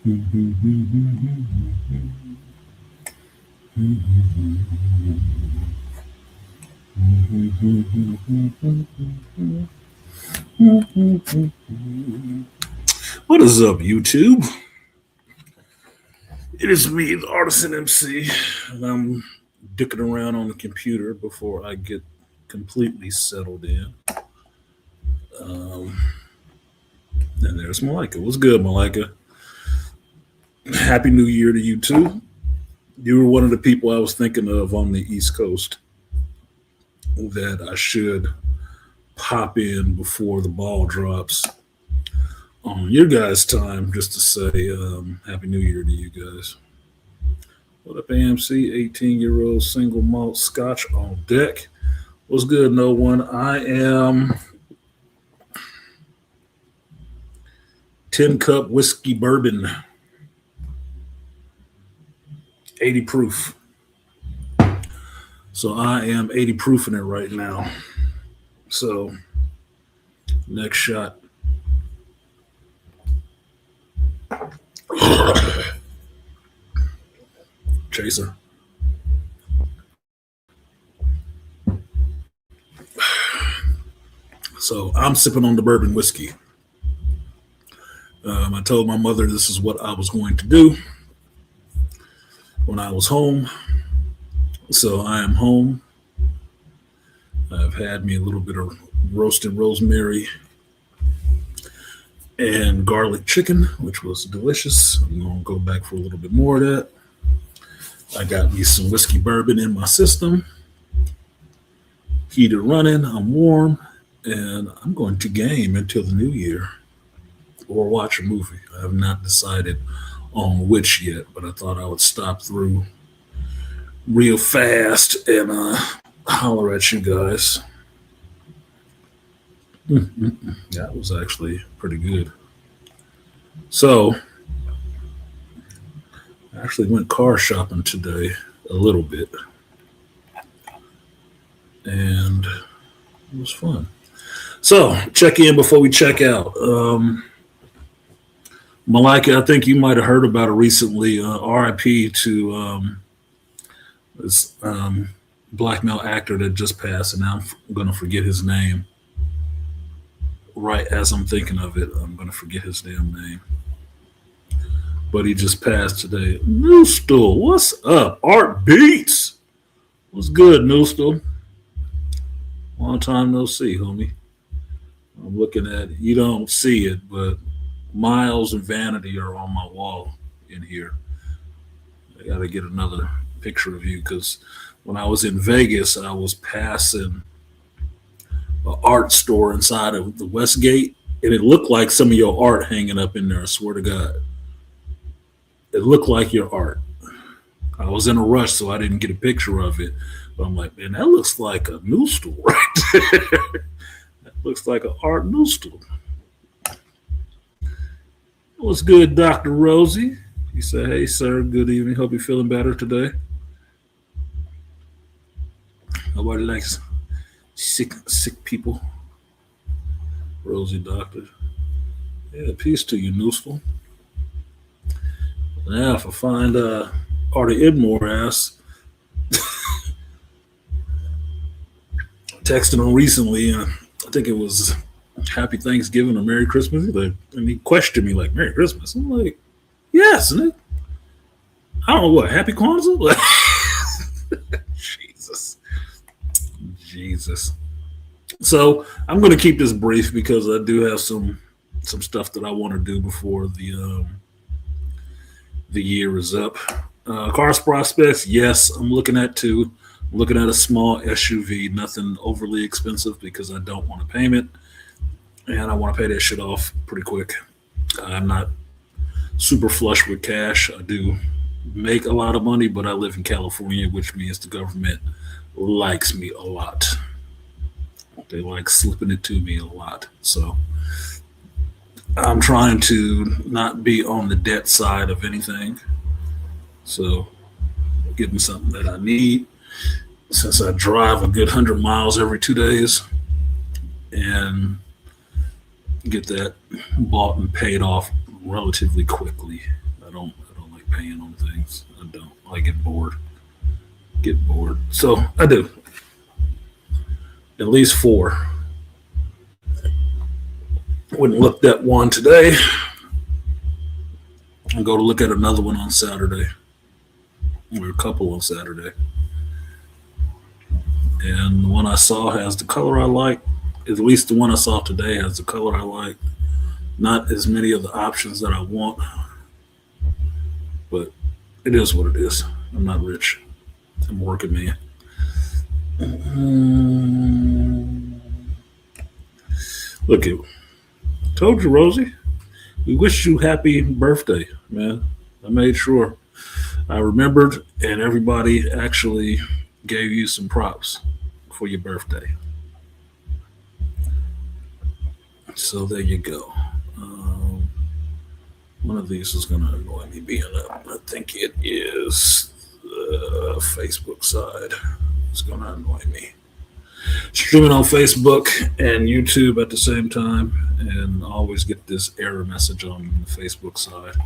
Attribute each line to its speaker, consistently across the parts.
Speaker 1: What is up, YouTube? It is me, the Artisan MC, and I'm dicking around on the computer before I get completely settled in. Um, and there's Malika. What's good, Malika? Happy New Year to you too. You were one of the people I was thinking of on the East Coast that I should pop in before the ball drops on your guys' time, just to say Happy New Year to you guys. What up, AMC? 18-year-old single malt scotch on deck. What's good, no one? I am 10 cup whiskey bourbon, 80 proof. So I am 80 proof in it right now. So next shot. Chaser. So I'm sipping on the bourbon whiskey. I told my mother this is what I was going to do when I was home. So I am home. I've had me a little bit of roasted rosemary and garlic chicken, which was delicious. I'm going to go back for a little bit more of that. I got me some whiskey bourbon in my system. Heater running. I'm warm. And I'm going to game until the new year or watch a movie. I have not decided on which yet, but I thought I would stop through real fast and holler at you guys. That was actually pretty good. So, I actually went car shopping today a little bit, and it was fun. So, check in before we check out. Malika, I think you might have heard about it recently. RIP to this black male actor that just passed, and now I'm going to forget his name. Right as I'm thinking of it, I'm going to forget his damn name. But he just passed today. Noostal, what's up? Art Beats. What's good, Noostal? Long time no see, homie. I'm looking at it. You don't see it, but Miles and Vanity are on my wall in here. I got to get another picture of you because when I was in Vegas, I was passing an art store inside of the Westgate, and it looked like some of your art hanging up in there. I swear to God, it looked like your art. I was in a rush, so I didn't get a picture of it. But I'm like, man, that looks like a news store right there. That looks like an art news store. What's good, Dr. Rosie? He said, hey, sir, good evening. Hope you're feeling better today. Nobody likes sick people. Rosie, doctor. Yeah, peace to you, Nooseful. Now, if I find Artie Edmore ass, texting him recently, I think it was Happy Thanksgiving or Merry Christmas. And he questioned me like, Merry Christmas? I'm like, yes, isn't it? I don't know what, Happy Kwanzaa? Jesus. So I'm going to keep this brief because I do have some stuff that I want to do before the year is up. Cars prospects, yes, I'm looking at two. I'm looking at a small SUV, nothing overly expensive because I don't want a payment, and I want to pay that shit off pretty quick. I'm not super flush with cash. I do make a lot of money, but I live in California, which means the government likes me a lot. They like slipping it to me a lot. So I'm trying to not be on the debt side of anything. So getting something that I need since I drive a good 100 miles every 2 days and get that bought and paid off relatively quickly. I don't like paying on things. I don't. I get bored. Get bored. So I do. At least four. Went and looked at one today. I'll go to look at another one on Saturday. Or a couple on Saturday. And the one I saw has the color I like. At least the one I saw today has the color I like. Not as many of the options that I want. But it is what it is. I'm not rich. I'm a working man. Look at told you, Rosie. We wish you happy birthday, man. I made sure I remembered, and everybody actually gave you some props for your birthday. So there you go. One of these is going to annoy me being up. I think it is the Facebook side. It's going to annoy me. Streaming on Facebook and YouTube at the same time, and I always get this error message on the Facebook side.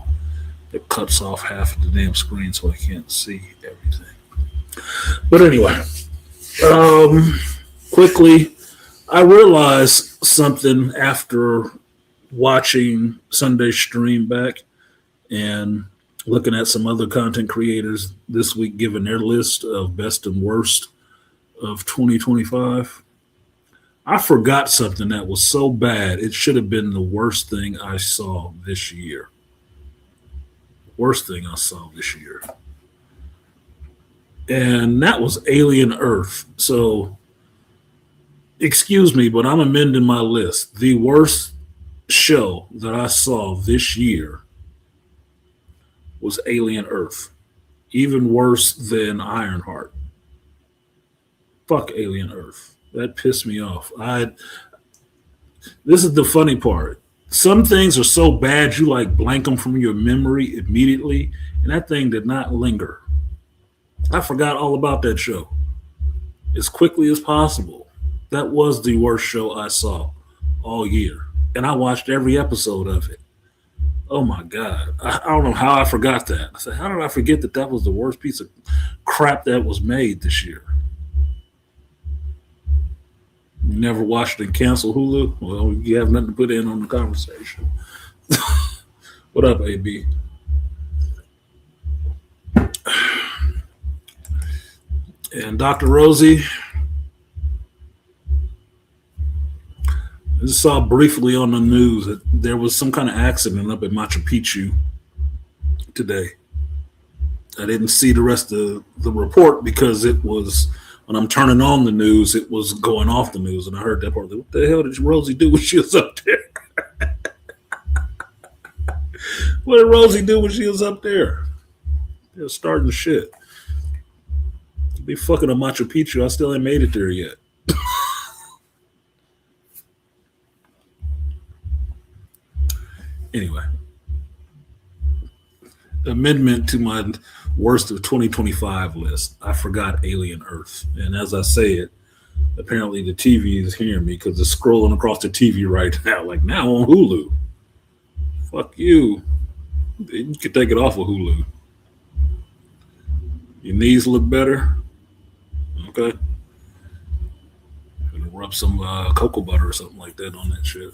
Speaker 1: It cuts off half of the damn screen so I can't see everything. But anyway, quickly, I realized something after watching Sunday's stream back and looking at some other content creators this week giving their list of best and worst of 2025. I forgot something that was so bad it should have been the worst thing I saw this year. Worst thing I saw this year. And that was Alien Earth. So excuse me, but I'm amending my list. The worst show that I saw this year was Alien Earth. Even worse than Ironheart. Fuck Alien Earth. That pissed me off. This is the funny part. Some things are so bad you like blank them from your memory immediately, and that thing did not linger. I forgot all about that show as quickly as possible. That was the worst show I saw all year. And I watched every episode of it. Oh my God. I don't know how I forgot that. I said, how did I forget that that was the worst piece of crap that was made this year? You never watched it and cancel Hulu? Well, you have nothing to put in on the conversation. What up, AB? And Dr. Rosie, I just saw briefly on the news that there was some kind of accident up at Machu Picchu today. I didn't see the rest of the report because it was, when I'm turning on the news, it was going off the news. And I heard that part. What the hell did Rosie do when she was up there? What did Rosie do when she was up there? They're starting shit. Be fucking a Machu Picchu. I still ain't made it there yet. Anyway, amendment to my worst of 2025 list. I forgot Alien Earth. And as I say it, apparently the TV is hearing me because it's scrolling across the TV right now, like now on Hulu. Fuck you. You can take it off of Hulu. Your knees look better? Okay. Gonna rub some cocoa butter or something like that on that shit.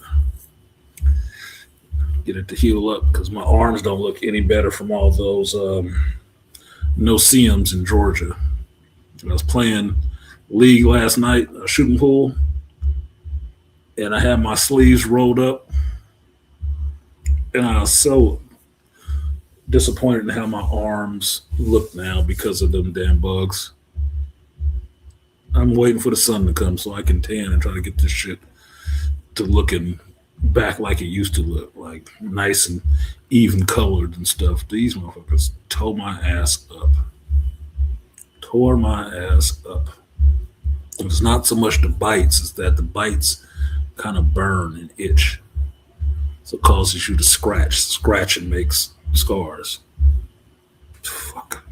Speaker 1: Get it to heal up because my arms don't look any better from all those no-see-ums in Georgia. I was playing league last night, a shooting pool, and I had my sleeves rolled up, and I was so disappointed in how my arms look now because of them damn bugs. I'm waiting for the sun to come so I can tan and try to get this shit to looking back like it used to look, like nice and even colored and stuff. These motherfuckers tore my ass up. Tore my ass up. It's not so much the bites, it's that the bites kind of burn and itch. So it causes you to scratch. Scratching makes scars. Fuck.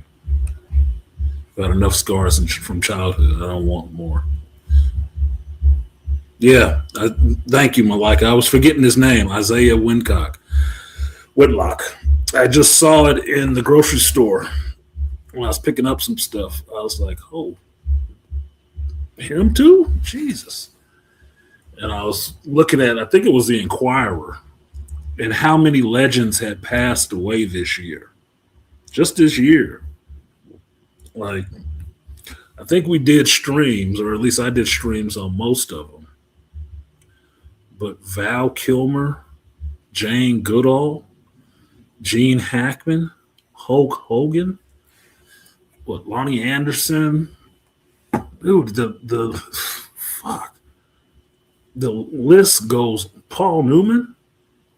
Speaker 1: Got enough scars from childhood. I don't want more. Yeah, thank you, Malika. I was forgetting his name, Isaiah Whitlock. I just saw it in the grocery store when I was picking up some stuff. I was like, oh, him too? Jesus. And I was looking at, I think it was the Inquirer, and how many legends had passed away this year. Just this year. Like, I think we did streams, or at least I did streams on most of them. But Val Kilmer, Jane Goodall, Gene Hackman, Hulk Hogan, Lonnie Anderson. Dude, the fuck. The list goes, Paul Newman.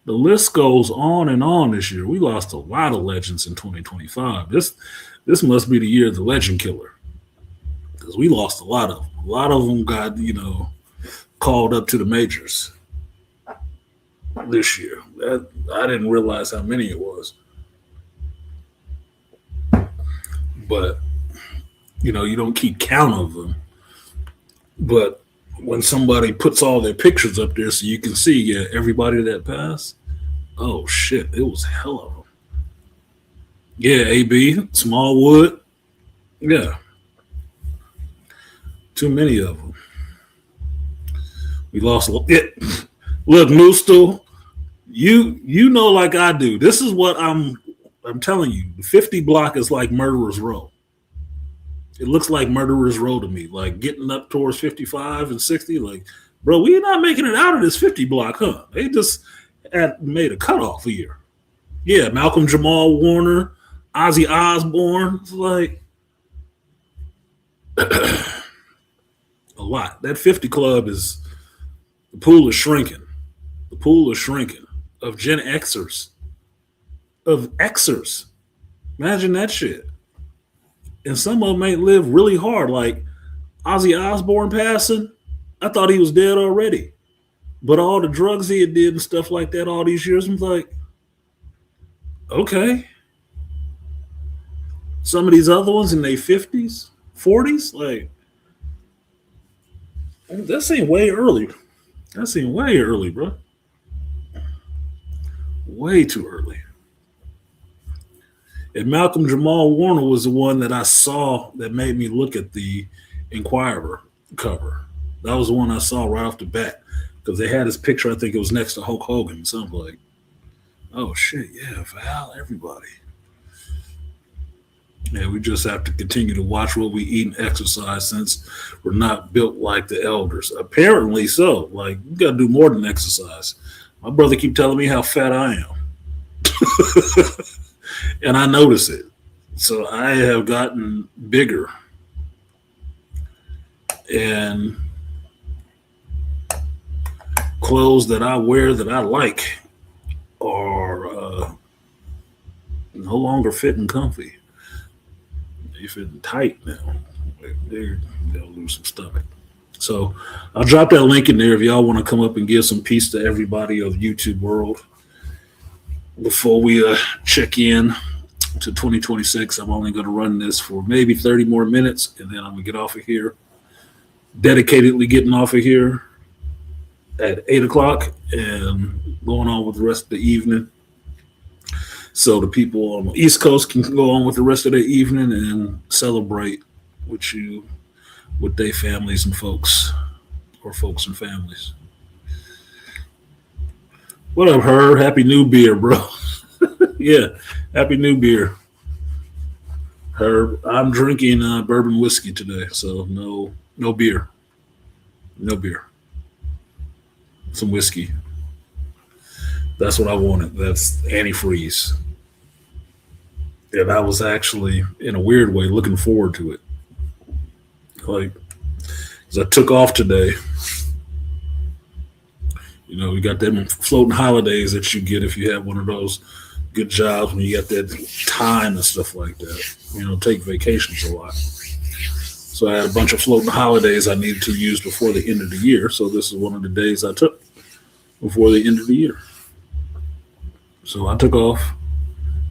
Speaker 1: The list goes on and on this year. We lost a lot of legends in 2025. This must be the year of the legend killer, because we lost a lot of them. A lot of them got, called up to the majors this year. I didn't realize how many it was. But, you don't keep count of them. But when somebody puts all their pictures up there so you can see, everybody that passed, oh, shit, it was hell of them. Yeah, AB, Smallwood. Yeah. Too many of them. We lost. Look, Moostel, you know like I do. This is what I'm telling you. The 50 block is like Murderer's Row. It looks like Murderer's Row to me. Like getting up towards 55 and 60. Like, bro, we're not making it out of this 50 block, huh? They just had made a cutoff here. Yeah, Malcolm Jamal Warner, Ozzy Osbourne. It's like a lot. That 50 club is, the pool is shrinking. The pool is shrinking of Gen Xers. Of Xers. Imagine that shit. And some of them may live really hard. Like Ozzy Osbourne passing, I thought he was dead already. But all the drugs he had did and stuff like that all these years, I'm like, okay. Some of these other ones in their 50s, 40s, like, that seemed way early. That seemed way early, bro. Way too early. And Malcolm Jamal Warner was the one that I saw that made me look at the Inquirer cover. That was the one I saw right off the bat, because they had his picture. I think it was next to Hulk Hogan. So I'm like, oh, shit, yeah, Val, everybody. Yeah, we just have to continue to watch what we eat and exercise, since we're not built like the elders. Apparently so. Like, you got to do more than exercise. My brother keep telling me how fat I am. And I notice it. So I have gotten bigger. And clothes that I wear that I like are no longer fit and comfy. They fit tight now. They'll lose some stomach. So I'll drop that link in there if y'all want to come up and give some peace to everybody of YouTube world. Before we check in to 2026, I'm only going to run this for maybe 30 more minutes, and then I'm going to get off of here. Dedicatedly getting off of here at 8 o'clock and going on with the rest of the evening. So the people on the East Coast can go on with the rest of the evening and celebrate with you, with their families and folks, or folks and families. What up, Herb? Happy New Beer, bro. Yeah, Happy New Beer. Herb, I'm drinking bourbon whiskey today, so no beer. No beer. Some whiskey. That's what I wanted. That's antifreeze. And I was actually, in a weird way, looking forward to it. Like, as I took off today, we got them floating holidays that you get if you have one of those good jobs, when you got that time and stuff like that. Take vacations a lot. So I had a bunch of floating holidays I needed to use before the end of the year. So this is one of the days I took before the end of the year. So I took off,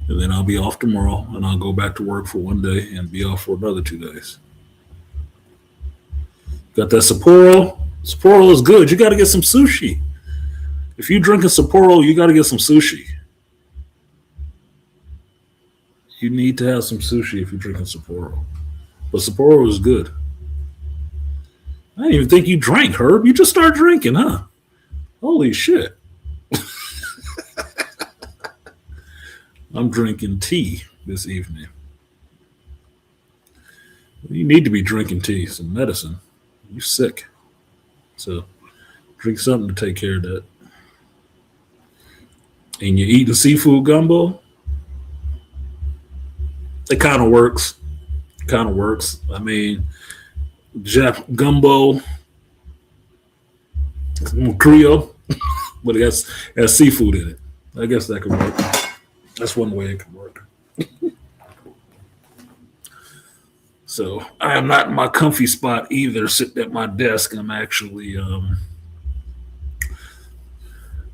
Speaker 1: and then I'll be off tomorrow, and I'll go back to work for one day and be off for another 2 days. Got that Sapporo. Sapporo is good. You got to get some sushi. If you're drinking Sapporo, you got to get some sushi. You need to have some sushi if you're drinking Sapporo. But Sapporo is good. I didn't even think you drank, Herb. You just started drinking, huh? Holy shit. I'm drinking tea this evening. You need to be drinking tea, some medicine. You're sick. So drink something to take care of that. And you're eating seafood gumbo? It kind of works. Kind of works. I mean, gumbo, Creole, but it has seafood in it. I guess that could work. That's one way it could work. So I am not in my comfy spot either, sitting at my desk. I'm actually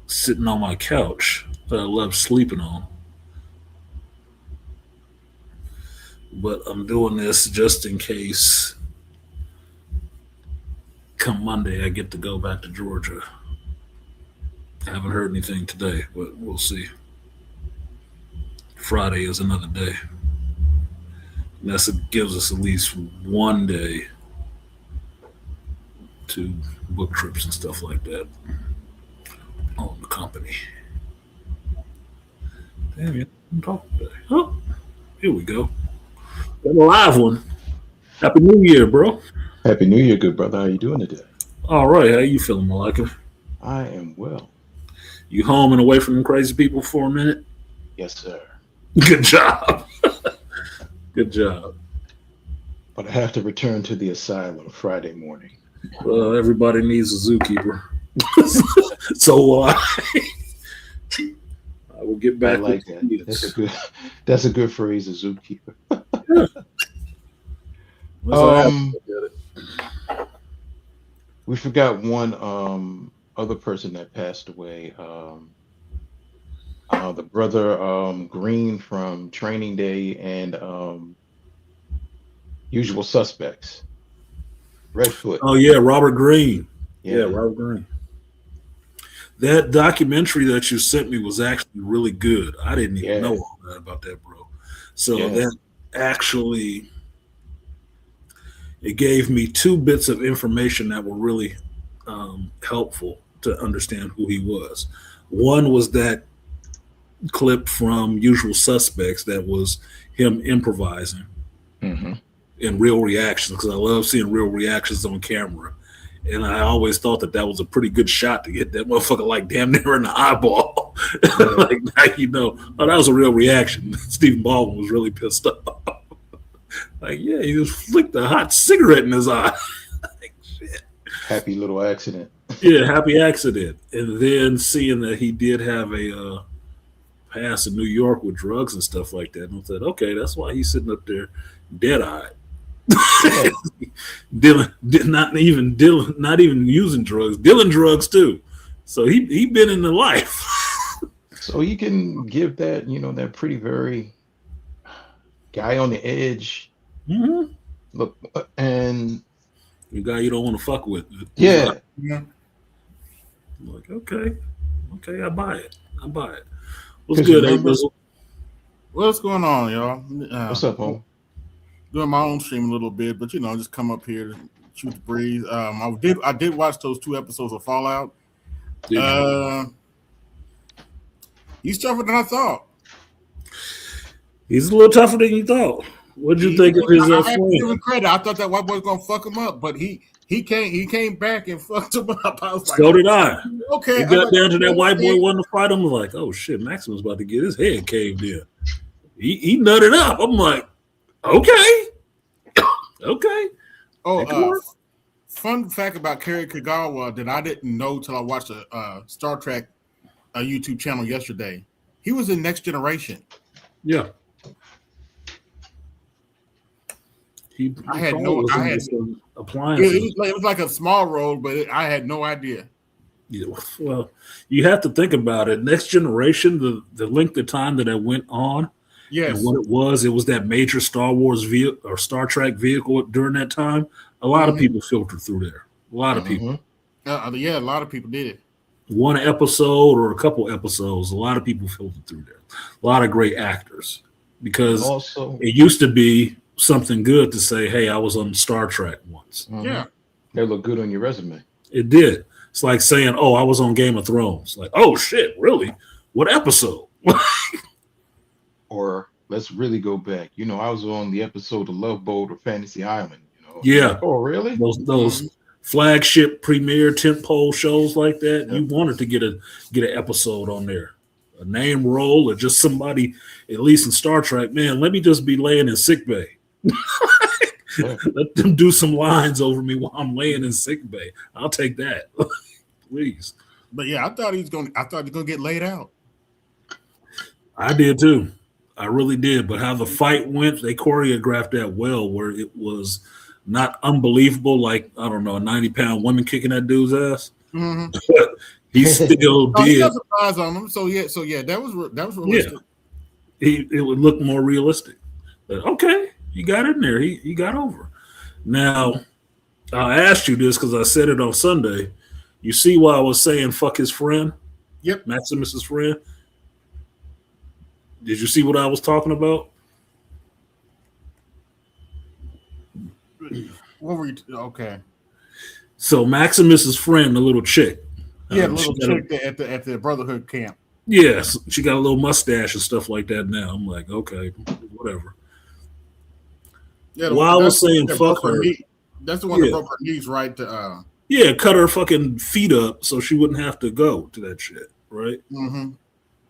Speaker 1: sitting on my couch that I love sleeping on. But I'm doing this just in case come Monday I get to go back to Georgia. I haven't heard anything today, but we'll see. Friday is another day. And that gives us at least one day to book trips and stuff like that on the company. Damn it, I'm talking today. Oh, here we go. Got a live one. Happy New Year, bro.
Speaker 2: Happy New Year, good brother. How you doing today?
Speaker 1: All right, how you feeling, Malika?
Speaker 2: I am well.
Speaker 1: You home and away from them crazy people for a minute?
Speaker 2: Yes, sir.
Speaker 1: Good job. Good job.
Speaker 2: But I have to return to the asylum Friday morning.
Speaker 1: Well, everybody needs a zookeeper. So I will get back.
Speaker 2: I like that. That's a good phrase, a zookeeper. We forgot one other person that passed away. The brother Green from Training Day and Usual Suspects. Redfoot.
Speaker 1: Oh yeah, Robert Green.
Speaker 2: Yeah,
Speaker 1: Robert Green. That documentary that you sent me was actually really good. I didn't even know all that about that, bro. So that actually it gave me two bits of information that were really helpful to understand who he was. One was that clip from Usual Suspects that was him improvising in real reactions, because I love seeing real reactions on camera. And I always thought that was a pretty good shot to get that motherfucker like damn near in the eyeball. Like, now you know, oh, that was a real reaction. Stephen Baldwin was really pissed off. Like, yeah, he just flicked a hot cigarette in his eye. Like, shit.
Speaker 2: Happy little accident.
Speaker 1: Yeah, happy accident. And then seeing that he did have a past in New York with drugs and stuff like that, and I said, okay, that's why he's sitting up there dead-eyed. Not even using drugs, dealing drugs too. So he been in the life.
Speaker 2: So you can give that, that pretty very guy on the edge look, and
Speaker 1: the guy you don't want to fuck with.
Speaker 2: Yeah.
Speaker 1: Like, okay, I buy it. What's good, Bizzle?
Speaker 3: What's going on, y'all?
Speaker 2: What's up, Paul?
Speaker 3: Doing my own stream a little bit, but just come up here to shoot the breeze. I did watch those 2 episodes of Fallout. He's tougher than I thought.
Speaker 1: He's a little tougher than you thought. What'd you think of his
Speaker 3: I had to
Speaker 1: friend?
Speaker 3: give him credit. I thought that white boy was gonna fuck him up, but he came back and fucked him up. I was like,
Speaker 1: so did I.
Speaker 3: Okay.
Speaker 1: He got down to that white boy wanting to fight him. I was like, oh shit, Maximus about to get his head caved in. He nutted up. I'm like, okay.
Speaker 3: Oh, fun fact about Kerry Kagawa that I didn't know till I watched a Star Trek YouTube channel yesterday. He was in Next Generation.
Speaker 1: Yeah.
Speaker 3: I had appliance. It was like a small role, but I had no idea.
Speaker 1: Yeah, well, you have to think about it. Next Generation, the length of time that it went on,
Speaker 3: yes,
Speaker 1: and what it was that major Star Wars vehicle or Star Trek vehicle during that time. A lot of people filtered through there. A lot of people.
Speaker 3: Yeah, a lot of people did it.
Speaker 1: One episode or a couple episodes, a lot of people filtered through there. A lot of great actors. because
Speaker 2: Also,
Speaker 1: it used to be something good to say, "Hey, I was on Star Trek once."
Speaker 3: Yeah.
Speaker 2: They look good on your resume.
Speaker 1: It did. It's like saying, "Oh, I was on Game of Thrones." Like, "Oh shit, really? What episode?"
Speaker 2: Or let's really go back. I was on the episode of Love Boat or Fantasy Island.
Speaker 1: Yeah.
Speaker 2: Like, oh, really?
Speaker 1: Those flagship premier tentpole shows like that, you wanted to get an episode on there, a name role, or just somebody, at least in Star Trek. Man, let me just be laying in sick bay. Let them do some lines over me while I'm laying in sick bay. I'll take that, please.
Speaker 3: But yeah, I thought he was gonna get laid out.
Speaker 1: I did too. I really did. But how the fight went, they choreographed that well, where it was not unbelievable, like, I don't know, a 90-pound woman kicking that dude's ass.
Speaker 3: Mm-hmm.
Speaker 1: But he still
Speaker 3: He
Speaker 1: did.
Speaker 3: got some eyes on him. So yeah, that was realistic.
Speaker 1: It would look more realistic. But okay, he got in there. He got over. Now, I asked you this because I said it on Sunday. You see why I was saying fuck his friend?
Speaker 3: Yep.
Speaker 1: Maximus's friend. Did you see what I was talking about?
Speaker 3: What were you? Okay.
Speaker 1: So Maximus's friend, the little chick.
Speaker 3: Yeah, the
Speaker 1: she
Speaker 3: little
Speaker 1: got
Speaker 3: chick at the Brotherhood camp.
Speaker 1: Yes, she got a little mustache and stuff like that now. I'm like, okay, whatever.
Speaker 3: Yeah,
Speaker 1: While I was saying
Speaker 3: that
Speaker 1: fuck
Speaker 3: broke
Speaker 1: her,
Speaker 3: knee. That's the one that
Speaker 1: Yeah.
Speaker 3: broke her knees, right? To
Speaker 1: yeah, cut her fucking feet up so she wouldn't have to go to that shit, right?
Speaker 3: mm-hmm.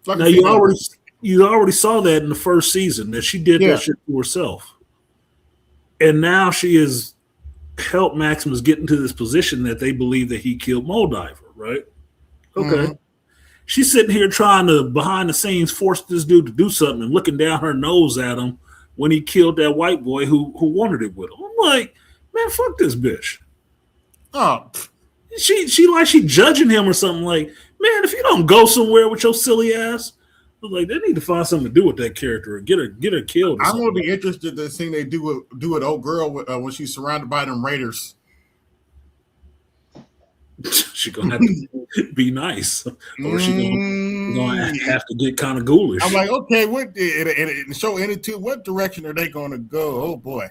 Speaker 3: Like
Speaker 1: Now
Speaker 3: a female.
Speaker 1: you already saw that in the first season that she did
Speaker 3: Yeah.
Speaker 1: that shit to herself, and now she has helped Maximus get into this position that they believe that he killed Moldiver, right? Okay.
Speaker 3: Mhm.
Speaker 1: She's sitting here trying to, behind the scenes, force this dude to do something and looking down her nose at him when he killed that white boy who wanted it with him. I'm like, man, fuck this bitch.
Speaker 3: Oh,
Speaker 1: She like she judging him or something. Like, man, if you don't go somewhere with your silly ass, I was like, they need to find something to do with that character or get her killed. Or
Speaker 3: I'm
Speaker 1: something.
Speaker 3: gonna be interested to see they do it old girl when she's surrounded by them raiders.
Speaker 1: She gonna have to be nice, or she gonna have to get kind of ghoulish.
Speaker 3: I'm like, okay, what? And show into what direction are they going to go? Oh boy,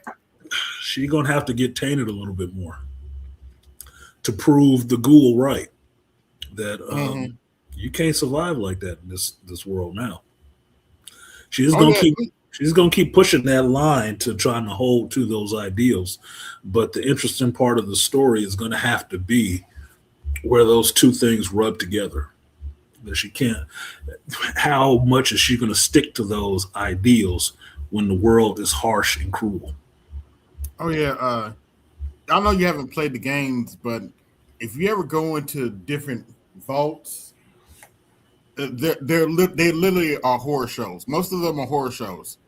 Speaker 1: She gonna have to get tainted a little bit more to prove the ghoul right that you can't survive like that in this world now. She's gonna keep pushing that line to trying to hold to those ideals, but the interesting part of the story is going to have to be where those two things rub together. That she can't. How much is she going to stick to those ideals when the world is harsh and cruel?
Speaker 3: Oh yeah, I know you haven't played the games, but if you ever go into different vaults, they literally are horror shows. Most of them are horror shows.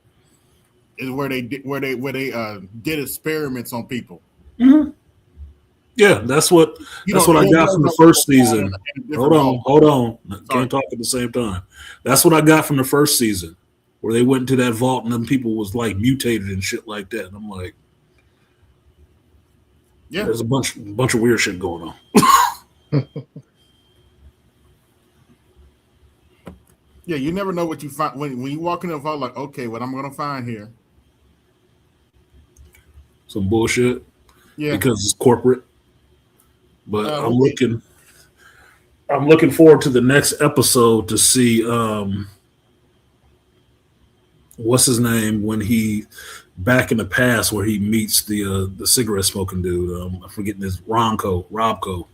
Speaker 3: Is where they did experiments on people.
Speaker 1: Mm-hmm. Yeah, that's what I got from the first season. Hold on. Can't talk at the same time. That's what I got from the first season, where they went into that vault and them people was like mutated and shit like that. And I'm like,
Speaker 3: yeah,
Speaker 1: there's a bunch of weird shit going on.
Speaker 3: Yeah, you never know what you find when you walk in a vault. Like, okay, what I'm going to find here?
Speaker 1: Some bullshit.
Speaker 3: Yeah,
Speaker 1: because it's corporate. But I'm looking forward to the next episode to see what's his name when he back in the past where he meets the cigarette smoking dude. I'm forgetting his Robco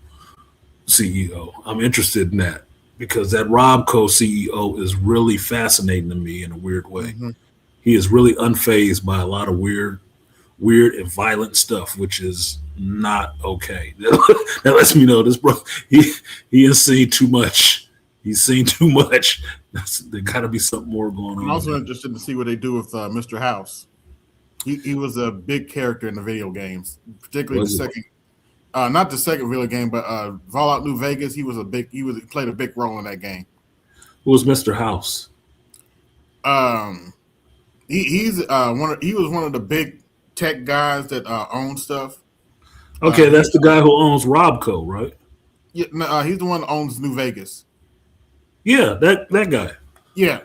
Speaker 1: CEO. I'm interested in that because that Robco CEO is really fascinating to me in a weird way.
Speaker 3: Mm-hmm.
Speaker 1: He is really unfazed by a lot of weird and violent stuff, which is not okay. That lets me know this bro. He has seen too much. He's seen too much. There got to be something more going on.
Speaker 3: I'm also interested to see what they do with Mr. House. He was a big character in the video games, particularly not the second video game, but Fallout New Vegas. He played a big role in that game.
Speaker 1: Who was Mr. House?
Speaker 3: He was one of the big tech guys that own stuff.
Speaker 1: Okay, that's the guy who owns Robco, right?
Speaker 3: Yeah, no, he's the one that owns New Vegas.
Speaker 1: Yeah, that guy.
Speaker 3: Yeah.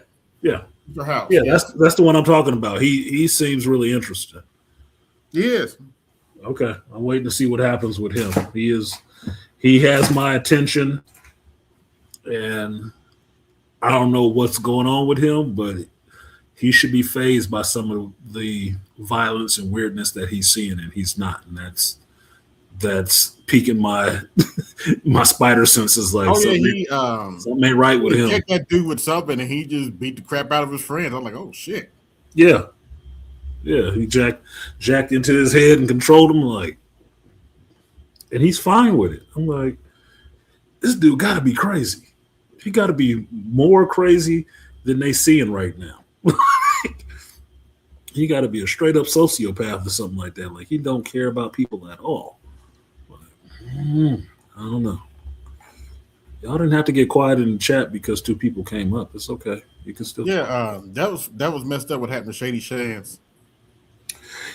Speaker 3: Your house.
Speaker 1: Yeah, that's the one I'm talking about. He seems really interesting.
Speaker 3: Yes.
Speaker 1: Okay, I'm waiting to see what happens with him. He has my attention, and I don't know what's going on with him, but he should be fazed by some of the violence and weirdness that he's seeing, and he's not, and that's piquing my my spider senses. Like,
Speaker 3: Oh yeah,
Speaker 1: something ain't right with him.
Speaker 3: That dude with something, and he just beat the crap out of his friends. I'm like, oh shit.
Speaker 1: Yeah, he jacked into his head and controlled him, like, and he's fine with it. I'm like, this dude got to be crazy. He got to be more crazy than they seeing right now. He got to be a straight up sociopath or something like that. Like, he don't care about people at all. I don't know. Y'all didn't have to get quiet in the chat because two people came up. It's okay. You can still.
Speaker 3: Yeah, that was messed up. What happened to Shady Shans?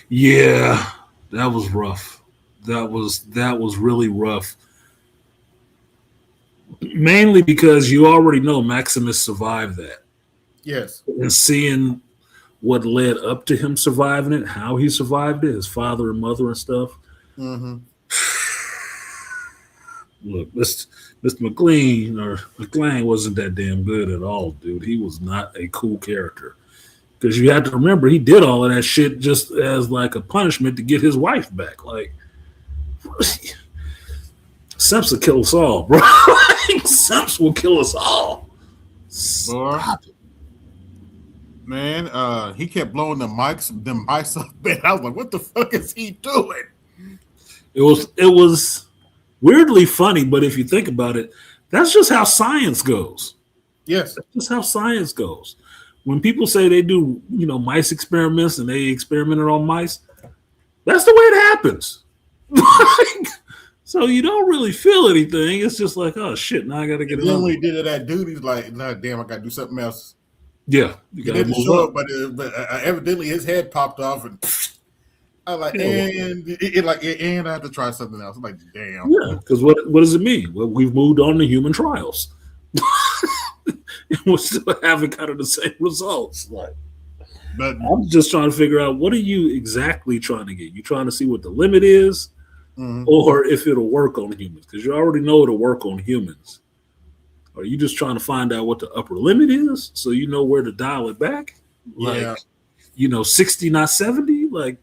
Speaker 1: Yeah, that was rough. That was really rough. Mainly because you already know Maximus survived that.
Speaker 3: Yes.
Speaker 1: And seeing what led up to him surviving it, how he survived it, his father and mother and stuff.
Speaker 3: Mm-hmm.
Speaker 1: Look, Mr. McLean wasn't that damn good at all, dude. He was not a cool character. Because you have to remember, he did all of that shit just as like a punishment to get his wife back. Like, Simps will kill us all, bro. Simps will kill us all.
Speaker 3: Stop it. Man, he kept blowing them mics up, man. I was like, what the fuck is he doing?
Speaker 1: It was weirdly funny, but if you think about it, that's just how science goes.
Speaker 3: Yes.
Speaker 1: That's just how science goes. When people say they do, mice experiments and they experimented on mice, that's the way it happens. So you don't really feel anything. It's just like, oh shit, now I got to get it.
Speaker 3: Then when he did that dude, he's like, nah, damn, I got to do something else.
Speaker 1: Yeah, you got to move
Speaker 3: show
Speaker 1: up.
Speaker 3: But evidently his head popped off, and I like, and I have to try something else. I'm like, damn.
Speaker 1: Yeah, because what does it mean? Well, we've moved on to human trials. We're still having kind of the same results. Like,
Speaker 3: but
Speaker 1: I'm just trying to figure out, what are you exactly trying to get? You trying to see what the limit is, or if it'll work on humans? Because you already know it'll work on humans. Are you just trying to find out what the upper limit is so you know where to dial it back? Like, 60, not 70? Like,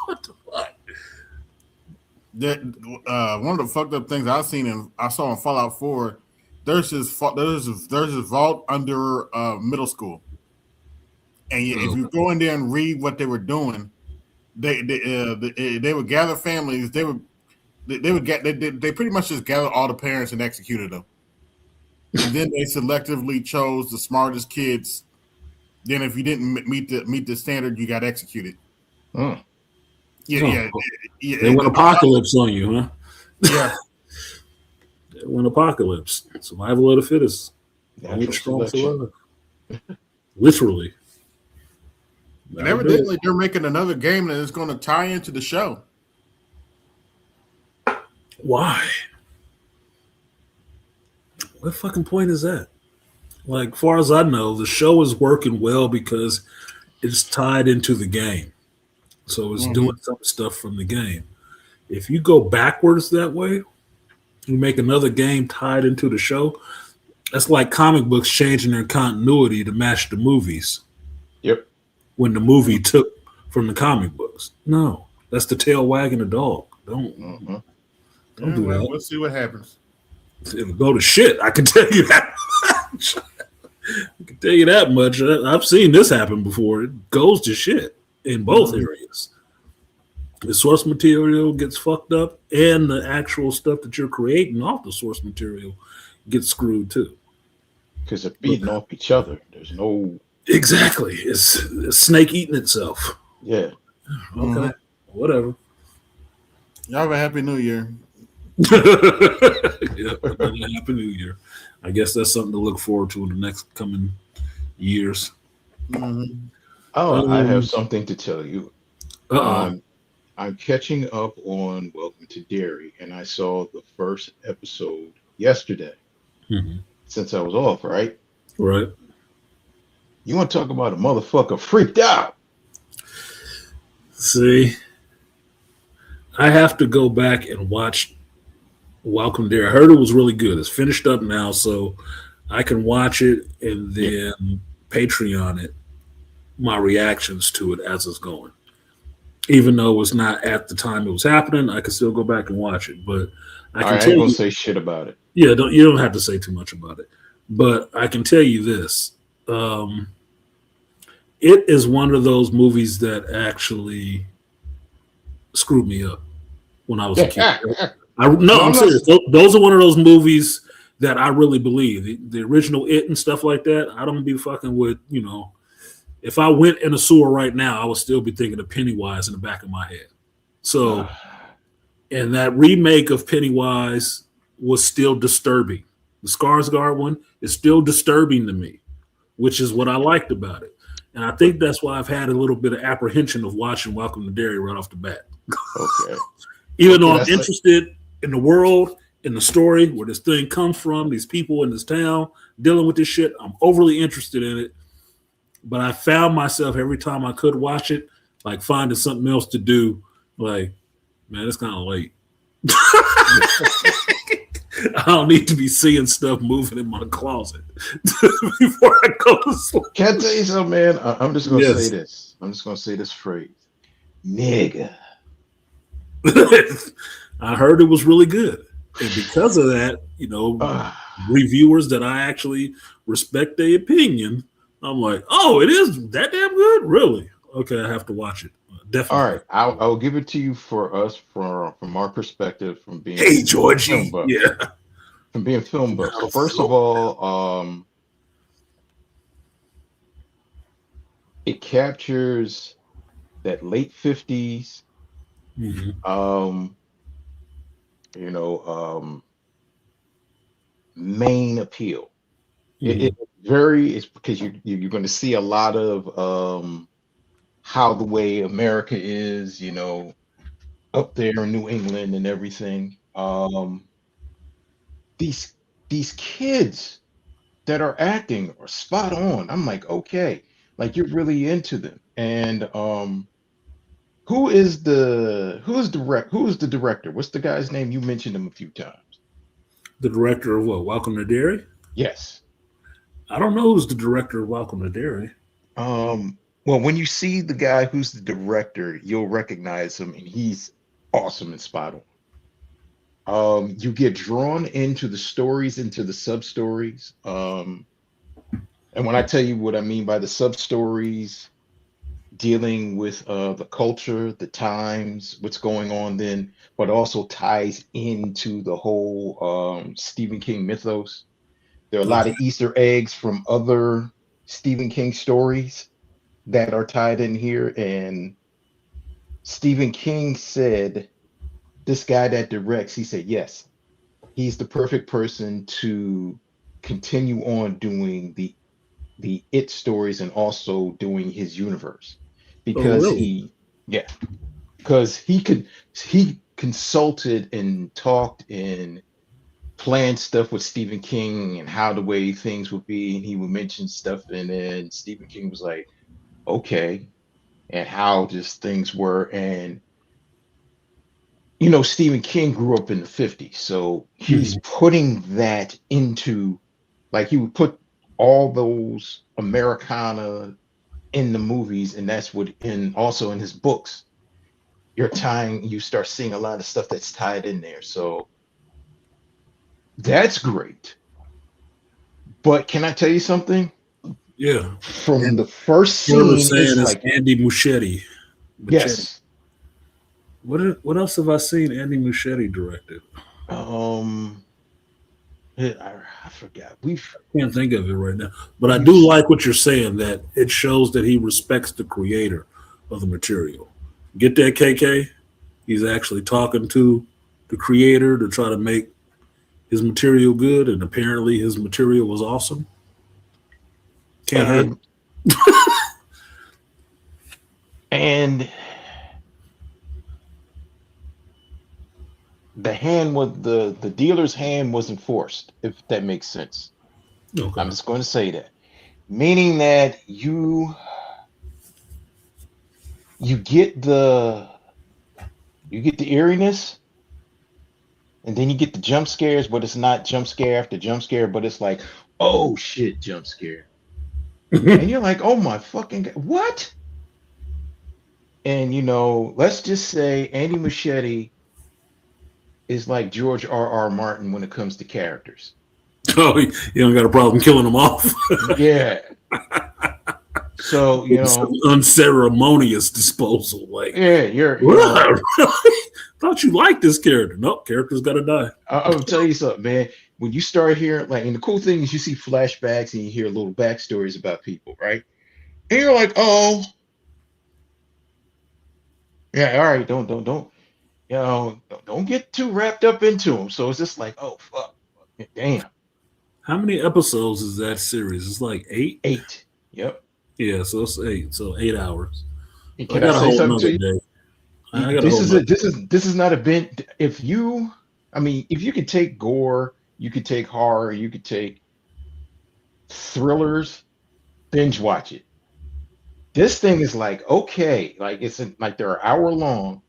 Speaker 1: what the fuck?
Speaker 3: That one of the fucked up things I saw in Fallout 4. There's this vault under middle school, and if you go in there and read what they were doing, they would gather families. They pretty much just gathered all the parents and executed them, and then they selectively chose the smartest kids. Then if you didn't meet the standard, you got executed. Yeah.
Speaker 1: They went apocalypse on you, huh?
Speaker 3: Yeah.
Speaker 1: They went apocalypse. Survival of the fittest. Literally.
Speaker 3: And evidently they're making another game that is going to tie into the show.
Speaker 1: Why? What fucking point is that? Like, far as I know, the show is working well because it's tied into the game. So it's doing some stuff from the game. If you go backwards that way, you make another game tied into the show, that's like comic books changing their continuity to match the movies.
Speaker 2: Yep.
Speaker 1: When the movie took from the comic books. No, that's the tail wagging the dog. Don't do that.
Speaker 3: We'll see what happens.
Speaker 1: It'll go to shit. I can tell you that much. I can tell you that much. I've seen this happen before. It goes to shit in both areas. The source material gets fucked up, and the actual stuff that you're creating off the source material gets screwed too.
Speaker 2: Because they're feeding off each other. There's no...
Speaker 1: Exactly. It's a snake eating itself.
Speaker 2: Yeah.
Speaker 1: Okay. Whatever.
Speaker 3: Y'all have a happy new year.
Speaker 1: Yeah, happy new year. I guess that's something to look forward to in the next coming years.
Speaker 2: Oh, I have something to tell you. I'm catching up on Welcome to Derry, and I saw the first episode yesterday since I was off, right?
Speaker 1: Right.
Speaker 2: You want to talk about a motherfucker freaked out?
Speaker 1: See, I have to go back and watch Welcome There. I heard it was really good. It's finished up now, so I can watch it and
Speaker 2: Yeah.
Speaker 1: then Patreon it, my reactions to it as it's going. Even though it's not at the time it was happening, I can still go back and watch it. But I
Speaker 2: All
Speaker 1: can
Speaker 2: right, I
Speaker 1: tell
Speaker 2: ain't gonna
Speaker 1: you,
Speaker 2: say shit about it.
Speaker 1: yeah, you don't have to say too much about it. But I can tell you this: um, it is one of those movies that actually screwed me up when I was a kid. No,
Speaker 2: No,
Speaker 1: I'm
Speaker 2: I'm not.
Speaker 1: serious. Those are one of those movies that I really believe. The original It and stuff like that. I don't be fucking with, if I went in a sewer right now, I would still be thinking of Pennywise in the back of my head. So, and that remake of Pennywise was still disturbing. The Skarsgård one is still disturbing to me, which is what I liked about it. And I think that's why I've had a little bit of apprehension of watching Welcome to Derry right off the bat.
Speaker 2: Okay.
Speaker 1: Even though I'm
Speaker 2: that's like-
Speaker 1: interested in the world, in the story, where this thing comes from, these people in this town dealing with this shit, I'm overly interested in it. But I found myself every time I could watch it, like finding something else to do. Like, man, it's kind of late. I don't need to be seeing stuff moving in my closet before I go to sleep.
Speaker 2: Can I tell you something, man? I'm just gonna
Speaker 1: Yes.
Speaker 2: say this. I'm just gonna say this phrase, nigga.
Speaker 1: I heard it was really good. And because of that, reviewers that I actually respect their opinion, I'm like, oh, it is that damn good? Really? Okay, I have to watch it. Definitely.
Speaker 2: All right, I'll give it to you for us from our perspective from being
Speaker 1: Hey,
Speaker 2: film
Speaker 1: Georgie.
Speaker 2: buffs.
Speaker 1: Yeah.
Speaker 2: From being film buffs.
Speaker 1: No,
Speaker 2: First of all, it captures that late 50s,
Speaker 1: Mhm.
Speaker 2: main appeal.
Speaker 1: Mhm.
Speaker 2: It's because you're going to see a lot of how the way America is, up there in New England and everything. These these kids that are acting are spot on. I'm like, okay, like you're really into them. And who's the director? What's the guy's name? You mentioned him a few times.
Speaker 1: The director of what? Welcome to Derry?
Speaker 2: Yes.
Speaker 1: I don't know who's the director of Welcome to Derry.
Speaker 2: Well, when you see the guy who's the director, you'll recognize him, and he's awesome and spot on. You get drawn into the stories, into the sub stories. And when I tell you what I mean by the sub stories, dealing with the culture, the times, what's going on then, but also ties into the whole Stephen King mythos. There are a lot of Easter eggs from other Stephen King stories that are tied in here. And Stephen King said, this guy that directs, he said, yes, he's the perfect person to continue on doing the It stories and also doing his universe
Speaker 1: Oh,
Speaker 2: because
Speaker 1: really?
Speaker 2: he consulted and talked and planned stuff with Stephen King and how the way things would be, and he would mention stuff, and then Stephen King was like, okay, and how just things were. And Stephen King grew up in the 50s, so he's putting that into, like, he would put all those Americana in the movies, and that's what, and also in his books, you start seeing a lot of stuff that's tied in there. So that's great. But can I tell you something?
Speaker 1: Yeah.
Speaker 2: From the first
Speaker 1: Whoever
Speaker 2: scene,
Speaker 1: saying
Speaker 2: it's
Speaker 1: is
Speaker 2: like,
Speaker 1: Andy Muschietti.
Speaker 2: yes.
Speaker 1: What else have I seen Andy Muschietti directed?
Speaker 2: I forgot.
Speaker 1: Can't think of it right now. But I do like what you're saying, that it shows that he respects the creator of the material. Get that, KK? He's actually talking to the creator to try to make his material good, and apparently his material was awesome. Can't hurt.
Speaker 2: And the dealer's hand wasn't forced, if that makes sense.
Speaker 1: Okay.
Speaker 2: I'm just going to say that. meaning that you get the eeriness, and then you get the jump scares, but it's not jump scare after jump scare, but it's like, oh shit, jump scare. And you're like, oh my fucking God, what? And let's just say Andy Muschietti is like George R. R. Martin when it comes to characters.
Speaker 1: Oh, you don't got a problem killing them off.
Speaker 2: Yeah. So,
Speaker 1: It's an unceremonious disposal. Like,
Speaker 2: yeah, you're
Speaker 1: what? Thought you liked this character. Nope, character's got to die.
Speaker 2: I'll tell you something, man. When you start hearing, like, and the cool thing is you see flashbacks and you hear little backstories about people, right? And you're like, oh, yeah, all right, don't get too wrapped up into them. So it's just like, oh, fuck, damn.
Speaker 1: How many episodes is that series? It's like 8?
Speaker 2: 8. Yep.
Speaker 1: Yeah, so it's 8. So 8 hours.
Speaker 2: And
Speaker 1: I
Speaker 2: can
Speaker 1: got
Speaker 2: I
Speaker 1: a
Speaker 2: say
Speaker 1: whole
Speaker 2: something to
Speaker 1: nother
Speaker 2: you?
Speaker 1: day. I got a
Speaker 2: This
Speaker 1: whole
Speaker 2: is
Speaker 1: nother
Speaker 2: this is not a bent. If you could take gore, you could take horror, you could take thrillers, binge watch it. This thing is like, okay, like like they're hour long.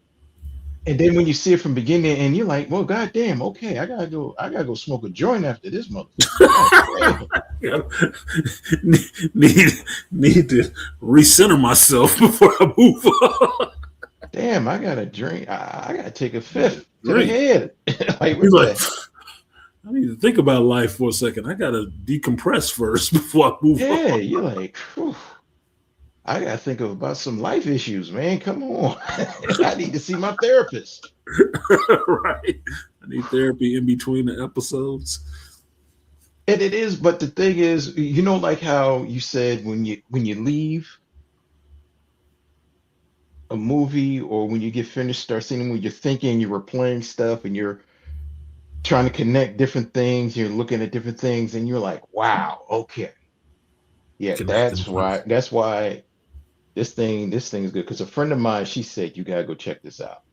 Speaker 2: And then when you see it from beginning and you're like, well, goddamn, okay, I gotta go smoke a joint after this motherfucker.
Speaker 1: need to recenter myself before I move on.
Speaker 2: Damn, I gotta drink. I gotta take a fifth to the
Speaker 1: Great.
Speaker 2: head. Like,
Speaker 1: He's
Speaker 2: what's
Speaker 1: like,
Speaker 2: that?
Speaker 1: I need to think about life for a second. I gotta decompress first before I move
Speaker 2: Yeah,
Speaker 1: on.
Speaker 2: you're like, whew, I gotta think about some life issues, man. Come on. I need to see my therapist.
Speaker 1: Right. I need therapy in between the episodes.
Speaker 2: And it is, but the thing is, like how you said when you leave a movie or when you get finished, start seeing when you're thinking, you're replaying stuff and you're trying to connect different things, you're looking at different things, and you're like, wow, okay. Yeah,
Speaker 1: Connecting
Speaker 2: why that's why this thing is good. Because a friend of mine, she said, you gotta go check this out.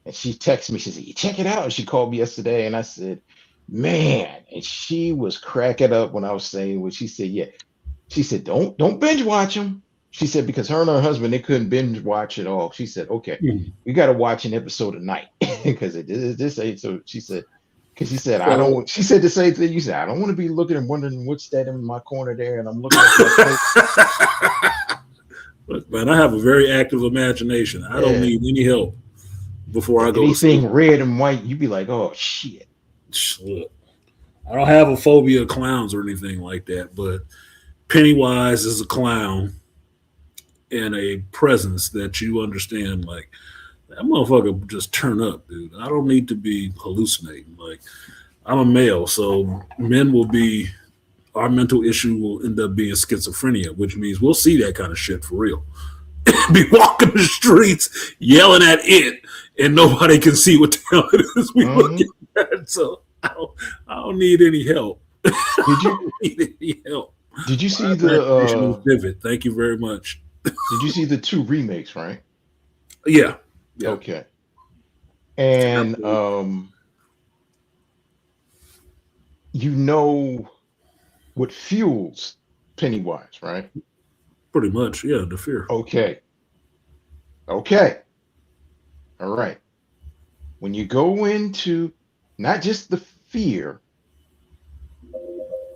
Speaker 2: And she texted me, she said, you check it out. And she called me yesterday and I said, man, and she was cracking up when I was saying what she said, yeah. She said, don't binge watch them. She said, because her and her husband, they couldn't binge watch it all. She said, okay, we got to watch an episode a night because this ain't so. She said, because she said, I don't. She said the same thing you said. I don't want to be looking and wondering what's that in my corner there, and I'm looking at that.
Speaker 1: Look, man, I have a very active imagination. I don't need any help before I go to sleep.
Speaker 2: Anything red and white, you'd be like, oh shit.
Speaker 1: Look, I don't have a phobia of clowns or anything like that, but Pennywise is a clown and a presence that you understand. Like, that motherfucker just turn up, dude. I don't need to be hallucinating. Like, I'm a male, so our mental issue will end up being schizophrenia, which means we'll see that kind of shit for real. Be walking the streets yelling at it, and nobody can see what the hell it is we looking at. So I don't need any help.
Speaker 2: Did you
Speaker 1: need any help?
Speaker 2: Did you see
Speaker 1: Vivid? Thank you very much.
Speaker 2: Did you see the 2 remakes, right?
Speaker 1: Yeah.
Speaker 2: Okay. And what fuels Pennywise, right?
Speaker 1: Pretty much, yeah, the fear.
Speaker 2: Okay. All right. When you go into not just the fear,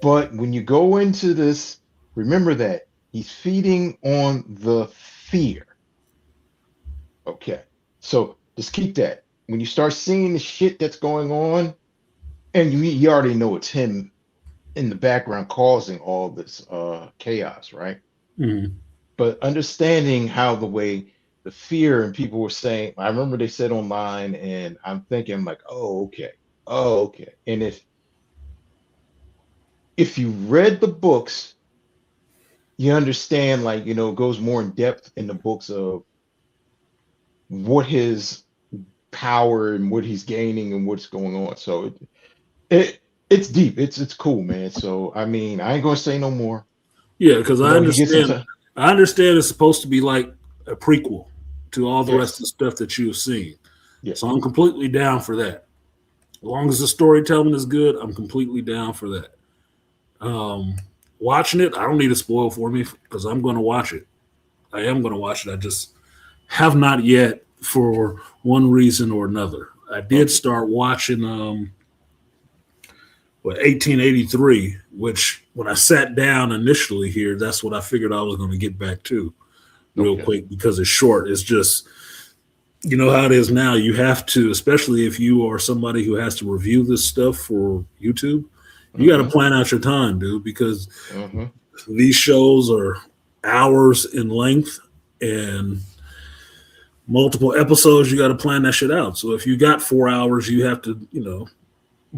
Speaker 2: but when you go into this, remember that he's feeding on the fear. Okay. So just keep that. When you start seeing the shit that's going on, and you already know it's him in the background causing all this chaos, right?
Speaker 1: Mm-hmm.
Speaker 2: But understanding how the way the fear and people were saying, I remember they said online, and I'm thinking like, oh, okay. And if you read the books, you understand, like, it goes more in depth in the books of what his power and what he's gaining and what's going on. So it's deep. It's cool, man. So I mean, I ain't gonna say no more.
Speaker 1: Yeah, because I understand it's supposed to be like a prequel to all the rest of the stuff that you've seen.
Speaker 2: Yes.
Speaker 1: So I'm completely down for that. As long as the storytelling is good, I'm completely down for that. watching it, I don't need a spoil for me because I'm going to watch it. I am going to watch it. I just have not yet for one reason or another. I did start watching 1883, which when I sat down initially here, that's what I figured I was going to get back to real quick because it's short. It's just, you know how it is now. You have to, especially if you are somebody who has to review this stuff for YouTube, you got to plan out your time, dude, because these shows are hours in length and multiple episodes. You got to plan that shit out. So if you got 4 hours, you have to,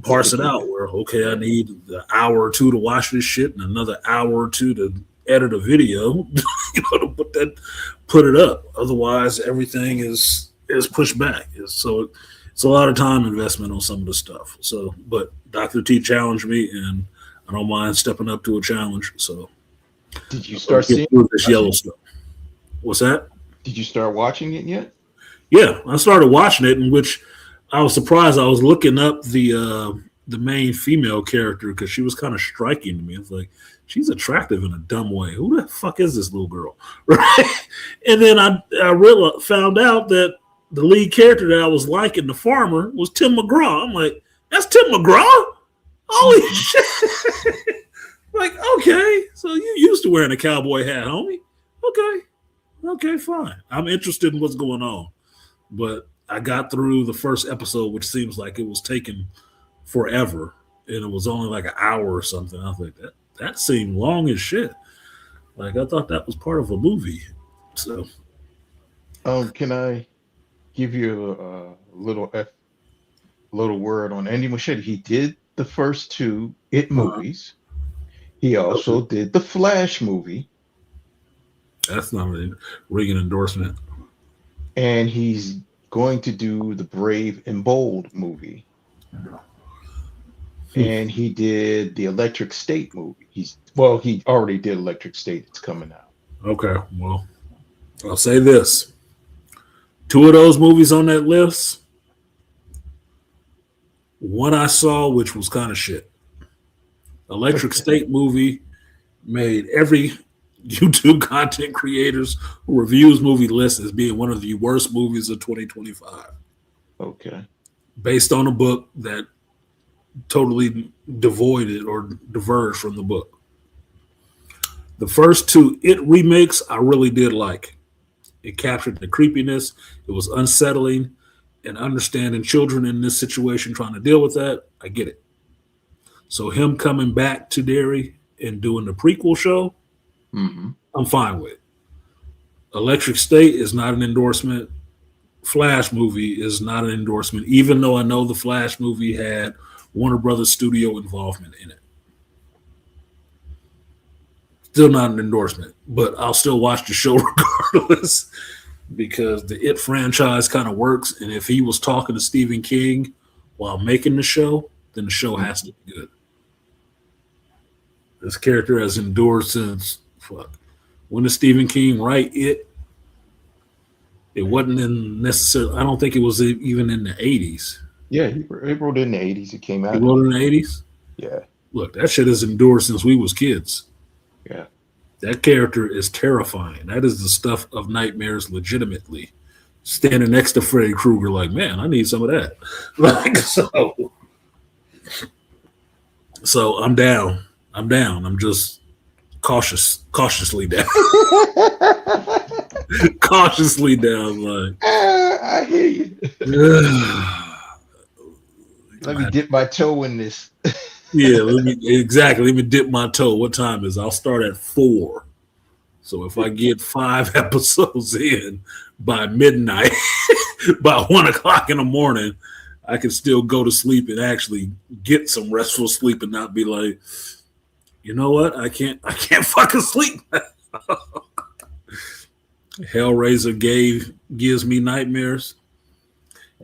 Speaker 1: parse it out where, okay, I need an hour or two to watch this shit and another hour or two to edit a video, to put it up. Otherwise, everything is pushed back. So it's a lot of time investment on some of the stuff. So, but Dr. T challenged me, and I don't mind stepping up to a challenge. So,
Speaker 2: did you start seeing
Speaker 1: this yellow stuff? What's that?
Speaker 2: Did you start watching it yet?
Speaker 1: Yeah, I started watching it, in which I was surprised. I was looking up the main female character because she was kind of striking to me. It's like, she's attractive in a dumb way. Who the fuck is this little girl? Right? And then I found out that the lead character that I was liking, the farmer, was Tim McGraw. I'm like, that's Tim McGraw? Holy shit. Like, okay. So you used to wearing a cowboy hat, homie. Okay, fine. I'm interested in what's going on. But I got through the first episode, which seems like it was taking forever. And it was only like an hour or something. I was like, that seemed long as shit. Like, I thought that was part of a movie. So,
Speaker 2: can I give you a little word on Andy Muschietti? He did the first two It movies. He also did the Flash movie.
Speaker 1: That's not a ringing endorsement.
Speaker 2: And he's going to do the Brave and Bold movie. And he did the Electric State movie. He already did Electric State. It's coming out.
Speaker 1: Okay, well, I'll say this. 2 of those movies on that list, one I saw, which was kind of shit. Electric State movie made every YouTube content creators who reviews movie list as being one of the worst movies of 2025.
Speaker 2: Okay.
Speaker 1: Based on a book that totally devoided or diverged from the book. The first 2 It remakes I really did like. It captured the creepiness. It was unsettling, and understanding children in this situation trying to deal with that. I get it. So him coming back to Derry and doing the prequel show, I'm fine with. Electric State is not an endorsement. Flash movie is not an endorsement, even though I know the Flash movie had Warner Brothers studio involvement in it. Still not an endorsement, but I'll still watch the show regardless because the It franchise kind of works. And if he was talking to Stephen King while making the show, then the show has to be good. This character has endured since when did Stephen King write It? It wasn't in necessarily. I don't think it was even in the 80s.
Speaker 2: Yeah, he wrote it in the 80s. It came out.
Speaker 1: He wrote it in the 80s?
Speaker 2: Yeah.
Speaker 1: Look, that shit has endured since we was kids.
Speaker 2: Yeah.
Speaker 1: That character is terrifying. That is the stuff of nightmares legitimately. Standing next to Freddy Krueger like, man, I need some of that. So I'm down. I'm just cautiously down. Cautiously down. Like,
Speaker 2: I hear you. Let me dip my toe in this.
Speaker 1: Yeah, let me dip my toe. What time is it? I'll start at 4. So if I get 5 episodes in by midnight, by 1:00 in the morning, I can still go to sleep and actually get some restful sleep and not be like, you know what? I can't fucking sleep. Hellraiser gives me nightmares.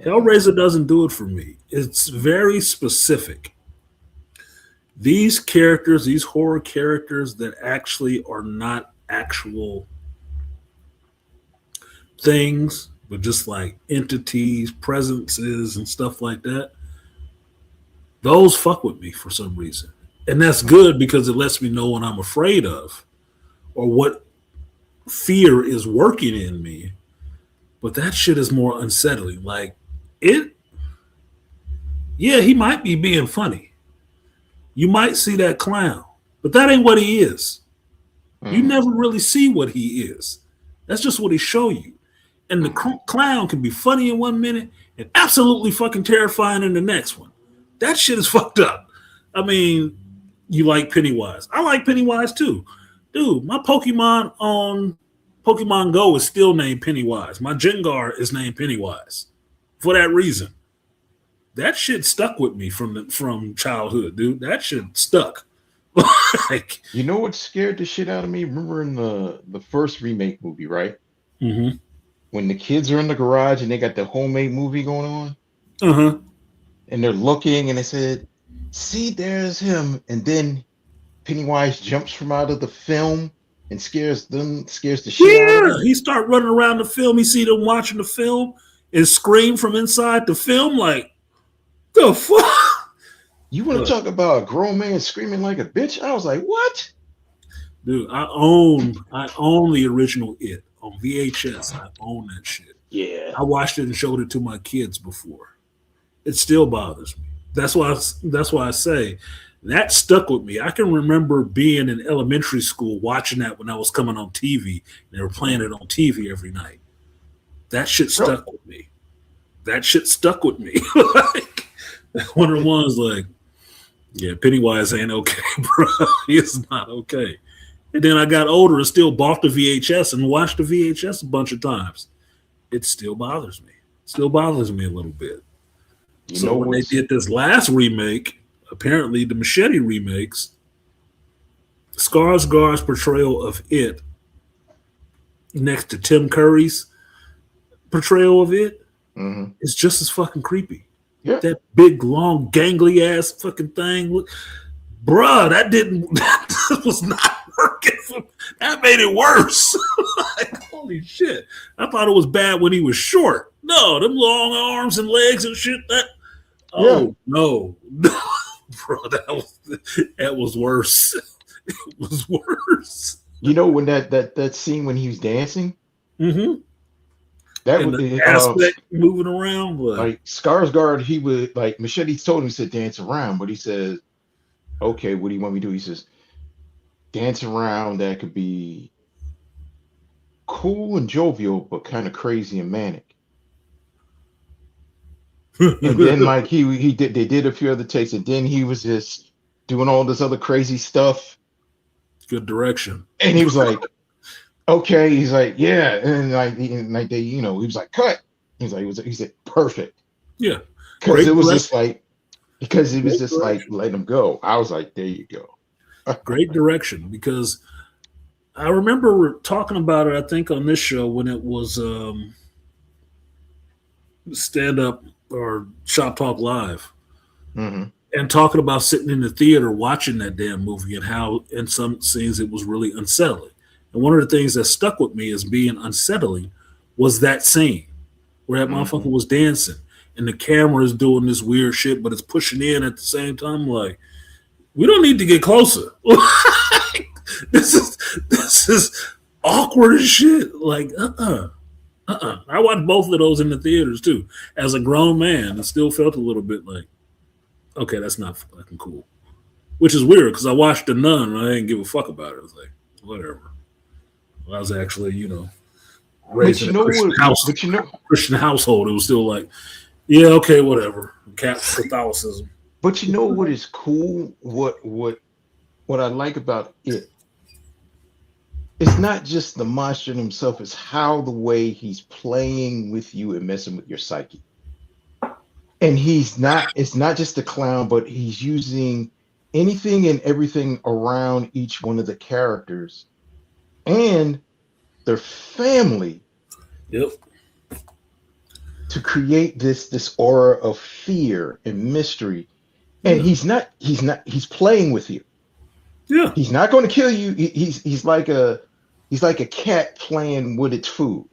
Speaker 1: Hellraiser doesn't do it for me. It's very specific. These characters, these horror characters that actually are not actual things, but just like entities, presences, and stuff like that, those fuck with me for some reason. And that's good because it lets me know what I'm afraid of or what fear is working in me. But that shit is more unsettling. Like, yeah, he might be being funny. You might see that clown, but that ain't what he is. You never really see what he is. That's just what he show you. And the clown can be funny in 1 minute and absolutely fucking terrifying in the next one. That shit is fucked up. I mean, you like Pennywise. I like Pennywise too. Dude, my Pokemon on Pokemon Go is still named Pennywise. My Jengar is named Pennywise for that reason. That shit stuck with me from childhood, dude. That shit stuck. Like,
Speaker 2: you know what scared the shit out of me? Remember in the first remake movie, right?
Speaker 1: mm-hmm.
Speaker 2: When the kids are in the garage and they got the homemade movie going on,
Speaker 1: Uh-huh.
Speaker 2: and they're looking and they said, "See, there's him," and then Pennywise jumps from out of the film and scares the shit out of them.
Speaker 1: He start running around the film. He see them watching the film and scream from inside the film like, the fuck?
Speaker 2: You want to talk about a grown man screaming like a bitch? I was like, what?
Speaker 1: Dude, I own the original It on VHS. I own that shit.
Speaker 2: Yeah.
Speaker 1: I watched it and showed it to my kids before. It still bothers me. That's why I say that stuck with me. I can remember being in elementary school watching that when I was coming on TV. They were playing it on TV every night. That shit stuck with me. Like, one of the ones like, yeah, Pennywise ain't okay, bro. It's not okay. And then I got older and still bought the VHS and watched the VHS a bunch of times. It still bothers me. Still bothers me a little bit. So when they did this last remake, apparently the Machete remakes, Skarsgård's portrayal of It next to Tim Curry's portrayal of It is just as fucking creepy.
Speaker 2: Yeah.
Speaker 1: That big, long, gangly ass fucking thing. Bruh, that was not working. That made it worse. Like, holy shit. I thought it was bad when he was short. No, them long arms and legs and shit. No. Bro, that was worse. It was worse.
Speaker 2: You know when that scene when he was dancing?
Speaker 1: Mm-hmm.
Speaker 2: That
Speaker 1: and
Speaker 2: was
Speaker 1: the aspect moving around. But
Speaker 2: like Skarsgård, he would like Machete told him, he said dance around, but he says, okay, what do you want me to do? He says, dance around that could be cool and jovial, but kind of crazy and manic. And then like they did a few other takes, and then he was just doing all this other crazy stuff.
Speaker 1: Good direction.
Speaker 2: And he was like, okay, he's like, yeah, and like they, he was like, cut. He said, perfect.
Speaker 1: Yeah,
Speaker 2: because it was just like, let him go. I was like, there you go.
Speaker 1: Great direction, because I remember talking about it, I think on this show when it was Stand Up or Shop Talk Live, and talking about sitting in the theater watching that damn movie and how in some scenes it was really unsettling. And one of the things that stuck with me as being unsettling was that scene where that motherfucker was dancing and the camera is doing this weird shit, but it's pushing in at the same time. Like, we don't need to get closer. This is awkward as shit. Like, I watched both of those in the theaters too. As a grown man, I still felt a little bit like, okay, that's not fucking cool. Which is weird because I watched The Nun and I didn't give a fuck about it. I was like, whatever. I was actually, raised in a Christian household. It was still like, yeah, okay, whatever. Catholicism.
Speaker 2: But you know what is cool? What I like about it? It's not just the monster himself; it's how the way he's playing with you and messing with your psyche. And it's not just the clown, but he's using anything and everything around each one of the characters and their family.
Speaker 1: Yep.
Speaker 2: To create this aura of fear and mystery. And he's playing with you.
Speaker 1: Yeah.
Speaker 2: He's not going to kill you. He's like a cat playing with its food.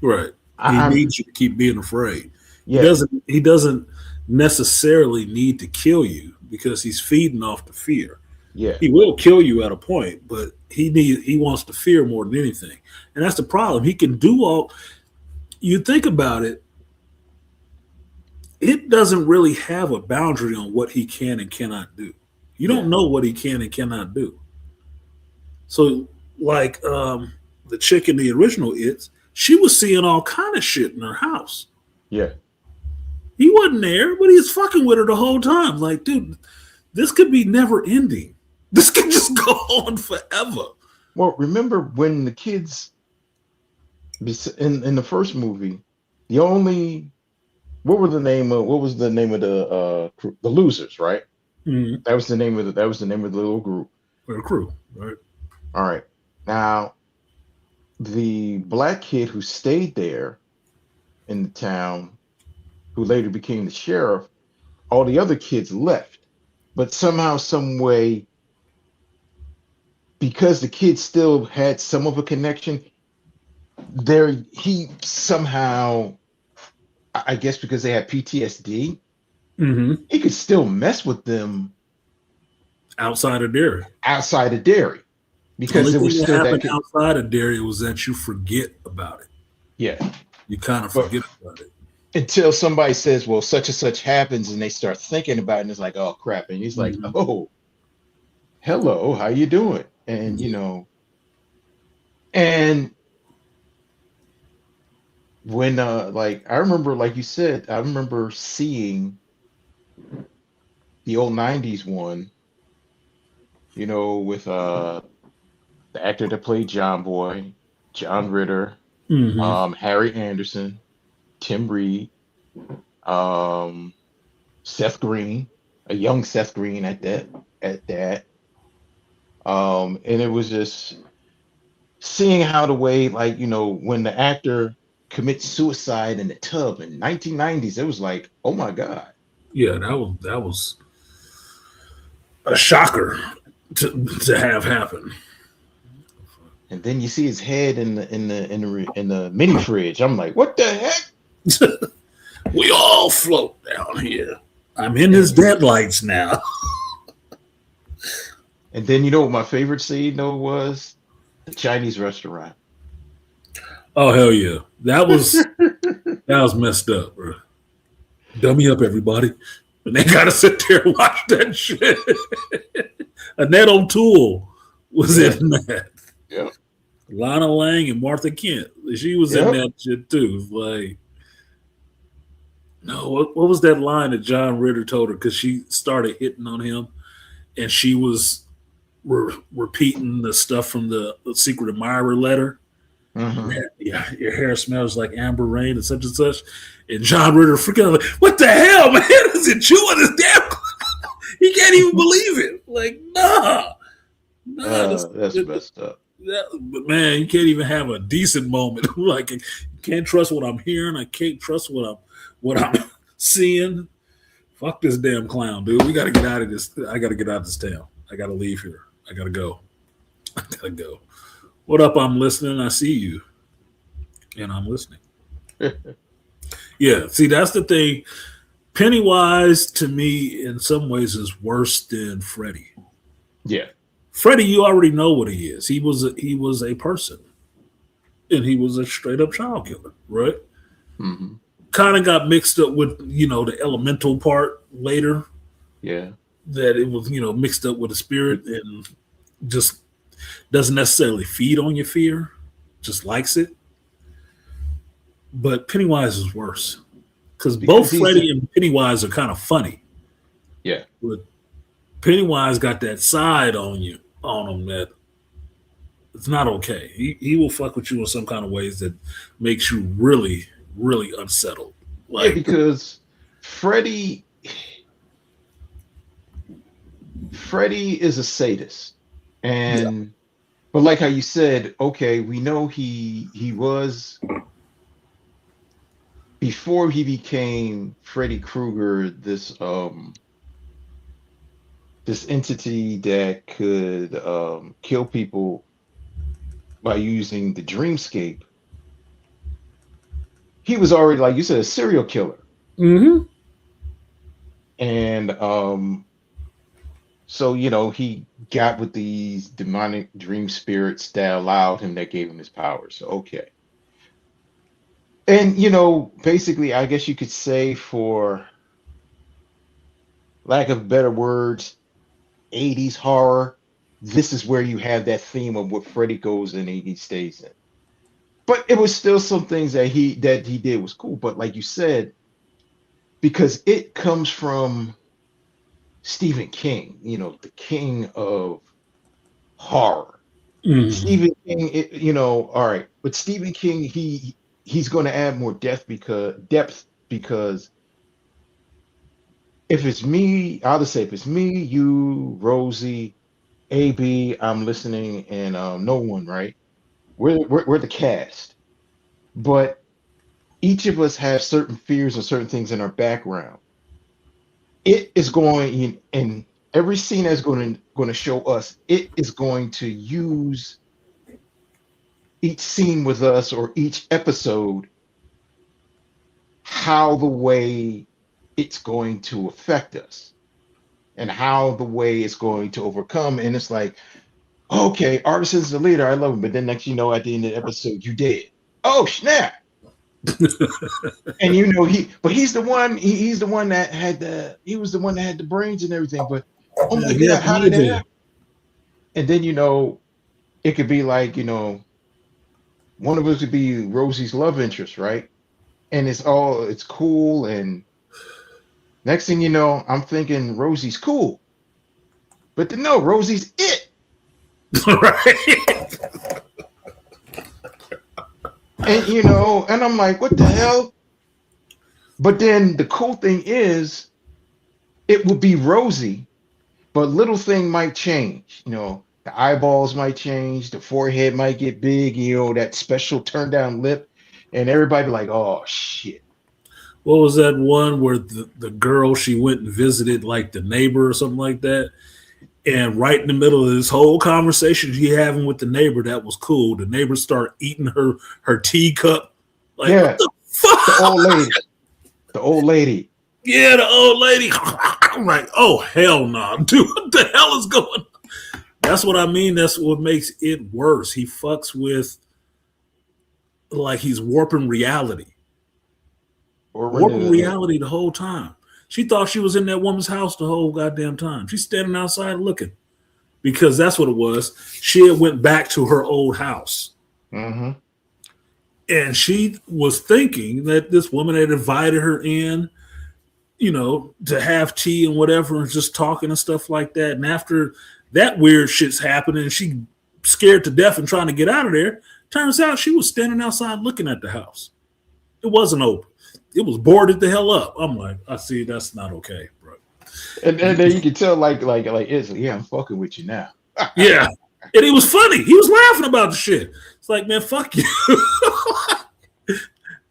Speaker 1: Right. He needs you to keep being afraid.
Speaker 2: Yeah.
Speaker 1: He doesn't necessarily need to kill you because he's feeding off the fear.
Speaker 2: Yeah.
Speaker 1: He will kill you at a point, but he wants to fear more than anything. And that's the problem. He can do all you think about it, it doesn't really have a boundary on what he can and cannot do. You don't know what he can and cannot do. So, like the chick in the original It's, she was seeing all kind of shit in her house.
Speaker 2: Yeah.
Speaker 1: He wasn't there, but he was fucking with her the whole time. Like, dude, this could be never ending. This could just go on forever.
Speaker 2: Well, remember when the kids in the first movie, the only what was the name of the losers, right?
Speaker 1: Mm-hmm.
Speaker 2: That was the name of the little group.
Speaker 1: Or crew, right?
Speaker 2: All right. Now, the black kid who stayed there in the town, who later became the sheriff, all the other kids left. But somehow, some way, because the kids still had some of a connection, he somehow, I guess because they had PTSD, he could still mess with them
Speaker 1: outside of Derry.
Speaker 2: Outside of Derry. Because
Speaker 1: the
Speaker 2: it was still that
Speaker 1: outside of Derry was that you forget about it.
Speaker 2: Yeah.
Speaker 1: You kind of forget about it.
Speaker 2: Until somebody says, well, such and such happens, and they start thinking about it, and it's like, oh crap. And he's like, oh, hello, how you doing? And and when I remember, like you said, I remember seeing the old 90s one, with the actor that played John Boy, John Ritter, Harry Anderson, Tim Reed, Seth Green, a young Seth Green at that. And it was just seeing how the way, when the actor commits suicide in the tub in 1990s, it was like, oh my God.
Speaker 1: Yeah, that was a shocker to have happen.
Speaker 2: And then you see his head in the mini fridge. I'm like, what the heck?
Speaker 1: We all float down here. I'm in his deadlights now.
Speaker 2: And then what my favorite scene was? The Chinese restaurant.
Speaker 1: Oh hell yeah. That was messed up, bro. Dummy up, everybody. And they gotta sit there and watch that shit. Annette O'Toole was in that.
Speaker 2: Yeah.
Speaker 1: Lana Lang and Martha Kent. She was in that shit too. Like, no, what was that line that John Ritter told her? Because she started hitting on him, and she was repeating the stuff from the Secret Admirer letter. Yeah, your hair smells like amber rain and such. And John Ritter freaking like, what the hell, man? Is it chewing his damn? He can't even believe it. Like, nah,
Speaker 2: that's messed up.
Speaker 1: But man, you can't even have a decent moment. Like, you can't trust what I'm hearing. I can't trust what I'm seeing. Fuck this damn clown, dude. We gotta get out of this. I gotta get out of this town. I gotta leave here. I gotta go. What up? I'm listening. I see you, and I'm listening. Yeah, see, that's the thing. Pennywise, to me, in some ways, is worse than Freddy.
Speaker 2: Yeah.
Speaker 1: Freddy, you already know what he is. He was a person, and he was a straight up child killer, right? Kind of got mixed up with the elemental part later.
Speaker 2: Yeah,
Speaker 1: that it was mixed up with the spirit and just doesn't necessarily feed on your fear, just likes it. But Pennywise is worse because both Freddy and Pennywise are kind of funny.
Speaker 2: Yeah,
Speaker 1: but Pennywise got that side on him that it's not okay. He will fuck with you in some kind of ways that makes you really, really unsettled. Like,
Speaker 2: because Freddy is a sadist, and but like how you said, okay, we know he was before he became Freddy Krueger, this entity that could kill people by using the dreamscape. He was already, like you said, a serial killer. And So, he got with these demonic dream spirits that allowed him, that gave him his powers. So, okay. And, basically, I guess you could say, for lack of better words, 80s horror, this is where you have that theme of what Freddy goes in and he stays in. But it was still some things that he did was cool. But like you said, because it comes from Stephen King, the king of horror.
Speaker 1: Mhm.
Speaker 2: Stephen King, all right, but Stephen King, he's going to add more depth because if it's me, I'll just say if it's me, you, Rosie, AB, I'm listening, and no one, right? We're the cast, but each of us have certain fears and certain things in our background. It is going in every scene that's going to show us. It is going to use each scene with us or each episode, how the way it's going to affect us and how the way it's going to overcome. And it's like, okay, Artisan's the leader. I love him. But then next, at the end of the episode, you dead. Oh, snap. And he's the one, he's the one that had the brains and everything. But oh my God, how did that happen? And then, it could be like, one of us could be Rosie's love interest, right? And it's cool. And next thing you know, I'm thinking Rosie's cool. But then no, Rosie's it.
Speaker 1: Right.
Speaker 2: And and I'm like, what the hell? But then the cool thing is, it would be Rosie, but little thing might change. The eyeballs might change, the forehead might get big, that special turn down lip, and everybody be like, oh shit.
Speaker 1: What was that one where the girl, she went and visited like the neighbor or something like that? And right in the middle of this whole conversation she having with the neighbor, that was cool. The neighbor started eating her teacup. Like,
Speaker 2: Yeah.
Speaker 1: what the fuck?
Speaker 2: The old lady.
Speaker 1: Yeah, the old lady. I'm like, oh, hell no, dude. What the hell is going on? That's what I mean. That's what makes it worse. He fucks with, like, he's warping reality. Warping reality the whole time. She thought she was in that woman's house the whole goddamn time. She's standing outside looking, because that's what it was. She had went back to her old house.
Speaker 2: Mm-hmm.
Speaker 1: And she was thinking that this woman had invited her in, to have tea and whatever, and just talking and stuff like that. And after that weird shit's happening, she scared to death and trying to get out of there. Turns out she was standing outside looking at the house. It wasn't open. It was boarded the hell up. I'm like, I see, that's not okay, bro.
Speaker 2: And then you can tell, like it's like, yeah, I'm fucking with you now.
Speaker 1: Yeah. And he was funny. He was laughing about the shit. It's like, man, fuck you.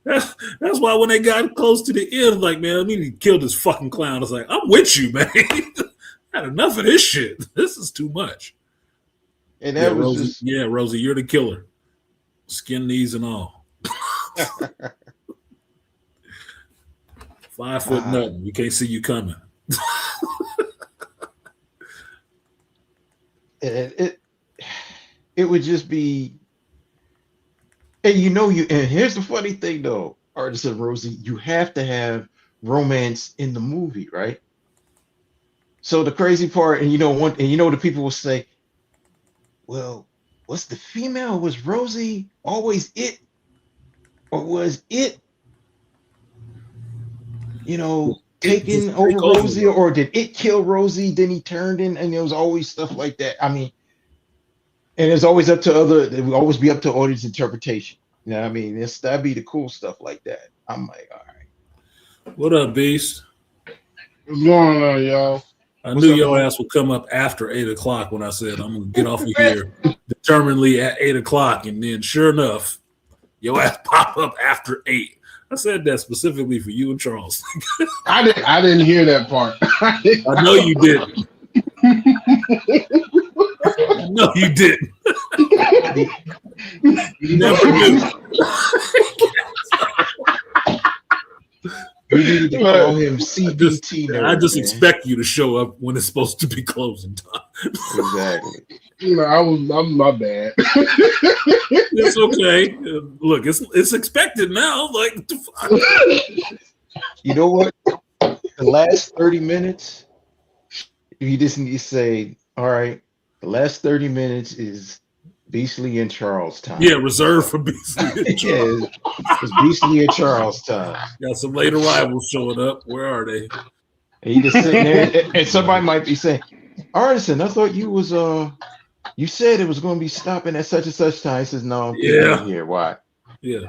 Speaker 1: That's why when they got close to the end, like, man, I mean, he killed this fucking clown. I was like, I'm with you, man. I had enough of this shit. This is too much.
Speaker 2: And that was
Speaker 1: Rosie,
Speaker 2: just...
Speaker 1: Rosie, you're the killer. Skin, knees, and all. 5 foot nothing. We can't see you coming.
Speaker 2: It would just be, and and here's the funny thing though, Artisan Rosie, you have to have romance in the movie, right? So the crazy part, and the people will say, well, what's the female? Was Rosie always it? Or was it, taking over Rosie, or did it kill Rosie? Then he turned in, and there was always stuff like that. I mean, and it's always it would always be up to audience interpretation. You know what I mean? That'd be the cool stuff like that. I'm like, all right.
Speaker 1: What up, Beast?
Speaker 4: What's going on, y'all?
Speaker 1: I knew your ass would come up after 8 o'clock when I said I'm gonna get off of here determinedly at 8 o'clock, and then sure enough, your ass pop up after 8. I said that specifically for you and Charles.
Speaker 4: I didn't hear that part.
Speaker 1: I know you didn't. I know you didn't. You never knew.
Speaker 2: We needed to call him CBT nerd.
Speaker 1: I just
Speaker 2: man.
Speaker 1: expect you to show up when it's supposed to be closing time.
Speaker 2: Exactly.
Speaker 4: I'm my bad.
Speaker 1: It's okay. Look, it's expected now. Like, the fuck?
Speaker 2: You know what? The last 30 minutes, you just need to say, all right, the last 30 minutes is Beastly and Charles time.
Speaker 1: Yeah, reserved for Beastly.
Speaker 2: Yeah, it's Beastly and Charles time.
Speaker 1: Got some late arrivals showing up. Where are they?
Speaker 2: And you just sitting there, and somebody might be saying, Artisan, I thought you was you said it was going to be stopping at such and such time. He says, no, I'm
Speaker 1: Yeah.
Speaker 2: here. Why?
Speaker 1: Yeah,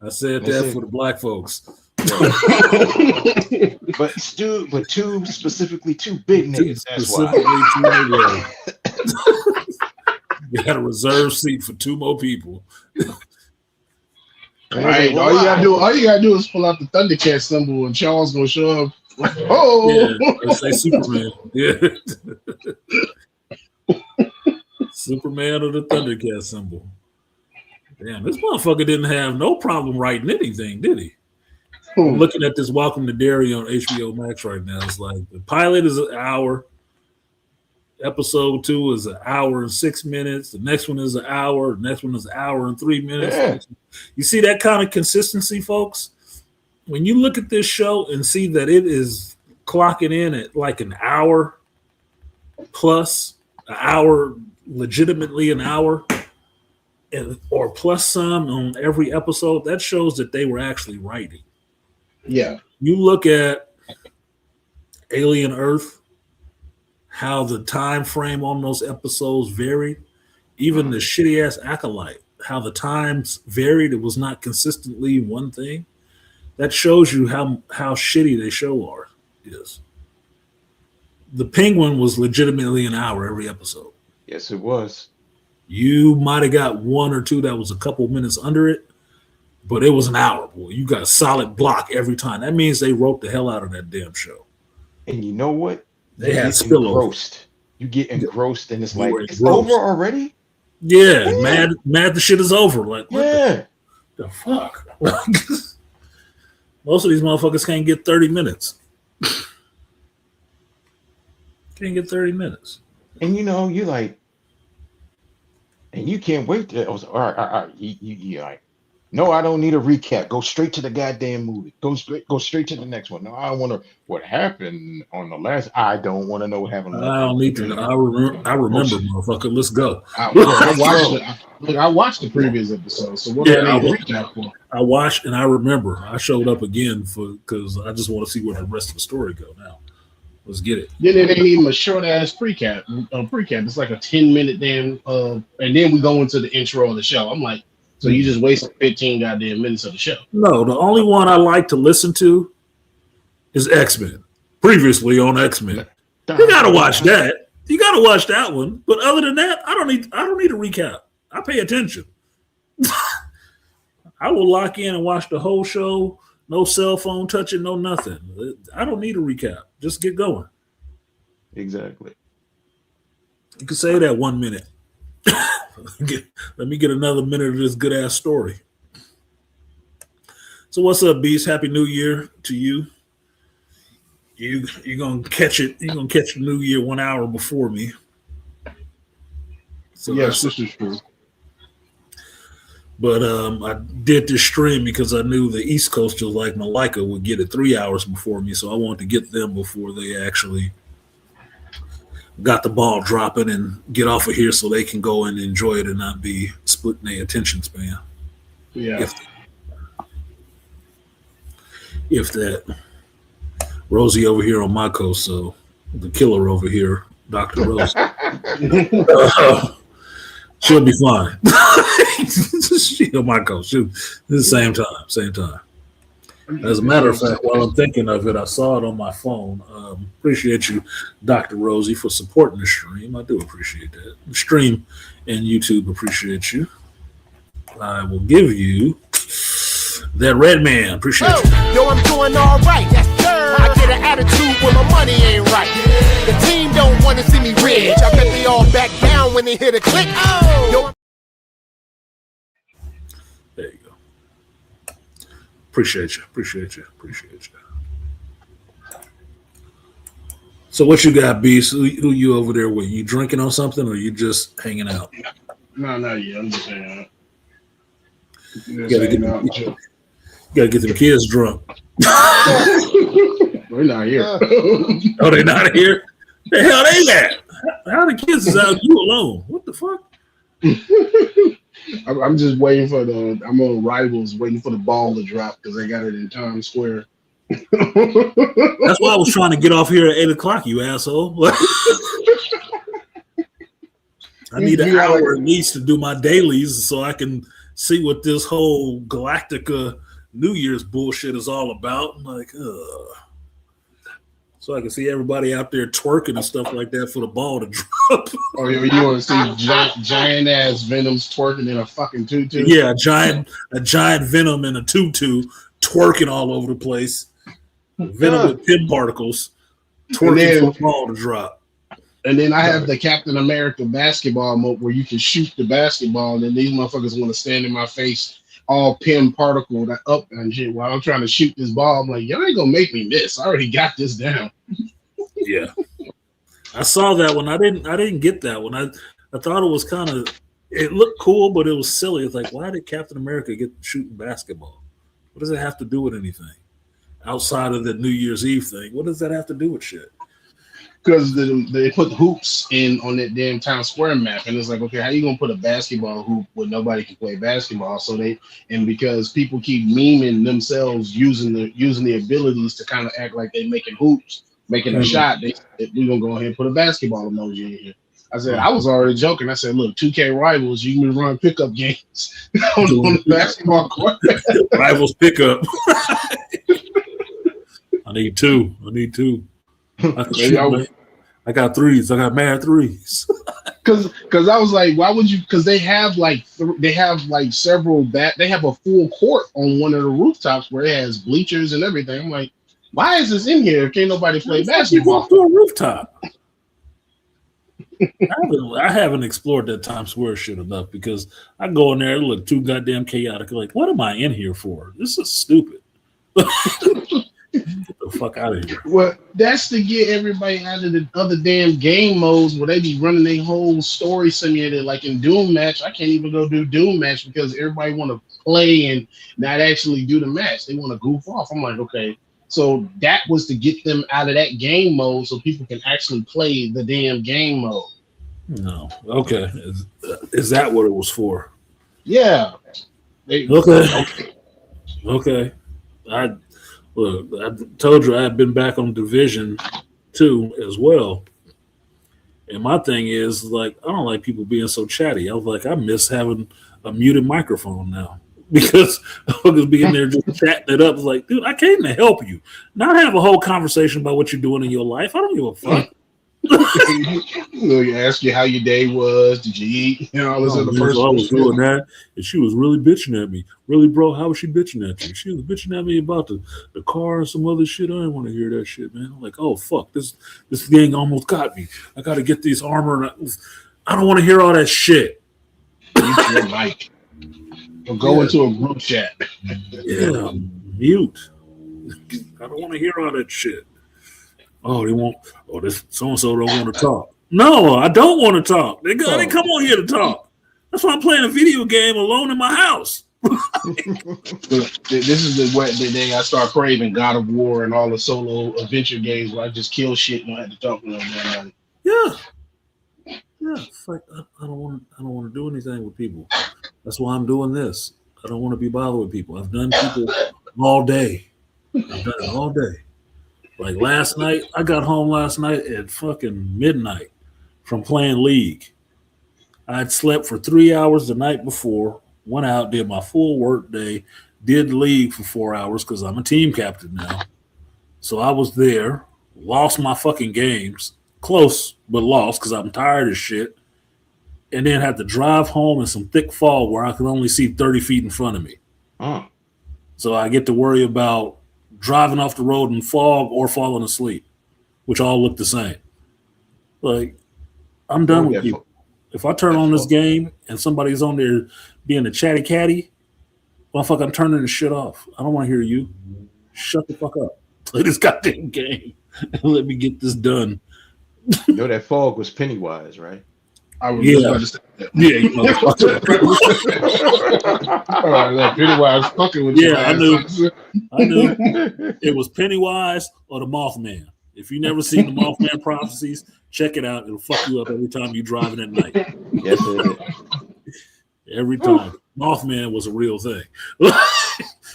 Speaker 1: I said
Speaker 2: That's
Speaker 1: that
Speaker 2: it.
Speaker 1: for the black folks.
Speaker 2: But two specifically two big niggas. That's why.
Speaker 1: Specifically two niggas. We got a reserved seat for two more people.
Speaker 4: All right, all you gotta do is pull out the Thundercat symbol, and Charles gonna show up. Oh,
Speaker 1: Yeah, let's say Superman. Yeah. Superman or the Thundercat symbol. Damn, this motherfucker didn't have no problem writing anything, did he? I'm looking at this Welcome to Derry on HBO Max right now. It's like the pilot is an hour. Episode 2 is an hour and 6 minutes. The next one is an hour. The next one is an hour and 3 minutes.
Speaker 2: Yeah.
Speaker 1: You see that kind of consistency, folks? When you look at this show and see that it is clocking in at like an hour plus, an hour, legitimately an hour, or plus some on every episode, that shows that they were actually writing.
Speaker 4: yeah.
Speaker 1: You look at Alien Earth, how the time frame on those episodes varied, even the shitty ass Acolyte, how the times varied. It was not consistently one thing. That shows you how shitty they show is. The Penguin was legitimately an hour every episode.
Speaker 2: Yes, it was.
Speaker 1: You might have got one or two that was a couple minutes under it, but it was an hour, boy. You got a solid block every time. That means they wrote the hell out of that damn show.
Speaker 2: And you know what?
Speaker 1: They had
Speaker 2: get
Speaker 1: spillover.
Speaker 2: engrossed. You get engrossed, and it's
Speaker 1: You
Speaker 2: like
Speaker 1: were
Speaker 2: it's
Speaker 1: engrossed.
Speaker 2: over already.
Speaker 1: Yeah,
Speaker 2: Yeah.
Speaker 1: mad the shit is over. Like, what
Speaker 2: Yeah,
Speaker 1: the fuck? Most of these motherfuckers can't get 30 minutes. Can't get 30 minutes.
Speaker 2: and you know you like, and you can't wait to. All right. You like, no, I don't need a recap. Go straight to the goddamn movie. Go straight to the next one. No, I want to. What happened on the last? I don't want to know what happened.
Speaker 1: I don't need to. I remember, motherfucker. Let's go.
Speaker 4: I watched the previous episode. So what do I need to recap for?
Speaker 1: I watched and I remember. I showed up again because I just want to see where the rest of the story go now. Let's get it.
Speaker 4: Then it ain't even a short ass pre-cap. It's like a 10-minute damn. And then we go into the intro of the show. I'm like, so you just wasted 15 goddamn minutes of the show.
Speaker 1: No, the only one I like to listen to is X-Men. Previously on X-Men. You gotta watch that. You gotta watch that one. But other than that, I don't need a recap. I pay attention. I will lock in and watch the whole show. No cell phone touching, no nothing. I don't need a recap. Just get going.
Speaker 2: Exactly.
Speaker 1: You can say that 1 minute. Let me get another minute of this good ass story. So what's up, Beast? Happy New Year to you. You're gonna catch it. You're gonna catch the New Year 1 hour before me. So
Speaker 4: Yes, this is true.
Speaker 1: But I did this stream because I knew the East Coasters like Malika would get it 3 hours before me, so I wanted to get them before they actually got the ball dropping and get off of here so they can go and enjoy it and not be splitting their attention span.
Speaker 4: Yeah.
Speaker 1: If that. Rosie over here on my coast, so the killer over here, Dr. Rose. She'll be fine. She on my coast. It's the same time. As a matter of fact, while I'm thinking of it, I saw it on my phone. Appreciate you, Dr. Rosie, for supporting the stream. I do appreciate that. The stream and YouTube appreciate you. I will give you that red man. Appreciate you.
Speaker 5: Yo, I'm doing all right. Yes, sir. I get an attitude when my money ain't right. The team don't want to see me rich. I bet they all back down when they hit a click. Yo,
Speaker 1: There you go. Appreciate you. So what you got, Beast? Who you over there with? You drinking on something, or you just hanging out?
Speaker 4: No, not yet. I'm just saying.
Speaker 1: You gotta get them kids drunk.
Speaker 4: We're not here.
Speaker 1: Oh, they not here? The hell they at? How the kids is out? You alone? What the fuck?
Speaker 4: I'm just waiting for I'm on Rivals, waiting for the ball to drop because they got it in Times Square.
Speaker 1: That's why I was trying to get off here at 8:00. You asshole! I need an hour at least to do my dailies so I can see what this whole Galactica New Year's bullshit is all about. I'm like, so I can see everybody out there twerking and stuff like that for the ball to drop.
Speaker 4: Oh, you want to see giant ass Venoms twerking in a fucking tutu?
Speaker 1: Yeah, a giant Venom in a tutu twerking all over the place. Venom with pin particles twerking for the ball to drop.
Speaker 4: And then I have the Captain America basketball mode where you can shoot the basketball, and then these motherfuckers want to stand in my face, all pin particle up and shit while I'm trying to shoot this ball. I'm like, y'all ain't gonna make me miss. I already got this down.
Speaker 1: Yeah, I saw that one. I didn't get that one. I thought it was kind of. It looked cool, but it was silly. It's like, why did Captain America get shooting basketball? What does it have to do with anything outside of the New Year's Eve thing? What does that have to do with shit?
Speaker 4: Because they put hoops in on that damn Times Square map, and it's like, okay, how you gonna put a basketball hoop where nobody can play basketball? So because people keep memeing themselves using the abilities to kind of act like they making hoops, making a shot, we gonna go ahead and put a basketball emoji in here. I said, I was already joking. I said, look, 2K Rivals, you can run pickup games on the basketball court.
Speaker 1: Rivals pickup. I need two. I got threes. I got mad threes.
Speaker 4: Because I was like, why would you? Because they have several they have a full court on one of the rooftops where it has bleachers and everything. I'm like, why is this in here if can't nobody play basketball?
Speaker 1: To a rooftop. I haven't explored that Times Square shit enough because I go in there and look too goddamn chaotic. Like, what am I in here for? This is stupid. Get the fuck out of here.
Speaker 4: Well, that's to get everybody out of the other damn game modes where they be running their whole story simulator. Like in Doom Match, I can't even go do Doom Match because everybody want to play and not actually do the match. They want to goof off. I'm like, okay. So that was to get them out of that game mode so people can actually play the damn game mode.
Speaker 1: No. Okay. Is that what it was for?
Speaker 4: Yeah.
Speaker 1: Okay. I told you I had been back on Division 2 as well. And my thing is, like, I don't like people being so chatty. I was like, I miss having a muted microphone now. Because I was being there just chatting it up. It's like, dude, I came to help you. Not have a whole conversation about what you're doing in your life. I don't give a fuck.
Speaker 4: You ask you how your day was. Did you eat? You know, all this other person.
Speaker 1: I was doing that, and she was really bitching at me. Really, bro? How was she bitching at you? She was bitching at me about the car and some other shit. I didn't want to hear that shit, man. I'm like, oh fuck, this thing almost got me. I got to get these armor. And I don't want to hear all that shit.
Speaker 4: Mute your mic. Or go into a group chat.
Speaker 1: Yeah, mute. I don't want to hear all that shit. Oh, they won't. Oh, this so and so don't want to talk. No, I don't want to talk. They come on here to talk. That's why I'm playing a video game alone in my house.
Speaker 4: This is the day I start craving God of War and all the solo adventure games where I just kill shit and don't have to talk to nobody.
Speaker 1: Yeah. It's like I don't want to do anything with people. That's why I'm doing this. I don't want to be bothered with people. I've done people all day. I've done it all day. Like last night, I got home last night at fucking midnight from playing League. I'd slept for 3 hours the night before, went out, did my full work day, did League for 4 hours because I'm a team captain now. So I was there, lost my fucking games, close, but lost because I'm tired as shit, and then had to drive home in some thick fog where I could only see 30 feet in front of me. So I get to worry about driving off the road in fog or falling asleep, which all look the same. Like, I'm done with people. If I turn on this game and somebody's on there being a chatty catty, motherfucker, I'm turning the shit off. I don't want to hear you. Shut the fuck up. Play this goddamn game and let me get this done
Speaker 2: You know that fog was Pennywise, right?
Speaker 4: I was
Speaker 1: Yeah.
Speaker 4: just about to say that.
Speaker 1: Yeah, you motherfucker.
Speaker 4: All right, that Pennywise fucking with you.
Speaker 1: Yeah, I knew. I knew it was Pennywise or the Mothman. If you never seen the Mothman prophecies, check it out. It'll fuck you up every time you're driving at night.
Speaker 2: Yes, it
Speaker 1: Every time. Mothman was a real thing.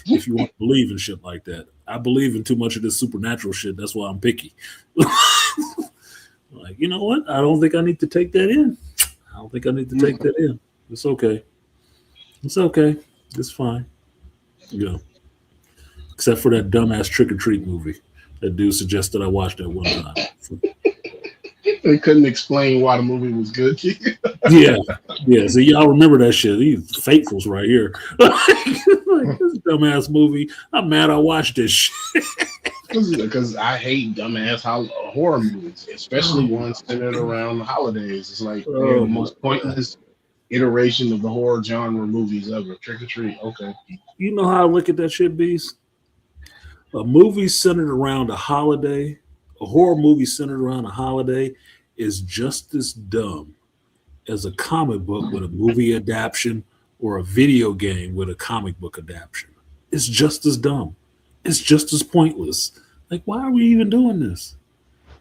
Speaker 1: If you want to believe in shit like that. I believe in too much of this supernatural shit. That's why I'm picky. Like, you know what? I don't think I need to take that in. I don't think I need to take that in. It's okay. It's okay. It's fine. You know. Except for that dumbass Trick or Treat movie. That dude suggested I watch that one time.
Speaker 4: They couldn't explain why the movie was good.
Speaker 1: Yeah. So y'all remember that shit. These faithfuls right here. Like, this dumbass movie. I'm mad I watched this shit.
Speaker 4: Because I hate dumbass horror movies, especially ones centered around the holidays. It's like they're the most pointless iteration of the horror genre movies ever. Trick or Treat, okay.
Speaker 1: You know how I look at that shit, Beast? A movie centered around a holiday, a horror movie centered around a holiday is just as dumb as a comic book with a movie adaptation or a video game with a comic book adaptation. It's just as dumb. It's just as pointless. Like, why are we even doing this?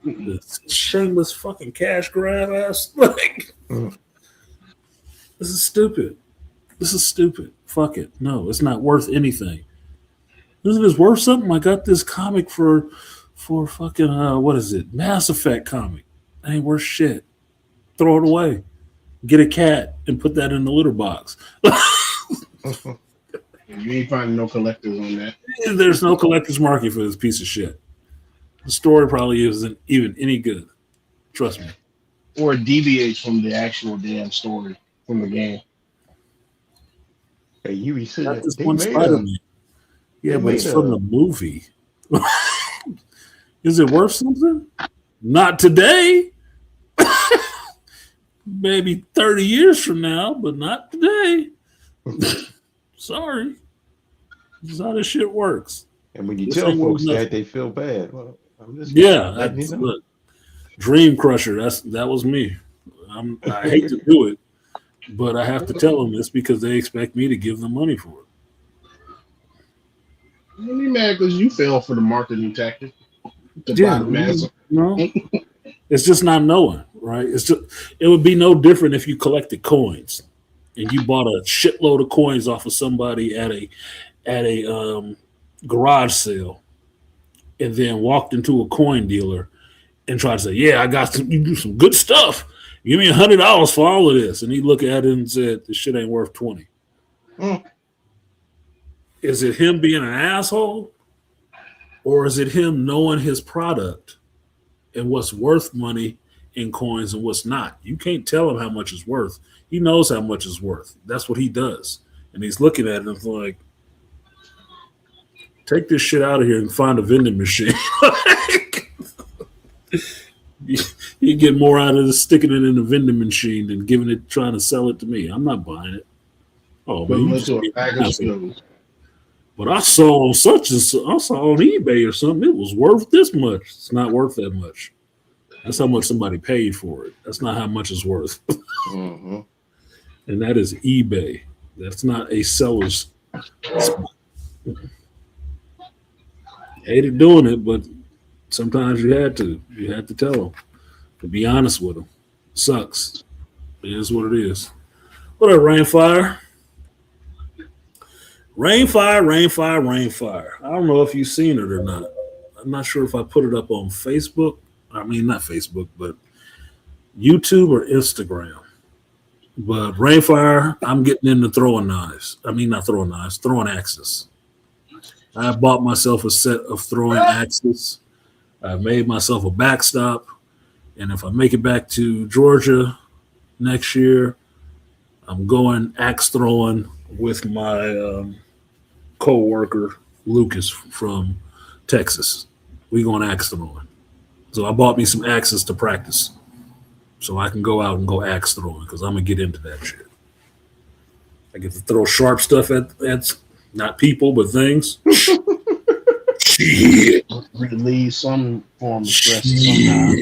Speaker 1: This shameless fucking cash grab ass. Like, this is stupid. This is stupid. Fuck it. No, it's not worth anything. Isn't this worth something? I got this comic for fucking what is it? Mass Effect comic. That ain't worth shit. Throw it away. Get a cat and put that in the litter box.
Speaker 4: You ain't finding no collectors on that.
Speaker 1: There's no collector's market for this piece of shit. The story probably isn't even any good. Trust me.
Speaker 4: Or it deviates from the actual damn story from the game.
Speaker 2: Hey, you said
Speaker 1: Not this
Speaker 2: they
Speaker 1: one
Speaker 2: made
Speaker 1: Spider-Man. Yeah, but it's from the movie. Is it worth something? Not today. Maybe 30 years from now, but not today. Sorry. This is how this shit works.
Speaker 2: And when you
Speaker 1: This
Speaker 2: tell
Speaker 1: ain't
Speaker 2: folks
Speaker 1: worth
Speaker 2: that, they feel bad. Well, I'm just
Speaker 1: Yeah,
Speaker 2: letting you know.
Speaker 1: look, Dream Crusher. That was me. I hate to do it, but I have to tell them this because they expect me to give them money for it.
Speaker 4: Don't be mad because you fell for the marketing tactic. To buy the mass.
Speaker 1: No, it's just not knowing, right? It would be no different if you collected coins and you bought a shitload of coins off of somebody at a garage sale, and then walked into a coin dealer and tried to say, "Yeah, I got you do some good stuff. Give me $100 for all of this." And he looked at it and said, "This shit ain't worth 20." Is it him being an asshole, or is it him knowing his product and what's worth money in coins and what's not? You can't tell him how much it's worth. He knows how much it's worth. That's what he does. And he's looking at it and like, take this shit out of here and find a vending machine. You get more out of sticking it in a vending machine than giving it, trying to sell it to me. I'm not buying it. Oh, man. You just
Speaker 4: a bag of skills.
Speaker 1: But I saw on I saw on eBay or something, it was worth this much. It's not worth that much. That's how much somebody paid for it. That's not how much it's worth.
Speaker 2: Mm-hmm.
Speaker 1: And that is eBay. That's not a seller's spot. Hated doing it, but sometimes you had to. You had to tell them. To be honest with them. Sucks. It is what it is. What up, Rainfire? Rainfire. I don't know if you've seen it or not. I'm not sure if I put it up on Facebook. I mean, not Facebook, but YouTube or Instagram. But Rainfire, I'm getting into throwing knives. I mean, not throwing knives, throwing axes. I bought myself a set of throwing axes. I've made myself a backstop. And if I make it back to Georgia next year, I'm going axe throwing with my co-worker Lucas from Texas. We going axe throwing. So I bought me some axes to practice so I can go out and go axe throwing because I'm going to get into that shit. I get to throw sharp stuff at not people, but things. Shit.
Speaker 4: Relieve some form of stress somehow.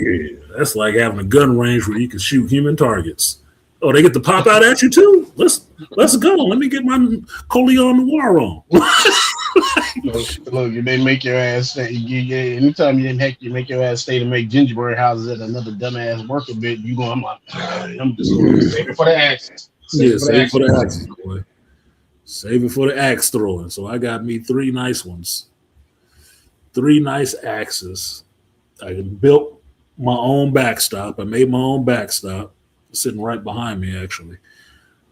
Speaker 1: That's like having a gun range where you can shoot human targets. Oh, they get to pop out at you too? Let's go. Let me get my Coleon Noir on.
Speaker 4: Look, they make your ass stay. Anytime you make your ass stay to make gingerbread houses at another dumbass worker bit, you go. I'm like, I'm just going to save it for the axes.
Speaker 1: Save it for the axes, boy. Save it for the axe throwing. So I got me 3 nice ones. 3 nice axes. I built my own backstop. I made my own backstop, sitting right behind me, actually.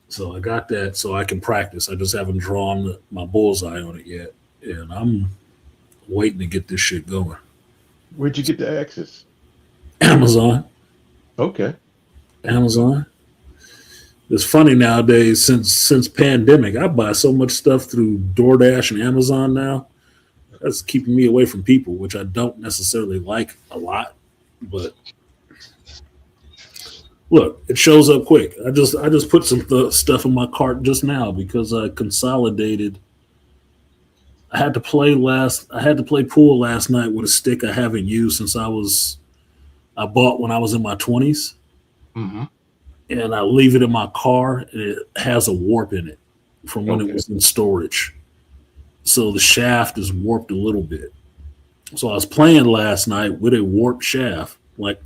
Speaker 1: So I got that so I can practice. I just haven't drawn my bullseye on it yet. And I'm waiting to get this shit going.
Speaker 2: Where'd you get the axes?
Speaker 1: Amazon.
Speaker 2: Okay.
Speaker 1: Amazon. It's funny nowadays, since pandemic, I buy so much stuff through DoorDash and Amazon now. That's keeping me away from people, which I don't necessarily like a lot. But look, it shows up quick. I just put some stuff in my cart just now because I consolidated. I had to play pool last night with a stick I haven't used since I bought when I was in my 20s.
Speaker 2: Mm-hmm.
Speaker 1: And I leave it in my car and it has a warp in it from when it was in storage. So the shaft is warped a little bit. So I was playing last night with a warped shaft, like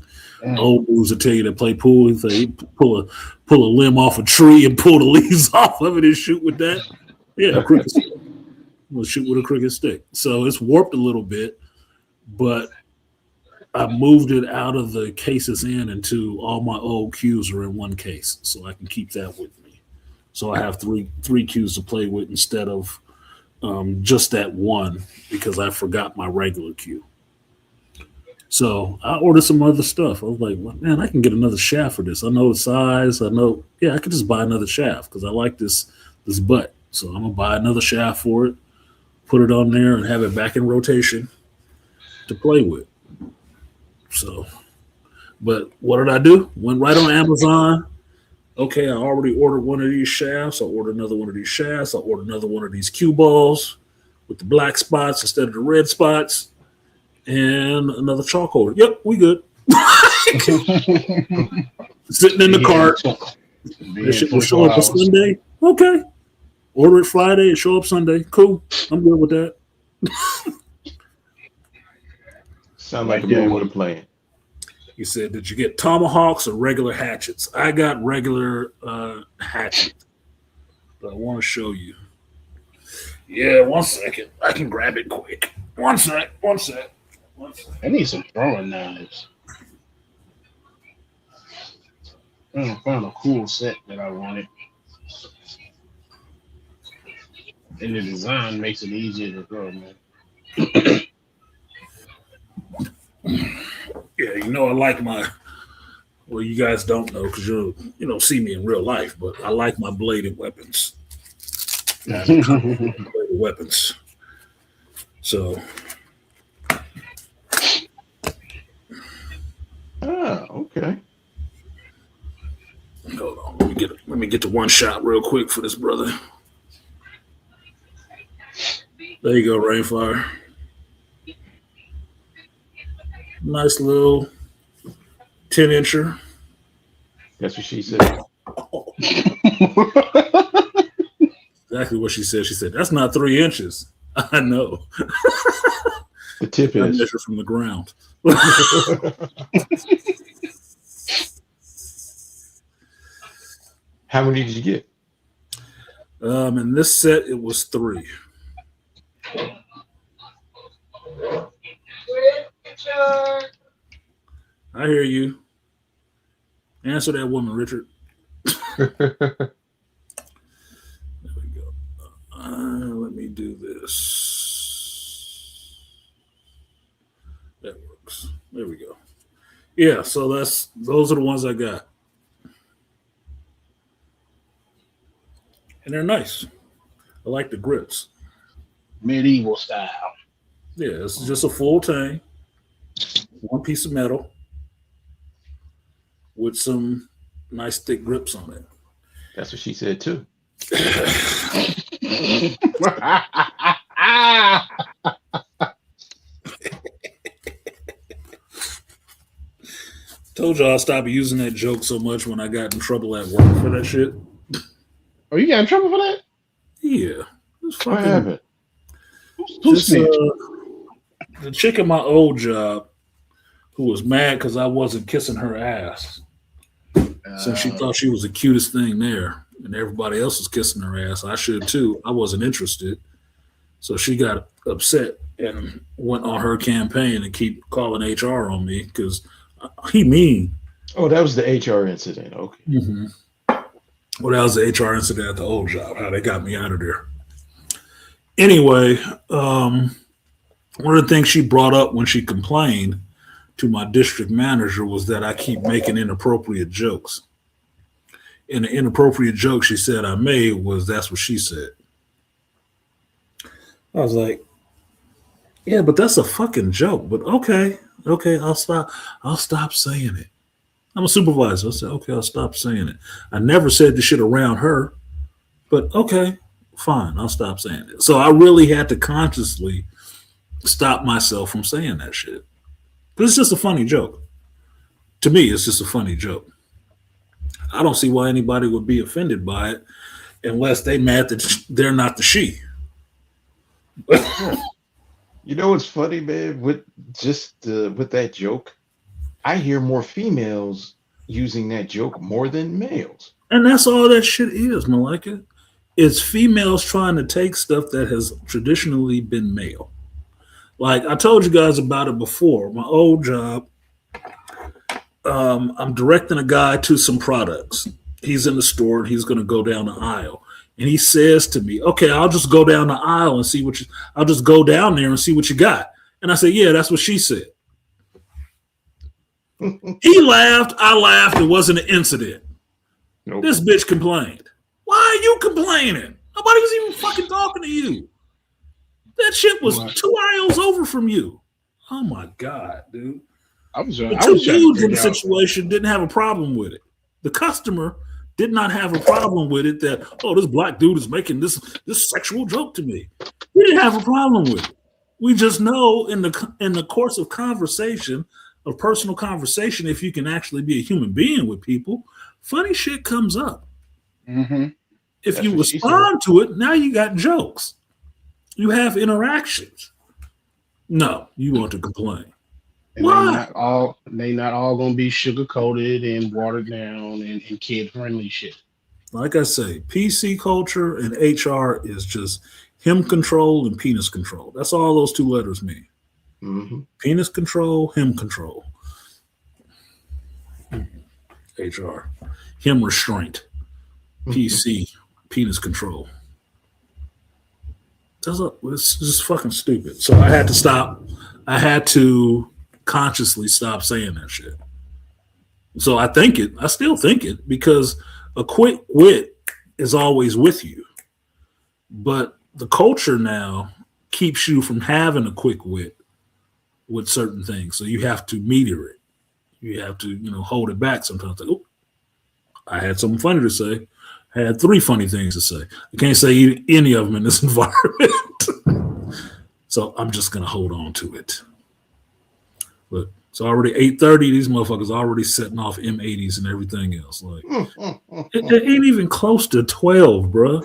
Speaker 1: old dudes will tell you to play pool. They pull a limb off a tree and pull the leaves off of it and shoot with that. Yeah, a cricket stick. We'll shoot with a cricket stick. So it's warped a little bit, but I moved it out of the cases into all my old cues are in one case, so I can keep that with me. So I have three cues to play with instead of just that one because I forgot my regular cue. So I ordered some other stuff. I was like, well, man, I can get another shaft for this. I know the size. I know, I could just buy another shaft because I like this butt. So I'm gonna buy another shaft for it, put it on there, and have it back in rotation to play with. So, but what did I do? Went right on Amazon. Okay, I already ordered one of these shafts. I ordered another one of these shafts. I ordered another one of these cue balls with the black spots instead of the red spots, and another chalk holder. Yep, we good. Sitting in the cart. This shit will show up on Sunday. Okay. Order it Friday and show up Sunday. Cool. I'm good with that.
Speaker 2: Sound like a man with a plan.
Speaker 1: He said, did you get tomahawks or regular hatchets? I got regular hatchet. But I want to show you. Yeah, 1 second. I can grab it quick. One sec.
Speaker 4: I need some throwing knives. I found a cool set that I wanted. And the design makes it easier to throw, man.
Speaker 1: Yeah, I like well, you guys don't know because you don't see me in real life, but I like my bladed weapons. Bladed weapons. So.
Speaker 2: Okay.
Speaker 1: Hold on. Let me get to one shot real quick for this brother. There you go, Rainfire. Nice little 10-incher.
Speaker 2: That's what she said.
Speaker 1: Exactly what she said. She said, that's not 3 inches. I know.
Speaker 2: The tip
Speaker 1: I
Speaker 2: is.
Speaker 1: measure from the ground.
Speaker 2: How many did you get?
Speaker 1: In this set, it was 3. I hear you. Answer that woman, Richard. There we go. Let me do this. That works. There we go. Yeah, so those are the ones I got. And they're nice. I like the grips.
Speaker 4: Medieval style.
Speaker 1: Yeah, it's just a full tang, one piece of metal with some nice thick grips on it.
Speaker 2: That's what she said too.
Speaker 1: Told y'all I stopped using that joke so much when I got in trouble at work for that shit.
Speaker 4: Oh, you got in trouble for that?
Speaker 1: Yeah. It's
Speaker 2: What
Speaker 1: fucking
Speaker 2: happened?
Speaker 4: Who
Speaker 1: just,
Speaker 4: snitched?
Speaker 1: the chick at my old job who was mad because I wasn't kissing her ass. Since she thought she was the cutest thing there and everybody else was kissing her ass. I should too. I wasn't interested. So she got upset and went on her campaign and keep calling HR on me because he mean.
Speaker 2: Oh, that was the HR incident. Okay.
Speaker 1: Mm-hmm. Well, that was the HR incident at the old job, how they got me out of there. Anyway, one of the things she brought up when she complained to my district manager was that I keep making inappropriate jokes. And the inappropriate joke she said I made was that's what she said. I was like, yeah, but that's a fucking joke. But okay, I'll stop saying it. I'm a supervisor. I said, okay, I'll stop saying it. I never said the shit around her, but okay, fine, I'll stop saying it. So I really had to consciously stop myself from saying that shit. But it's just a funny joke. To me, it's just a funny joke. I don't see why anybody would be offended by it unless they mad that they're not the she.
Speaker 2: You know what's funny, man? With that joke, I hear more females using that joke more than males.
Speaker 1: And that's all that shit is, Malika. It's females trying to take stuff that has traditionally been male. Like I told you guys about it before. My old job, I'm directing a guy to some products. He's in the store and he's going to go down the aisle. And he says to me, okay, I'll just go down the aisle and see I'll just go down there and see what you got. And I said, yeah, that's what she said. He laughed. I laughed. It wasn't an incident.
Speaker 2: Nope.
Speaker 1: This bitch complained. Why are you complaining? Nobody was even fucking talking to you. That shit was 2 aisles over from you. Oh my God, dude. The two dudes in the situation didn't have a problem with it. The customer did not have a problem with it that, oh, this black dude is making this sexual joke to me. We didn't have a problem with it. We just know in the course of conversation, of personal conversation, if you can actually be a human being with people, funny shit comes up.
Speaker 4: Mm-hmm.
Speaker 1: If you respond to it, now you got jokes. You have interactions. No, you want to complain.
Speaker 4: And
Speaker 1: why?
Speaker 4: They not all gonna be sugar coated and watered down and kid friendly shit.
Speaker 1: Like I say, PC culture and HR is just him control and penis control. That's all those two letters mean.
Speaker 2: Mm-hmm.
Speaker 1: Penis control, him control. HR, him restraint. PC, penis control. It's just fucking stupid. So I had to stop. I had to consciously stop saying that shit. So I still think it, because a quick wit is always with you. But the culture now keeps you from having a quick wit with certain things. So you have to meter it. You have to, hold it back sometimes. Like, oh, I had something funny to say. I had 3 funny things to say. I can't say any of them in this environment. So I'm just going to hold on to it. But it's already 8:30. These motherfuckers are already setting off M80s and everything else. Like, it ain't even close to 12, bruh.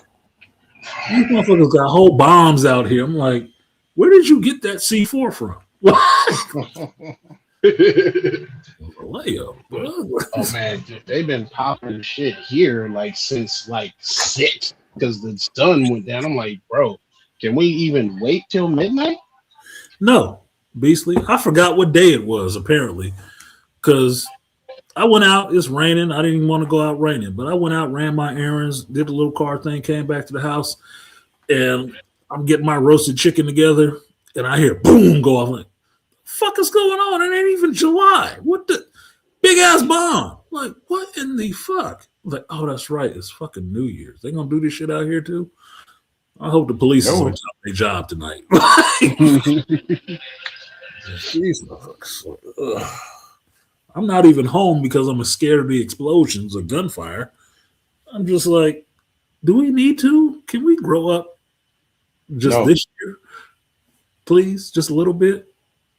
Speaker 1: These motherfuckers got whole bombs out here. I'm like, where did you get that C4 from? Layup, bro.
Speaker 4: Oh man, they've been popping shit here since 6 because the sun went down. I'm like, bro, can we even wait till midnight?
Speaker 1: No, Beastly. I forgot what day it was, apparently, because I went out. It's raining. I didn't even want to go out raining, but I went out, ran my errands, did the little car thing, came back to the house, and I'm getting my roasted chicken together, and I hear boom go off. I'm like, fuck is going on? It ain't even July. What the big ass bomb? Like, what in the fuck? I'm like, oh, that's right. It's fucking New Year's. They gonna do this shit out here too? I hope the police is on top of their job tonight. These motherfuckers. Ugh. I'm not even home because I'm scared of the explosions or gunfire. I'm just like, do we need to? Can we grow up just this year? Please, just a little bit.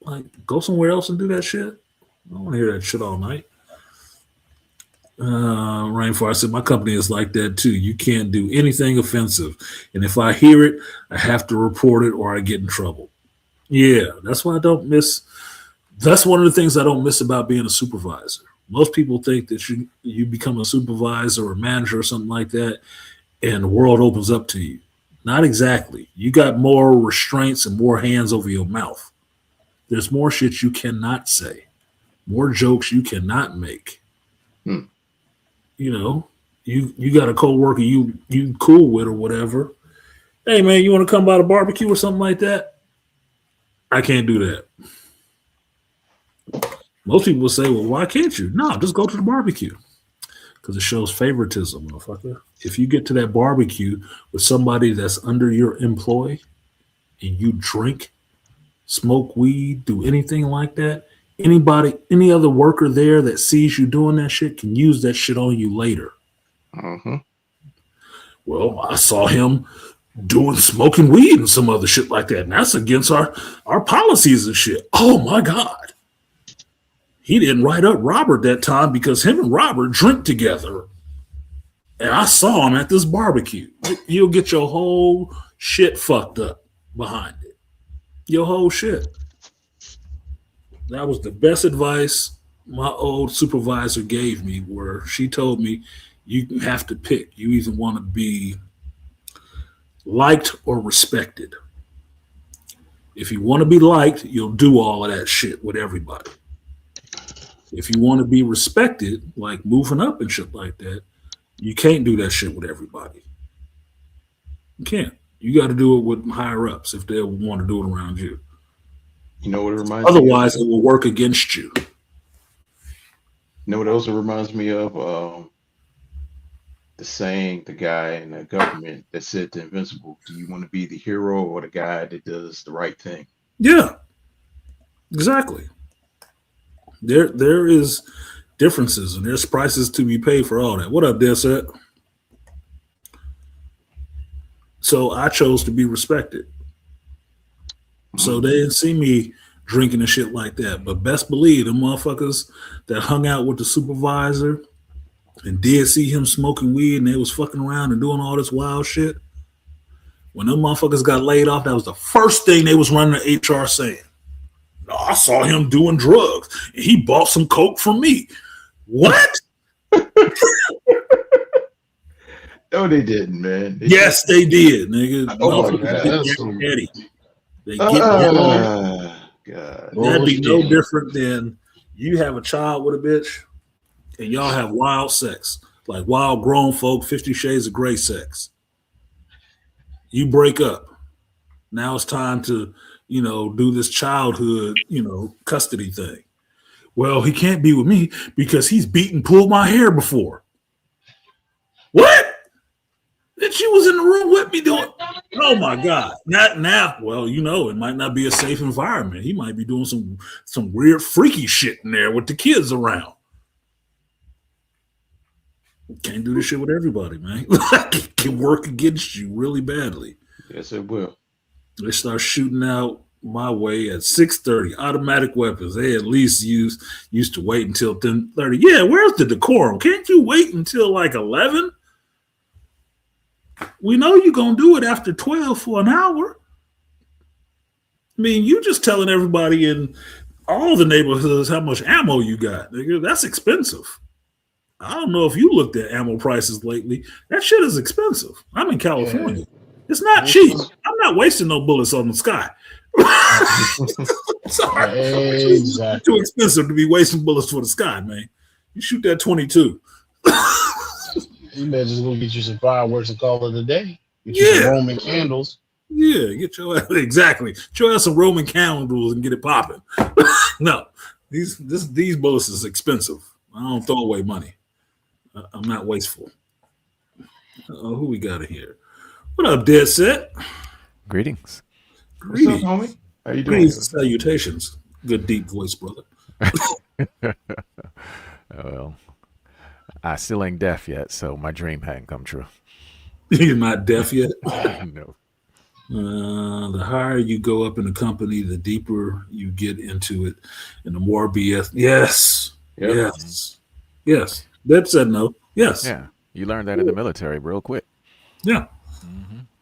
Speaker 1: Like, go somewhere else and do that shit. I don't want to hear that shit all night. Rainforest, I said, my company is like that too. You can't do anything offensive. And if I hear it, I have to report it or I get in trouble. Yeah, that's why I don't miss. That's one of the things I don't miss about being a supervisor. Most people think that you become a supervisor or a manager or something like that, and the world opens up to you. Not exactly. You got more restraints and more hands over your mouth. There's more shit you cannot say, more jokes you cannot make. You know, you got a coworker you cool with or whatever. Hey man, you want to come by the barbecue or something like that? I can't do that. Most people will say, well, why can't you? No, just go to the barbecue. Because it shows favoritism, motherfucker. If you get to that barbecue with somebody that's under your employ and you drink, smoke weed, do anything like that, any other worker there that sees you doing that shit can use that shit on you later. Well, I saw him smoking weed and some other shit like that, and that's against our policies and shit. Oh my God. He didn't write up Robert that time because him and Robert drink together. And I saw him at this barbecue. You'll get your whole shit fucked up behind it. Your whole shit. That was the best advice my old supervisor gave me, where she told me you have to pick. You either want to be liked or respected. If you want to be liked, you'll do all of that shit with everybody. If you want to be respected, like moving up and shit like that, you can't do that shit with everybody. You can't. You got to do it with higher ups if they want to do it around you.
Speaker 2: You know what it reminds me of?
Speaker 1: Otherwise, it will work against you.
Speaker 2: You know what else it reminds me of? The saying, the guy in the government that said to Invincible, do you want to be the hero or the guy that does the right thing?
Speaker 1: Yeah, exactly. There is differences and there's prices to be paid for all that. What up, Desert? So I chose to be respected. So they didn't see me drinking and shit like that. But best believe them motherfuckers that hung out with the supervisor and did see him smoking weed and they was fucking around and doing all this wild shit. When them motherfuckers got laid off, that was the first thing they was running to HR saying. No, I saw him doing drugs and he bought some coke from me. What?
Speaker 2: No, they didn't, man.
Speaker 1: Yes, they did, nigga.
Speaker 2: Oh,
Speaker 1: Motherfuckers
Speaker 4: God,
Speaker 1: get
Speaker 4: that's
Speaker 1: Daddy.
Speaker 4: some-
Speaker 1: They get Daddy.
Speaker 2: God.
Speaker 1: That'd be no
Speaker 4: Bullshit.
Speaker 1: different than you have a child with a bitch and y'all have wild sex, like wild grown folk, 50 Shades of Grey sex. You break up. Now it's time to, do this childhood, custody thing. Well, he can't be with me because he's pulled my hair before. What? That you was in the room with me doing? Oh my God! Not now. Well, it might not be a safe environment. He might be doing some weird, freaky shit in there with the kids around. Can't do this shit with everybody, man. It can work against you really badly.
Speaker 2: Yes, it will.
Speaker 1: They start shooting out my way at 6:30. Automatic weapons. They at least used to wait until 10:30. Yeah, where's the decorum? Can't you wait until like 11? We know you're going to do it after 12 for an hour. I mean, you just telling everybody in all the neighborhoods how much ammo you got. Nigga, that's expensive. I don't know if you looked at ammo prices lately. That shit is expensive. I'm in California. It's not cheap. I'm not wasting no bullets on the sky. Sorry.
Speaker 4: Exactly.
Speaker 1: Too expensive to be wasting bullets for the sky, man. You shoot that 22.
Speaker 4: You better just go get you some fireworks and call it a day. Get you
Speaker 1: Yeah.
Speaker 4: some Roman candles.
Speaker 1: Yeah, get your ass exactly. Get your ass some Roman candles and get it popping. No, these bullets is expensive. I don't throw away money. I'm not wasteful. Who we got in here? What up, Dead Set?
Speaker 6: Greetings.
Speaker 2: What's up, homie? How you doing?
Speaker 1: Greetings and salutations. Good deep voice, brother.
Speaker 6: Well, I still ain't deaf yet, so my dream hadn't come true.
Speaker 1: You're not deaf yet.
Speaker 6: No.
Speaker 1: The higher you go up in the company, the deeper you get into it, and the more BS. Yes,
Speaker 2: Yep.
Speaker 1: yes. That said no. Yes.
Speaker 6: Yeah, you learn that in the military real quick.
Speaker 1: Yeah.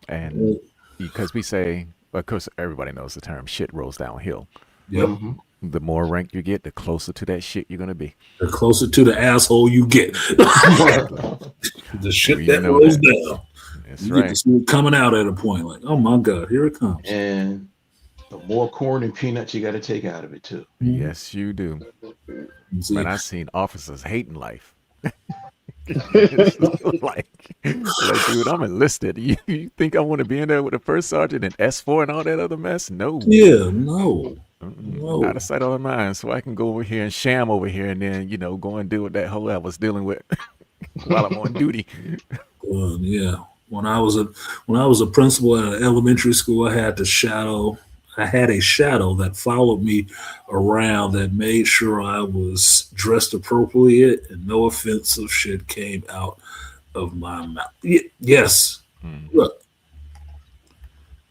Speaker 6: And because we say, of course, everybody knows the term "shit rolls downhill."
Speaker 1: Yep.
Speaker 2: Mhm.
Speaker 6: The more rank you get, the closer to that shit you're gonna be.
Speaker 1: The closer to the asshole you get, the shit
Speaker 6: We
Speaker 1: that
Speaker 6: know
Speaker 1: rolls
Speaker 6: that.
Speaker 1: down.
Speaker 6: That's
Speaker 1: You get to
Speaker 6: right.
Speaker 1: see it coming out at a point like, oh my God, here it comes.
Speaker 2: And the more corn and peanuts you got to take out of it too.
Speaker 6: Yes, you do.
Speaker 1: You see,
Speaker 6: Man, I've seen officers hating life. like, dude, I'm enlisted. You think I want to be in there with the first sergeant and S4 and all that other mess? No.
Speaker 1: yeah, no.
Speaker 6: Out of sight, out of mind. So I can go over here and sham over here and then, go and deal with that hole I was dealing with while I'm on duty.
Speaker 1: Yeah. When I was a principal at an elementary school, I had a shadow that followed me around that made sure I was dressed appropriately and no offensive shit came out of my mouth. Yes. Look,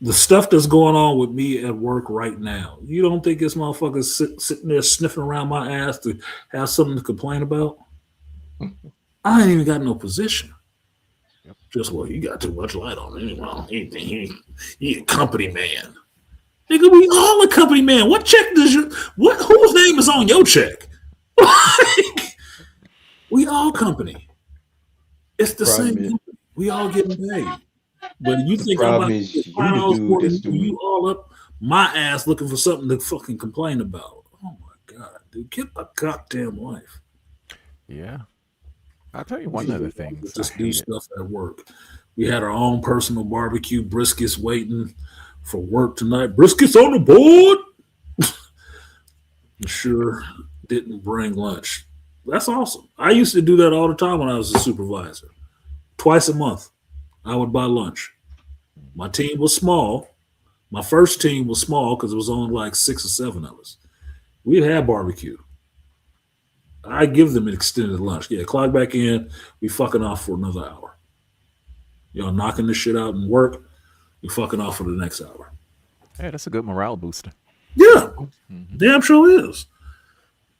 Speaker 1: the stuff that's going on with me at work right now, you don't think this motherfucker's sitting there sniffing around my ass to have something to complain about? I ain't even got no position. Just, well, you got too much light on him. Well, he a company man. Nigga, we all a company man. What check does whose name is on your check? We all company. It's the
Speaker 2: Problem
Speaker 1: same
Speaker 2: is-
Speaker 1: company. We all getting paid. But you think I'm
Speaker 2: problem
Speaker 1: about
Speaker 2: is
Speaker 1: to get
Speaker 2: you
Speaker 1: $5
Speaker 2: the dude
Speaker 1: more
Speaker 2: that's
Speaker 1: than
Speaker 2: doing
Speaker 1: you all up my ass looking for something to fucking complain about. Oh my God, dude, get a goddamn life.
Speaker 6: Yeah. I'll tell you one of the things. I
Speaker 1: Just do
Speaker 6: hated.
Speaker 1: stuff at work. We had our own personal barbecue, briskets waiting for work tonight. Briskets on the board. Sure didn't bring lunch. That's awesome. I used to do that all the time when I was a supervisor. Twice a month, I would buy lunch. My team was small. My first team was small because it was only like 6 or 7 of us. We'd have barbecue. I give them an extended lunch. Yeah, clock back in. We fucking off for another hour. Y'all knocking this shit out and work. We fucking off for the next hour.
Speaker 6: Hey, that's a good morale booster.
Speaker 1: Yeah, damn sure is.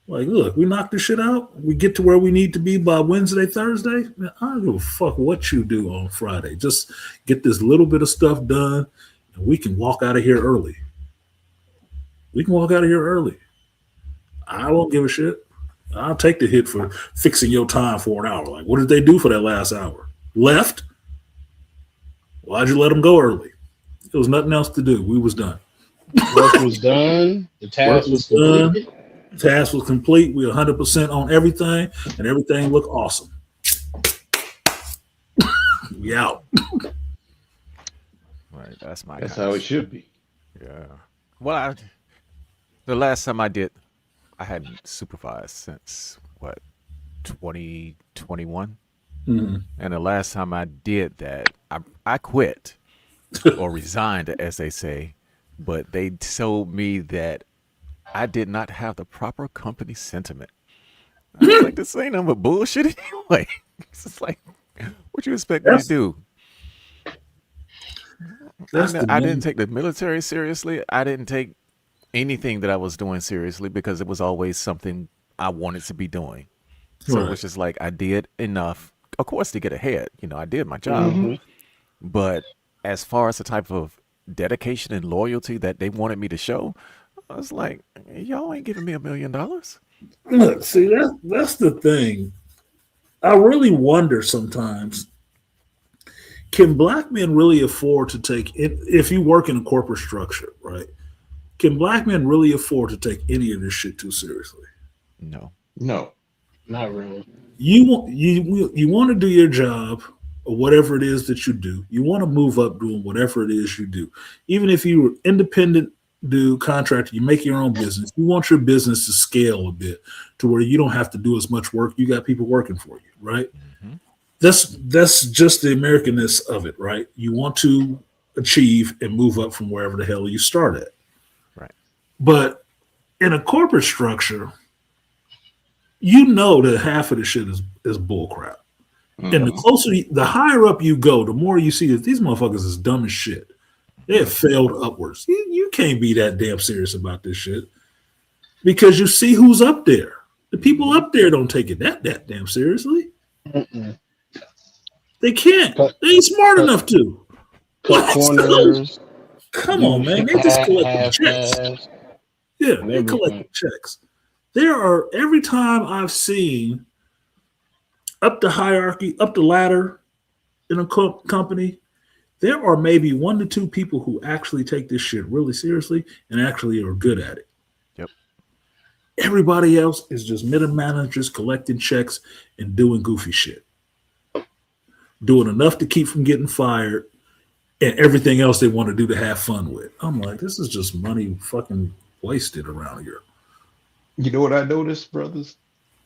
Speaker 1: Like, look, we knock this shit out. We get to where we need to be by Wednesday, Thursday. Man, I don't give a fuck what you do on Friday. Just get this little bit of stuff done, and we can walk out of here early. We can walk out of here early. I won't give a shit. I'll take the hit for fixing your time for an hour. Like, what did they do for that last hour? Left? Why'd you let them go early? There was nothing else to do. We was done.
Speaker 4: Work was done. The task was completed.
Speaker 1: Task was complete. We 100% on everything, and everything looked awesome. We out.
Speaker 6: Right. That's my
Speaker 2: That's
Speaker 6: kind
Speaker 2: how
Speaker 6: of
Speaker 2: it should be.
Speaker 6: Yeah. Well, the last time I did, I hadn't supervised since what, 2021,
Speaker 1: Mhm.
Speaker 6: and the last time I did that, I quit or resigned, as they say, but they told me that I did not have the proper company sentiment. I was like, this ain't nothing but bullshit anyway. It's just like, what you expect me to do? I didn't take the military seriously. I didn't take anything that I was doing seriously because it was always something I wanted to be doing. So it was just like I did enough, of course, to get ahead. I did my job. But as far as the type of dedication and loyalty that they wanted me to show, I was like, y'all ain't giving me $1 million.
Speaker 1: Look, see, that's the thing. I really wonder sometimes, can black men really afford to take it if you work in a corporate structure, right? Can black men really afford to take any of this shit too seriously?
Speaker 6: No.
Speaker 2: No.
Speaker 4: Not really.
Speaker 1: You want to do your job or whatever it is that you do. You want to move up doing whatever it is you do. Even if you're independent, do contractor, you make your own business. You want your business to scale a bit to where you don't have to do as much work. You got people working for you, right?
Speaker 6: Mm-hmm.
Speaker 1: That's just the Americanness of it, right? You want to achieve and move up from wherever the hell you start at.
Speaker 6: Right.
Speaker 1: But in a corporate structure, you know that half of the shit is bull crap. And the closer, the higher up you go, the more you see that these motherfuckers is dumb as shit. They have failed upwards. You can't be that damn serious about this shit because you see who's up there. The people up there don't take it that damn seriously.
Speaker 4: Mm-mm.
Speaker 1: They can't.
Speaker 4: Cut-
Speaker 1: They ain't smart
Speaker 4: cut-
Speaker 1: enough to.
Speaker 4: Cut corners.
Speaker 1: Come on, man. They just collecting checks.
Speaker 4: half-ass,
Speaker 1: Yeah,
Speaker 4: and
Speaker 1: they collect
Speaker 4: everything.
Speaker 1: checks. There are every time I've seen up the hierarchy, up the ladder in a company, there are maybe 1 to 2 people who actually take this shit really seriously and actually are good at it.
Speaker 6: Yep.
Speaker 1: Everybody else is just middle managers collecting checks and doing goofy shit, doing enough to keep from getting fired, and everything else they want to do to have fun with. I'm like, this is just money fucking wasted around here.
Speaker 2: You know what I noticed, brothers?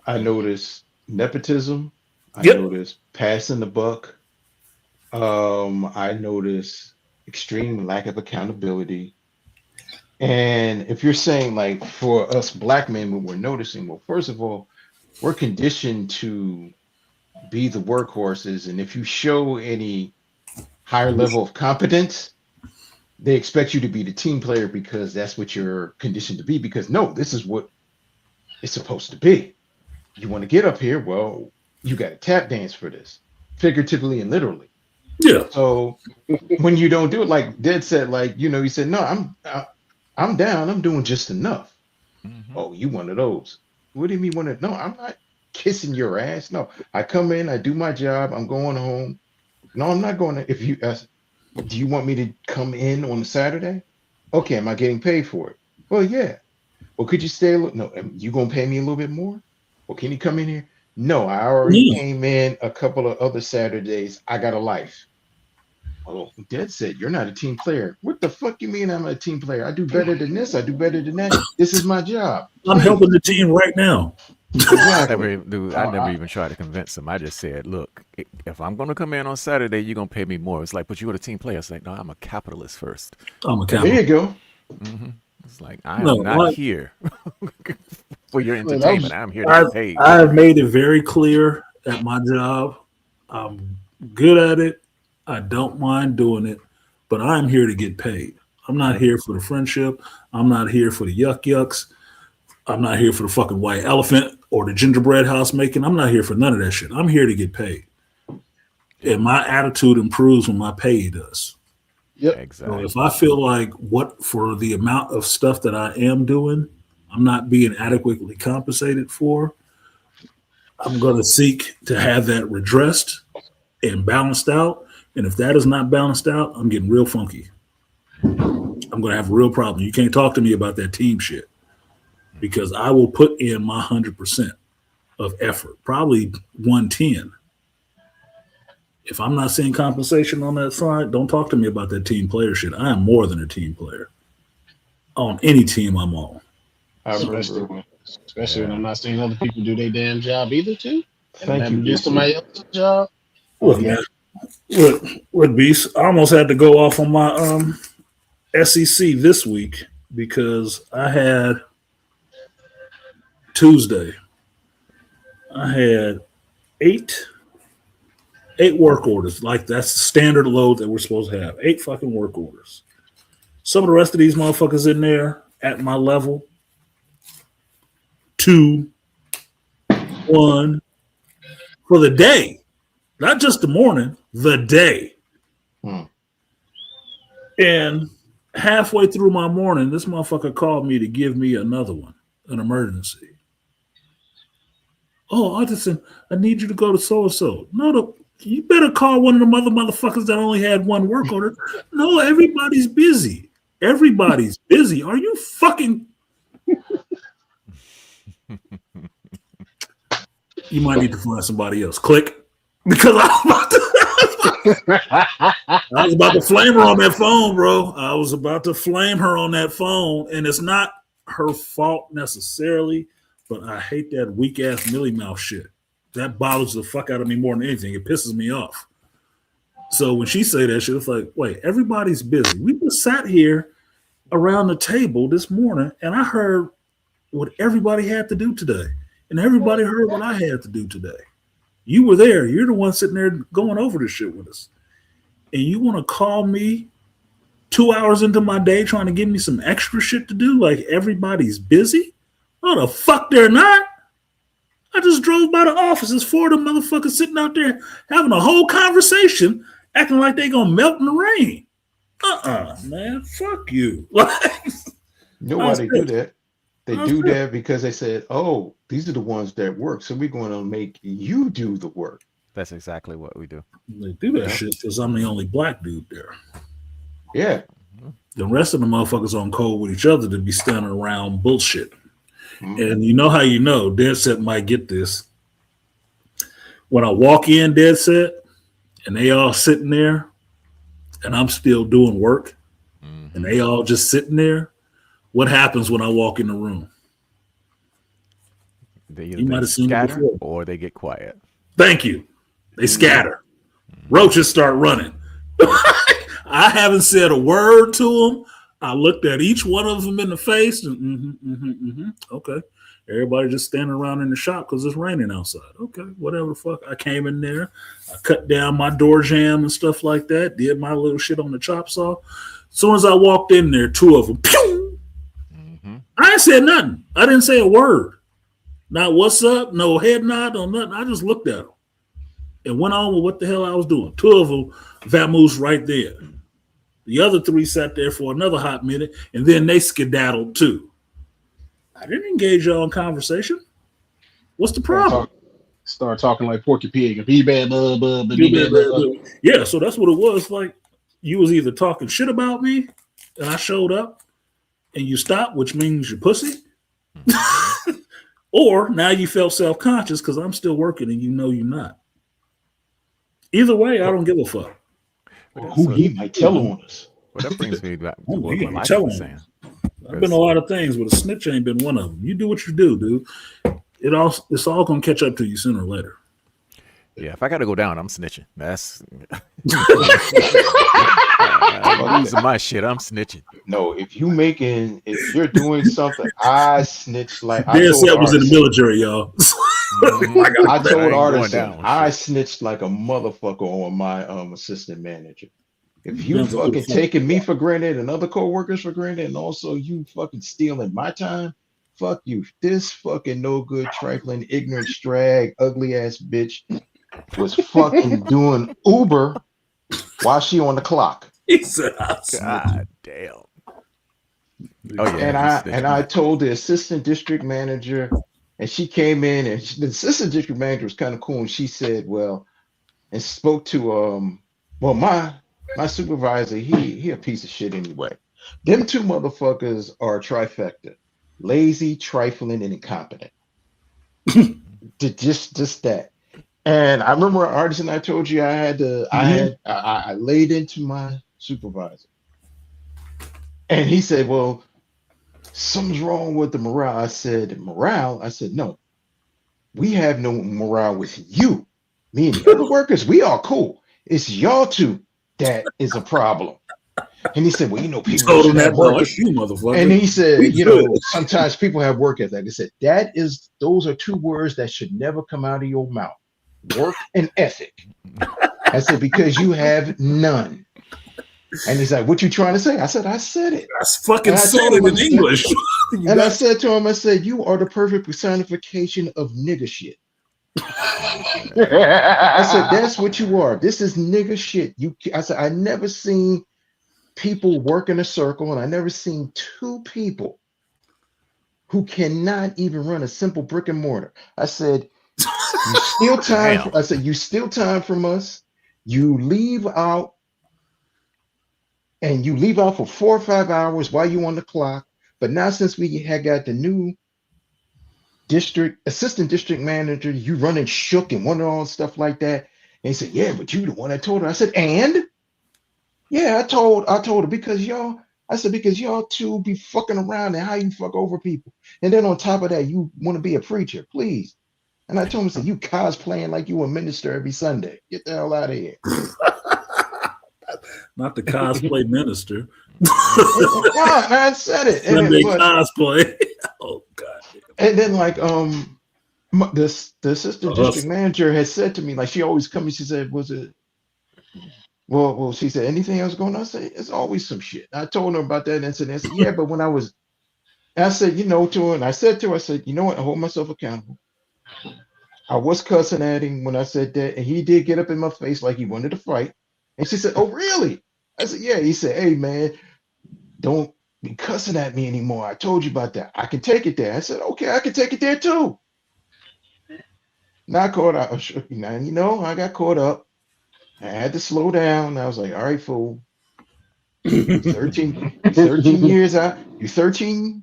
Speaker 2: I noticed nepotism. I
Speaker 1: Yep.
Speaker 2: noticed passing the buck. I noticed extreme lack of accountability. And if you're saying like for us black men, when we're noticing, well, first of all, we're conditioned to be the workhorses, and if you show any higher level of competence, they expect you to be the team player because that's what you're conditioned to be. Because no, this is what it's supposed to be. You want to get up here, well, you got to tap dance for this, figuratively and literally.
Speaker 1: Yeah.
Speaker 2: So when you don't do it, like Dead said, like, you know, he said, no, I'm down. I'm doing just enough.
Speaker 6: Mhm.
Speaker 2: Oh, you one of those. What do you mean one of? No, I'm not kissing your ass. No, I come in, I do my job. I'm going home. No, I'm not going to. If you ask, do you want me to come in on Saturday? Okay, am I getting paid for it? Well, yeah. Well, could you stay a little? No, you gonna pay me a little bit more? Well, can you come in here? No, I already
Speaker 1: Yeah.
Speaker 2: came in a couple of other Saturdays. I got a life. Oh, Dead said you're not a team player. What the fuck you mean I'm a team player? I do better than this. I do better than that. This is my job.
Speaker 1: I'm helping the team right now.
Speaker 2: Exactly.
Speaker 6: I never even tried to convince him. I just said, look, if I'm going to come in on Saturday, you're going to pay me more. It's like, but you're a team player. It's like, no, I'm a capitalist first.
Speaker 1: I'm a
Speaker 2: There
Speaker 1: captain.
Speaker 2: you go.
Speaker 6: It's like, I am
Speaker 1: No,
Speaker 6: not
Speaker 1: like-
Speaker 6: here for your
Speaker 4: that was-
Speaker 6: entertainment. I'm here to get paid.
Speaker 1: I have made it very clear at my job. I'm good at it. I don't mind doing it, but I'm here to get paid. I'm not here for the friendship. I'm not here for the yucks. I'm not here for the fucking white elephant or the gingerbread house making. I'm not here for none of that shit. I'm here to get paid. And my attitude improves when my pay does.
Speaker 4: Yep.
Speaker 1: So
Speaker 6: Exactly.
Speaker 1: if I feel like what for the amount of stuff that I am doing, I'm not being adequately compensated for, I'm going to seek to have that redressed and balanced out. And if that is not balanced out, I'm getting real funky. I'm going to have a real problem. You can't talk to me about that team shit because I will put in my 100% of effort, probably 110. If I'm not seeing compensation on that side, don't talk to me about that team player shit. I am more than a team player on any team I'm on.
Speaker 2: I
Speaker 4: Especially
Speaker 2: remember.
Speaker 4: when I'm not seeing other people do their damn job either too.
Speaker 2: Thank you.
Speaker 4: Do somebody else's job.
Speaker 1: Look, man, look, Beast. I almost had to go off on my SEC this week because I had Tuesday. I had eight work orders. Like that's the standard load that we're supposed to have. 8 fucking work orders. Some of the rest of these motherfuckers in there at my level. 2, 1 for the day. Not just the morning, the day.
Speaker 2: Hmm.
Speaker 1: And halfway through my morning, this motherfucker called me to give me another one, an emergency. Oh, Addison, I need you to go to so-and-so. No, you better call one of them other motherfuckers that only had one work order. No, everybody's busy. Everybody's busy. Are you fucking... You might need to find somebody else. Click. Because I was about to flame her on that phone, bro. I was about to flame her on that phone, and it's not her fault necessarily, but I hate that weak ass Millie Mouth shit. That bothers the fuck out of me more than anything. It pisses me off. So when she say that shit, it's like, wait, everybody's busy. We just sat here around the table this morning, and I heard what everybody had to do today, and everybody heard what I had to do today. You were there. You're the one sitting there going over this shit with us. And you want to call me 2 hours into my day trying to give me some extra shit to do like everybody's busy? No, the fuck they're not. I just drove by the office. There's 4 of them motherfuckers sitting out there having a whole conversation, acting like they gonna melt in the rain. Man, fuck you.
Speaker 2: You know why they do that? They do that because they said, "Oh, these are the ones that work, so we're going to make you do the work."
Speaker 6: That's exactly what we do.
Speaker 1: They do that shit because I'm the only black dude there.
Speaker 2: Yeah.
Speaker 1: The rest of the motherfuckers on code with each other to be standing around bullshit.
Speaker 2: Mm-hmm.
Speaker 1: And you know how you know Dead Set might get this. When I walk in Dead Set and they all sitting there and I'm still doing work and they all just sitting there, what happens when I walk in the room?
Speaker 6: They
Speaker 1: You might have seen it
Speaker 6: scatter
Speaker 1: before.
Speaker 6: or they get quiet.
Speaker 1: Thank you. They scatter. Roaches start running. I haven't said a word to them. I looked at each one of them in the face and okay. Everybody just standing around in the shop because it's raining outside. Okay, whatever the fuck. I came in there. I cut down my door jamb and stuff like that. Did my little shit on the chop saw. As soon as I walked in there, 2 of them, pew! I ain't said nothing. I didn't say a word. Not what's up, no head nod, no nothing. I just looked at them and went on with what the hell I was doing. 2 of them, vamoose right there. The other 3 sat there for another hot minute, and then they skedaddled too. I didn't engage y'all in conversation. What's the problem?
Speaker 4: Start talking like Porky Pig and be bad, be bad.
Speaker 1: Yeah, so that's what it was. Like you was either talking shit about me, and I showed up, and you stopped, which means you're pussy, or now you felt self-conscious because I'm still working and you know you're not. Either way, I don't give a fuck.
Speaker 2: Who he might tell on us.
Speaker 6: Well, that brings me back to
Speaker 1: Oh,
Speaker 6: what
Speaker 1: he
Speaker 6: Malika
Speaker 1: tell
Speaker 6: was
Speaker 1: him.
Speaker 6: saying.
Speaker 1: I've been a lot of things, but a snitch ain't been one of them. You do what you do, dude. It's all gonna catch up to you sooner or later.
Speaker 6: Yeah, if I got to go down, I'm snitching. That's I'm losing my shit. I'm snitching.
Speaker 2: No, if you're doing something, I snitch like I
Speaker 1: Dead
Speaker 2: told
Speaker 1: Set was in the
Speaker 2: Artisan.
Speaker 1: military, y'all.
Speaker 2: I
Speaker 6: ain't
Speaker 2: told
Speaker 6: going
Speaker 2: Artisan
Speaker 6: down,
Speaker 2: I snitched like a motherfucker on my assistant manager. If you
Speaker 1: Depends on who
Speaker 2: fucking
Speaker 1: the fuck-
Speaker 2: taking me for granted and other coworkers for granted, and also you fucking stealing my time, fuck you. This fucking no good, trifling, ignorant, strag, ugly ass bitch was fucking doing Uber while she on the clock.
Speaker 1: He said, "I snitched."
Speaker 6: God damn. Oh yeah.
Speaker 2: And I told the assistant district manager, and she came in, and the assistant district manager was kind of cool, and she said, well, and spoke to my supervisor, he a piece of shit anyway. Them 2 motherfuckers are a trifecta: lazy, trifling, and incompetent. just that. And I remember Artisan, I told you I laid into my supervisor. And he said, well, something's wrong with the morale. I said, morale? I said, no, we have no morale with you. Me and the other workers, we are cool. It's y'all 2 that is a problem. And he said, well, people
Speaker 1: Told him
Speaker 2: should
Speaker 1: that,
Speaker 2: have
Speaker 1: bro.
Speaker 2: work.
Speaker 1: It's you, motherfucker.
Speaker 2: And he said,
Speaker 1: We good.
Speaker 2: sometimes people have work ethic. He said, those are 2 words that should never come out of your mouth. Work and ethic. I said, because you have none. And he's like, what you trying to say? I said it.
Speaker 1: I fucking
Speaker 2: And I
Speaker 1: said
Speaker 2: told
Speaker 1: it
Speaker 2: him,
Speaker 1: in English.
Speaker 2: And I said to him, I said, you are the perfect personification of nigger shit. I said, that's what you are. This is nigger shit. I said, I never seen people work in a circle, and I never seen 2 people who cannot even run a simple brick and mortar. I said, you steal time.
Speaker 6: Damn.
Speaker 2: I said, you steal time from us. You leave out, and you leave out for 4 or 5 hours while you on the clock. But now, since we had got the new assistant district manager, you running shook and one and all stuff like that. And he said, yeah, but you the one that told her. I said, and yeah, I told her because y'all 2 be fucking around and how you fuck over people. And then on top of that, you want to be a preacher, please. And I told him, I said, you cosplaying like you a minister every Sunday. Get the hell out of here.
Speaker 1: Not the cosplay minister.
Speaker 2: Yeah, I said it.
Speaker 1: Sunday cosplay. Oh God.
Speaker 2: And then like the assistant district manager had said to me, like she always comes, she said, was it well, she said, anything else going on? I said, it's always some shit. I told her about that incident. I said, yeah, but when I said, to her, and I said to her, I said, you know what, I hold myself accountable. I was cussing at him when I said that, and he did get up in my face like he wanted to fight. And she said, "Oh, really?" I said, "Yeah." He said, "Hey, man, don't be cussing at me anymore. I told you about that. I can take it there." I said, "Okay, I can take it there too." Not caught up. Now, I got caught up. I had to slow down. I was like, "All right, fool. 13 years out. You 13,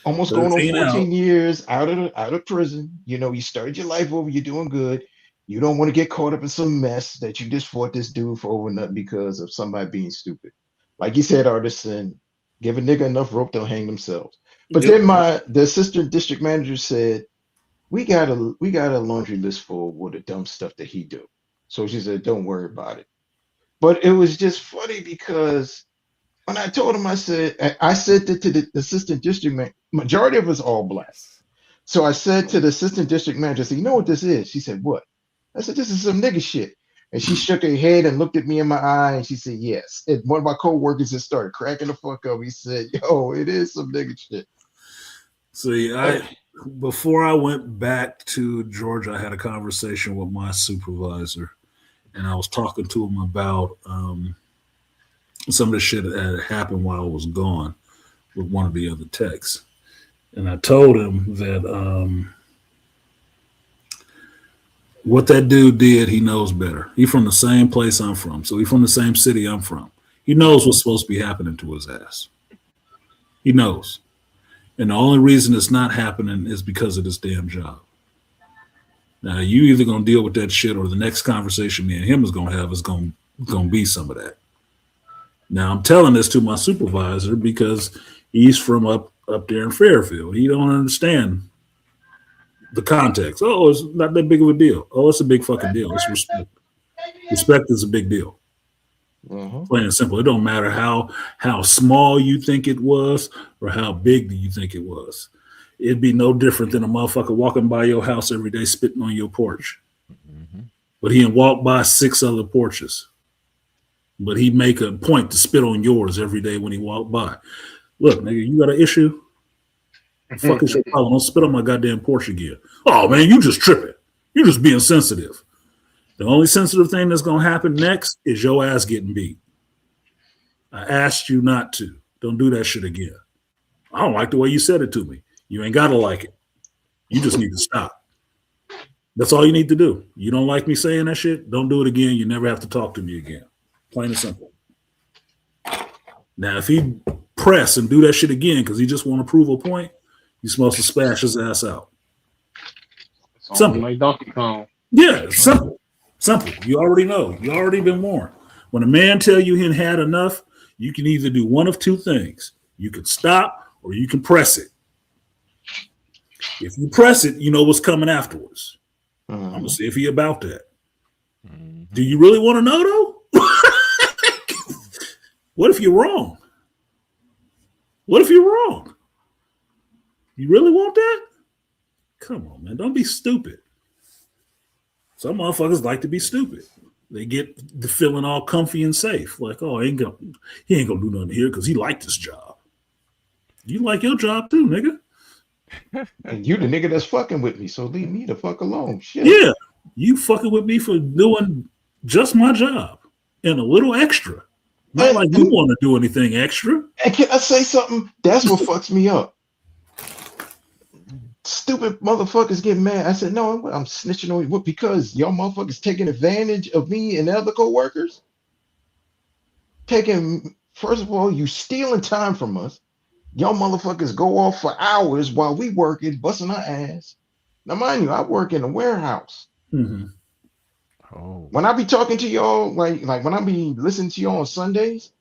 Speaker 2: almost going on
Speaker 1: 13 out.
Speaker 2: 14 years out of prison. You started your life over. You're doing good. You don't want to get caught up in some mess that you just fought this dude for over nothing because of somebody being stupid." Like you said, Artisan, give a nigga enough rope, they'll hang themselves. But
Speaker 1: Yep.
Speaker 2: then the assistant district manager said, we got a laundry list full with the dumb stuff that he do. So she said, "Don't worry about it." But it was just funny because when I told him, I said that to the assistant district manager. Majority of us all black. So I said to the assistant district manager, I said, "You know what this is?" She said, "What?" I said, "This is some nigga shit." And she shook her head and looked at me in my eye and she said, "Yes." And one of my coworkers just started cracking the fuck up. He said, "Yo, it is some nigga shit."
Speaker 1: See, before I went back to Georgia, I had a conversation with my supervisor, and I was talking to him about some of the shit that had happened while I was gone with one of the other techs. And I told him that what that dude did, he knows better. He's from the same place I'm from. So he's from the same city I'm from. He knows what's supposed to be happening to his ass. He knows. And the only reason it's not happening is because of this damn job. Now, you either going to deal with that shit or the next conversation me and him is going to have is going to be some of that. Now, I'm telling this to my supervisor because he's from up there in Fairfield. He don't understand the context. Oh, it's not that big of a deal. Oh, it's a big fucking deal. It's respect. Respect is a big deal. Plain and simple. It don't matter how small you think it was or how big do you think it was. It'd be no different than a motherfucker walking by your house every day spitting on your porch. But he can walk by 6 other porches. But he make a point to spit on yours every day when he walk by. Look, nigga, you got an issue? Fuck is your problem? Don't spit on my goddamn porch again. Oh, man, you just tripping. You're just being sensitive. The only sensitive thing that's going to happen next is your ass getting beat. I asked you not to. Don't do that shit again. I don't like the way you said it to me. You ain't got to like it. You just need to stop. That's all you need to do. You don't like me saying that shit? Don't do it again. You never have to talk to me again. Plain and simple. Now, if he press and do that shit again because he just want to prove a point, you're supposed to smash his ass out. Simple.
Speaker 4: Like Donkey Kong.
Speaker 1: Yeah, simple. Simple. You already know. You already been warned. When a man tell you he had enough, you can either do one of two things. You can stop or you can press it. If you press it, you know what's coming afterwards. I'm going to see if he about that. Do you really want to know, though? What if you're wrong? What if you're wrong? You really want that? Come on, man. Don't be stupid. Some motherfuckers like to be stupid. They get the feeling all comfy and safe. Like, oh, he ain't gonna do nothing here because he liked his job. You like your job too, nigga.
Speaker 2: And you the nigga that's fucking with me, so leave me the fuck alone. Shit.
Speaker 1: Yeah, you fucking with me for doing just my job and a little extra. Not like you want to do anything extra.
Speaker 2: And can I say something? That's what fucks me up. Stupid motherfuckers get mad. I said, no, I'm snitching on you because y'all motherfuckers taking advantage of me and other co-workers. First of all, you stealing time from us. Y'all motherfuckers go off for hours while we working, busting our ass. Now, mind you, I work in a warehouse.
Speaker 1: Mm-hmm.
Speaker 6: Oh.
Speaker 2: When I be talking to y'all, like when I be listening to y'all on Sundays,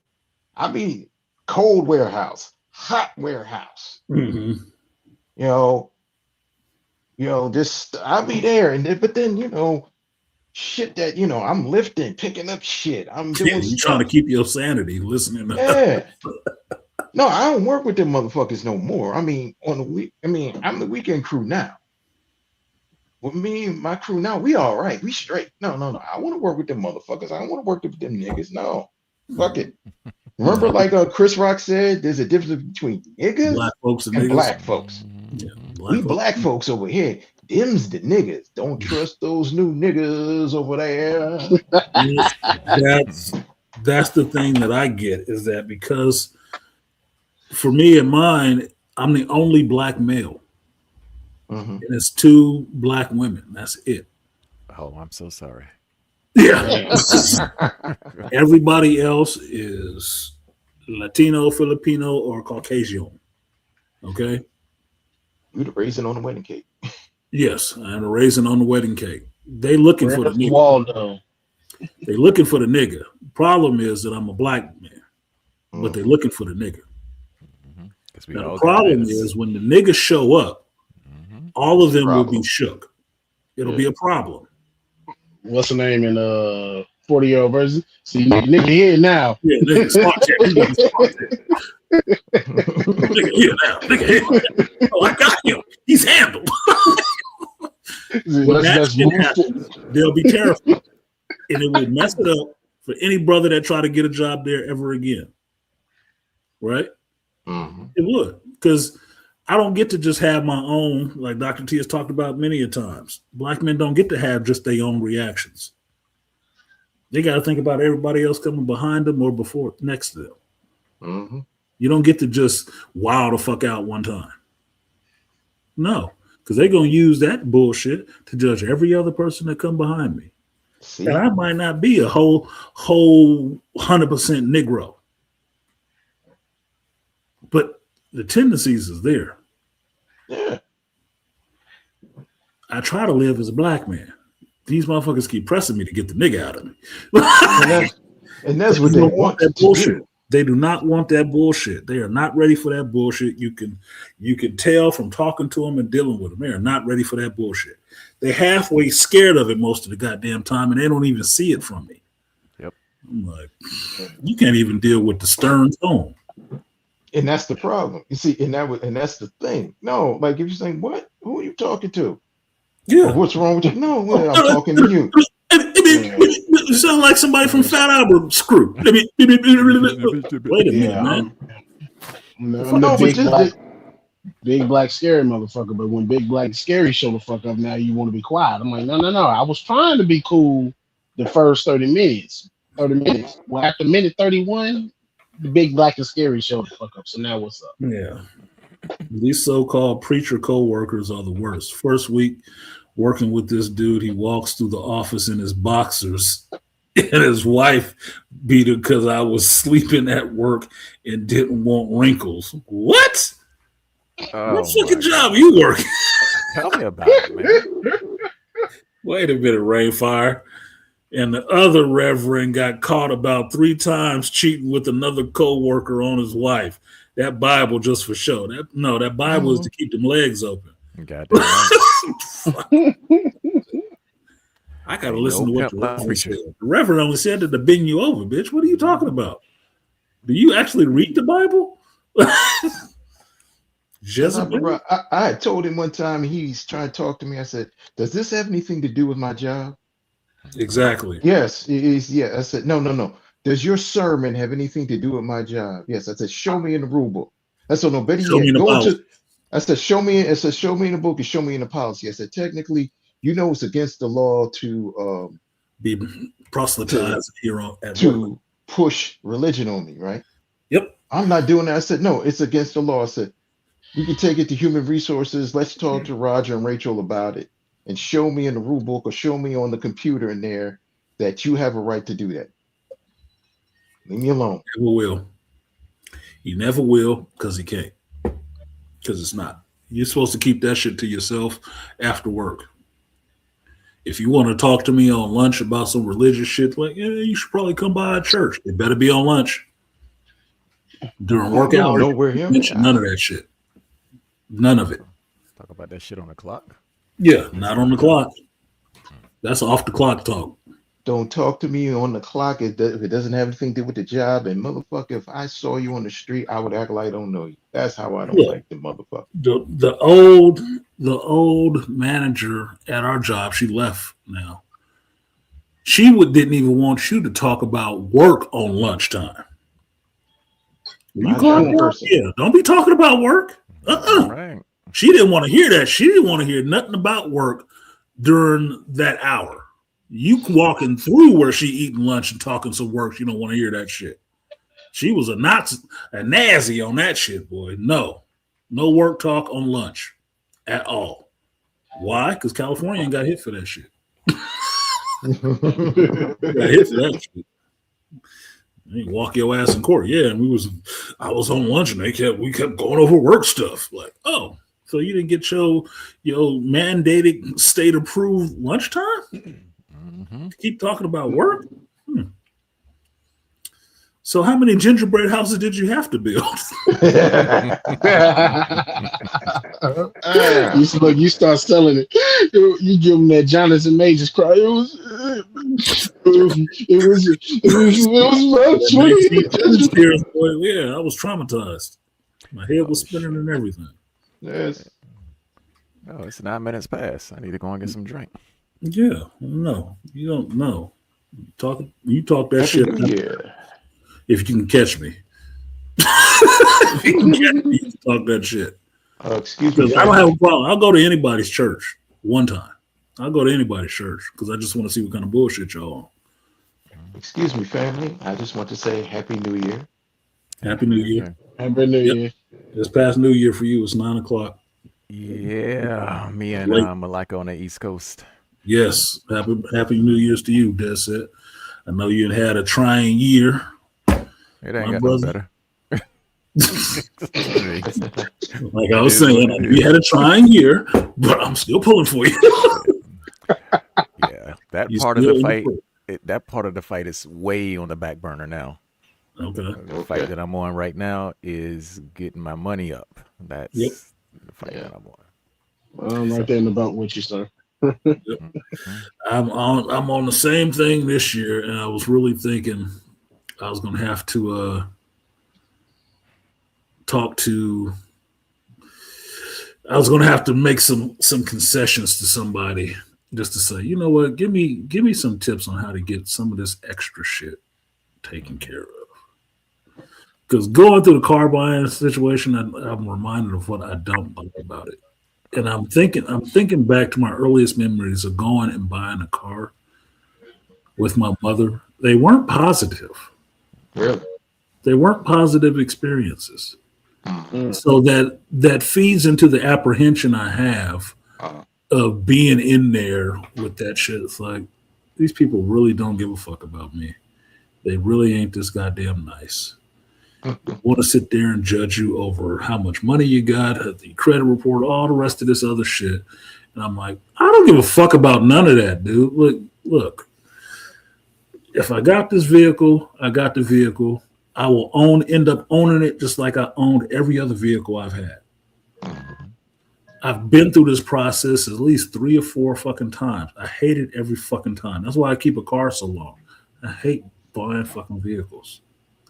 Speaker 2: I be cold warehouse, hot warehouse.
Speaker 1: Mm-hmm.
Speaker 2: Just I'll be there, but then shit that I'm lifting, picking up shit. I'm doing.
Speaker 1: You trying to keep your sanity, listening to.
Speaker 2: Yeah. No, I don't work with them motherfuckers no more. I mean, I'm the weekend crew now. With me and my crew now, we all right. We straight. No. I want to work with them motherfuckers. I don't want to work with them niggas. No. Fuck it. Remember, like Chris Rock said, there's a difference between niggas
Speaker 1: Black folks and
Speaker 2: and
Speaker 1: niggas.
Speaker 2: black folks.
Speaker 1: Yeah,
Speaker 2: Black folks over here. them's the niggas. Don't trust those new niggas over there.
Speaker 1: That's the thing that I get is that because for me and mine, I'm the only black male,
Speaker 2: Mhm.
Speaker 1: and it's 2 black women. That's it.
Speaker 6: Oh, I'm so sorry.
Speaker 1: Yeah. Everybody else is Latino, Filipino, or Caucasian. Okay.
Speaker 2: You the raisin on the wedding cake.
Speaker 1: Yes, I'm a raisin on the wedding cake. They looking for the
Speaker 4: Where's
Speaker 1: nigga.
Speaker 4: Waldo?
Speaker 1: They looking for the nigga. Problem is that I'm a black man, but they looking for the nigga.
Speaker 6: 'Cause we
Speaker 1: Now,
Speaker 6: all
Speaker 1: the
Speaker 6: got
Speaker 1: problem
Speaker 6: this.
Speaker 1: is when the niggas show up,
Speaker 6: Mhm.
Speaker 1: all of them will
Speaker 2: Problem.
Speaker 1: be shook. It'll
Speaker 2: Yeah.
Speaker 1: be a problem.
Speaker 4: What's the name in 40-year-old version? See, nigga here now.
Speaker 1: Yeah, nigga, smart check. Nigga here now. Nigga here. Oh, I got him. He's handled. When that
Speaker 4: Let's
Speaker 1: shit
Speaker 4: move
Speaker 1: happens,
Speaker 4: forward.
Speaker 1: they'll be terrified. And it will mess it up for any brother that try to get a job there ever again. Right?
Speaker 2: Mhm.
Speaker 1: It would. Because I don't get to just have my own, like Dr. T has talked about many a times. Black men don't get to have just their own reactions. They got to think about everybody else coming behind them or before, next to them.
Speaker 2: Mhm.
Speaker 1: You don't get to just wow the fuck out one time. No, because they're going to use that bullshit to judge every other person that come behind me.
Speaker 2: See,
Speaker 1: And I might not be a whole 100% Negro. But the tendencies is there.
Speaker 2: yeah.
Speaker 1: I try to live as a black man. These motherfuckers keep pressing me to get the nigga out of me.
Speaker 2: And that's what
Speaker 1: They
Speaker 2: they
Speaker 1: don't
Speaker 2: want
Speaker 1: that
Speaker 2: to
Speaker 1: bullshit.
Speaker 2: do.
Speaker 1: They do not want that bullshit. They are not ready for that bullshit. You can tell from talking to them and dealing with them. They are not ready for that bullshit. They're halfway scared of it most of the goddamn time, and they don't even see it from me.
Speaker 6: Yep.
Speaker 1: I'm like, you can't even deal with the stern tone.
Speaker 2: And that's the problem. You see, and that's the thing. No, like if you saying, what? Who are you talking to?
Speaker 1: Yeah.
Speaker 2: Or what's wrong with you? No, well, I'm talking to you.
Speaker 1: You sound like somebody from Fat Albert Screw. Wait a minute,
Speaker 2: Yeah,
Speaker 1: man.
Speaker 4: I'm
Speaker 2: No,
Speaker 4: the
Speaker 2: but
Speaker 4: big
Speaker 2: just
Speaker 4: black, big black scary motherfucker. But when big black scary show the fuck up, now you want to be quiet. I'm like, no. I was trying to be cool the first 30 minutes. 30 minutes. Well, after minute 31, the big black and scary show the fuck up. So now what's up?
Speaker 1: Yeah. These so-called preacher co-workers are the worst. First week working with this dude, he walks through the office in his boxers, and his wife beat him because I was sleeping at work and didn't want wrinkles. What?
Speaker 6: Oh,
Speaker 1: What fucking
Speaker 6: my
Speaker 1: job
Speaker 6: God.
Speaker 1: you working?
Speaker 6: Tell me about it, man.
Speaker 1: Wait a minute, Rainfire. And the other reverend got caught about 3 times cheating with another co-worker on his wife. That Bible just for show. That Bible is to keep them legs open.
Speaker 6: Goddamn right.
Speaker 1: I gotta
Speaker 6: Ain't
Speaker 1: listen
Speaker 6: no
Speaker 1: to what
Speaker 6: pimp
Speaker 1: the
Speaker 6: like
Speaker 1: Reverend
Speaker 6: preacher.
Speaker 1: said. The Reverend only said that to bend you over, bitch. What are you talking about? Do you actually read the Bible? Jezebel?
Speaker 2: I had told him one time, he's trying to talk to me. I said, does this have anything to do with my job?
Speaker 1: Exactly.
Speaker 2: Yes, it is. Yeah. I said, no. Does your sermon have anything to do with my job? Yes. I said, show me in the rule book. I said, no, better
Speaker 1: Show me
Speaker 2: yet,
Speaker 1: in the
Speaker 2: go
Speaker 1: Bible.
Speaker 2: into. I said, show me in the book and show me in the policy. I said, technically, it's against the law to
Speaker 1: Be proselytized here on at work.
Speaker 2: to push religion on me, right?
Speaker 1: Yep.
Speaker 2: I'm not doing that. I said, no, it's against the law. I said, we can take it to human resources. Let's talk to Roger and Rachel about it and show me in the rule book or show me on the computer in there that you have a right to do that. Leave me alone.
Speaker 1: Never will. He never will because he can't. Because it's not. You're supposed to keep that shit to yourself after work. If you want to talk to me on lunch about some religious shit, like, yeah, you should probably come by a church. It better be on lunch. During work
Speaker 2: You don't
Speaker 1: hours,
Speaker 2: know where him.
Speaker 1: mention none of that shit. None of it.
Speaker 6: Talk about that shit on the clock.
Speaker 1: Yeah, not on the clock. That's off the clock talk.
Speaker 2: Don't talk to me on the clock if it doesn't have anything to do with the job. And motherfucker, if I saw you on the street, I would act like I don't know you. That's how I don't
Speaker 1: Yeah.
Speaker 2: like the motherfucker.
Speaker 1: The old manager at our job, she left now. She didn't even want you to talk about work on lunchtime. You
Speaker 2: My
Speaker 1: call
Speaker 2: job person.
Speaker 1: Yeah, don't be talking about work.
Speaker 6: All right.
Speaker 1: She didn't want to hear that. She didn't want to hear nothing about work during that hour. You walking through where she eating lunch and talking some work, she don't want to hear that shit. She was a Nazi on that shit, boy. No work talk on lunch at all. Why? Because California ain't got hit for that shit. Got hit for that shit. They walk your ass in court. Yeah, and I was on lunch and we kept going over work stuff. Like, oh, so you didn't get your mandated state approved lunchtime?
Speaker 6: Mm-hmm.
Speaker 1: Keep talking about work? So how many gingerbread houses did you have to build?
Speaker 4: You start selling it. You give them that Jonathan Majors cry. It was
Speaker 1: Yeah, I was traumatized. My head was spinning and everything.
Speaker 2: Yes.
Speaker 6: Oh, it's 9 minutes past. I need to go and get some drink.
Speaker 1: Yeah, no, you don't know. You talk that shit.
Speaker 2: Yeah.
Speaker 1: If you can catch me. If you can catch me, you can talk that shit.
Speaker 2: Excuse me.
Speaker 1: I don't have a problem. I'll go to anybody's church one time. I'll go to anybody's church because I just want to see what kind of bullshit y'all on.
Speaker 2: Excuse me, family. I just want to say Happy New Year.
Speaker 1: Happy New Year.
Speaker 4: Happy New Year.
Speaker 1: This past New Year for you, it's 9:00.
Speaker 6: Yeah, me and Malika on the East Coast.
Speaker 1: Yes, happy New Year's to you, that's it. I know you had a trying year.
Speaker 6: It ain't got no better.
Speaker 1: Like I was saying, you had a trying year, but I'm still pulling for you.
Speaker 6: Yeah, that part of the fight is way on the back burner now.
Speaker 1: Okay.
Speaker 6: The fight that I'm on right now is getting my money up. That's the fight that I'm on.
Speaker 4: I'm right there in the boat with you, sir.
Speaker 1: I'm on the same thing this year, and I was really thinking I was going to have to I was going to have to make some concessions to somebody just to say, you know what, give me some tips on how to get some of this extra shit taken care of. Because going through the car buying situation, I'm reminded of what I don't like about it. And I'm thinking back to my earliest memories of going and buying a car with my mother. They weren't positive.
Speaker 2: Really?
Speaker 1: They weren't positive experiences. So that feeds into the apprehension I have of being in there with that shit. It's like, these people really don't give a fuck about me. They really ain't this goddamn nice. I want to sit there and judge you over how much money you got, the credit report, all the rest of this other shit. And I'm like, I don't give a fuck about none of that, dude. Look. If I got this vehicle, I got the vehicle. I will end up owning it just like I owned every other vehicle I've had. I've been through this process at least 3 or 4 fucking times. I hate it every fucking time. That's why I keep a car so long. I hate buying fucking vehicles.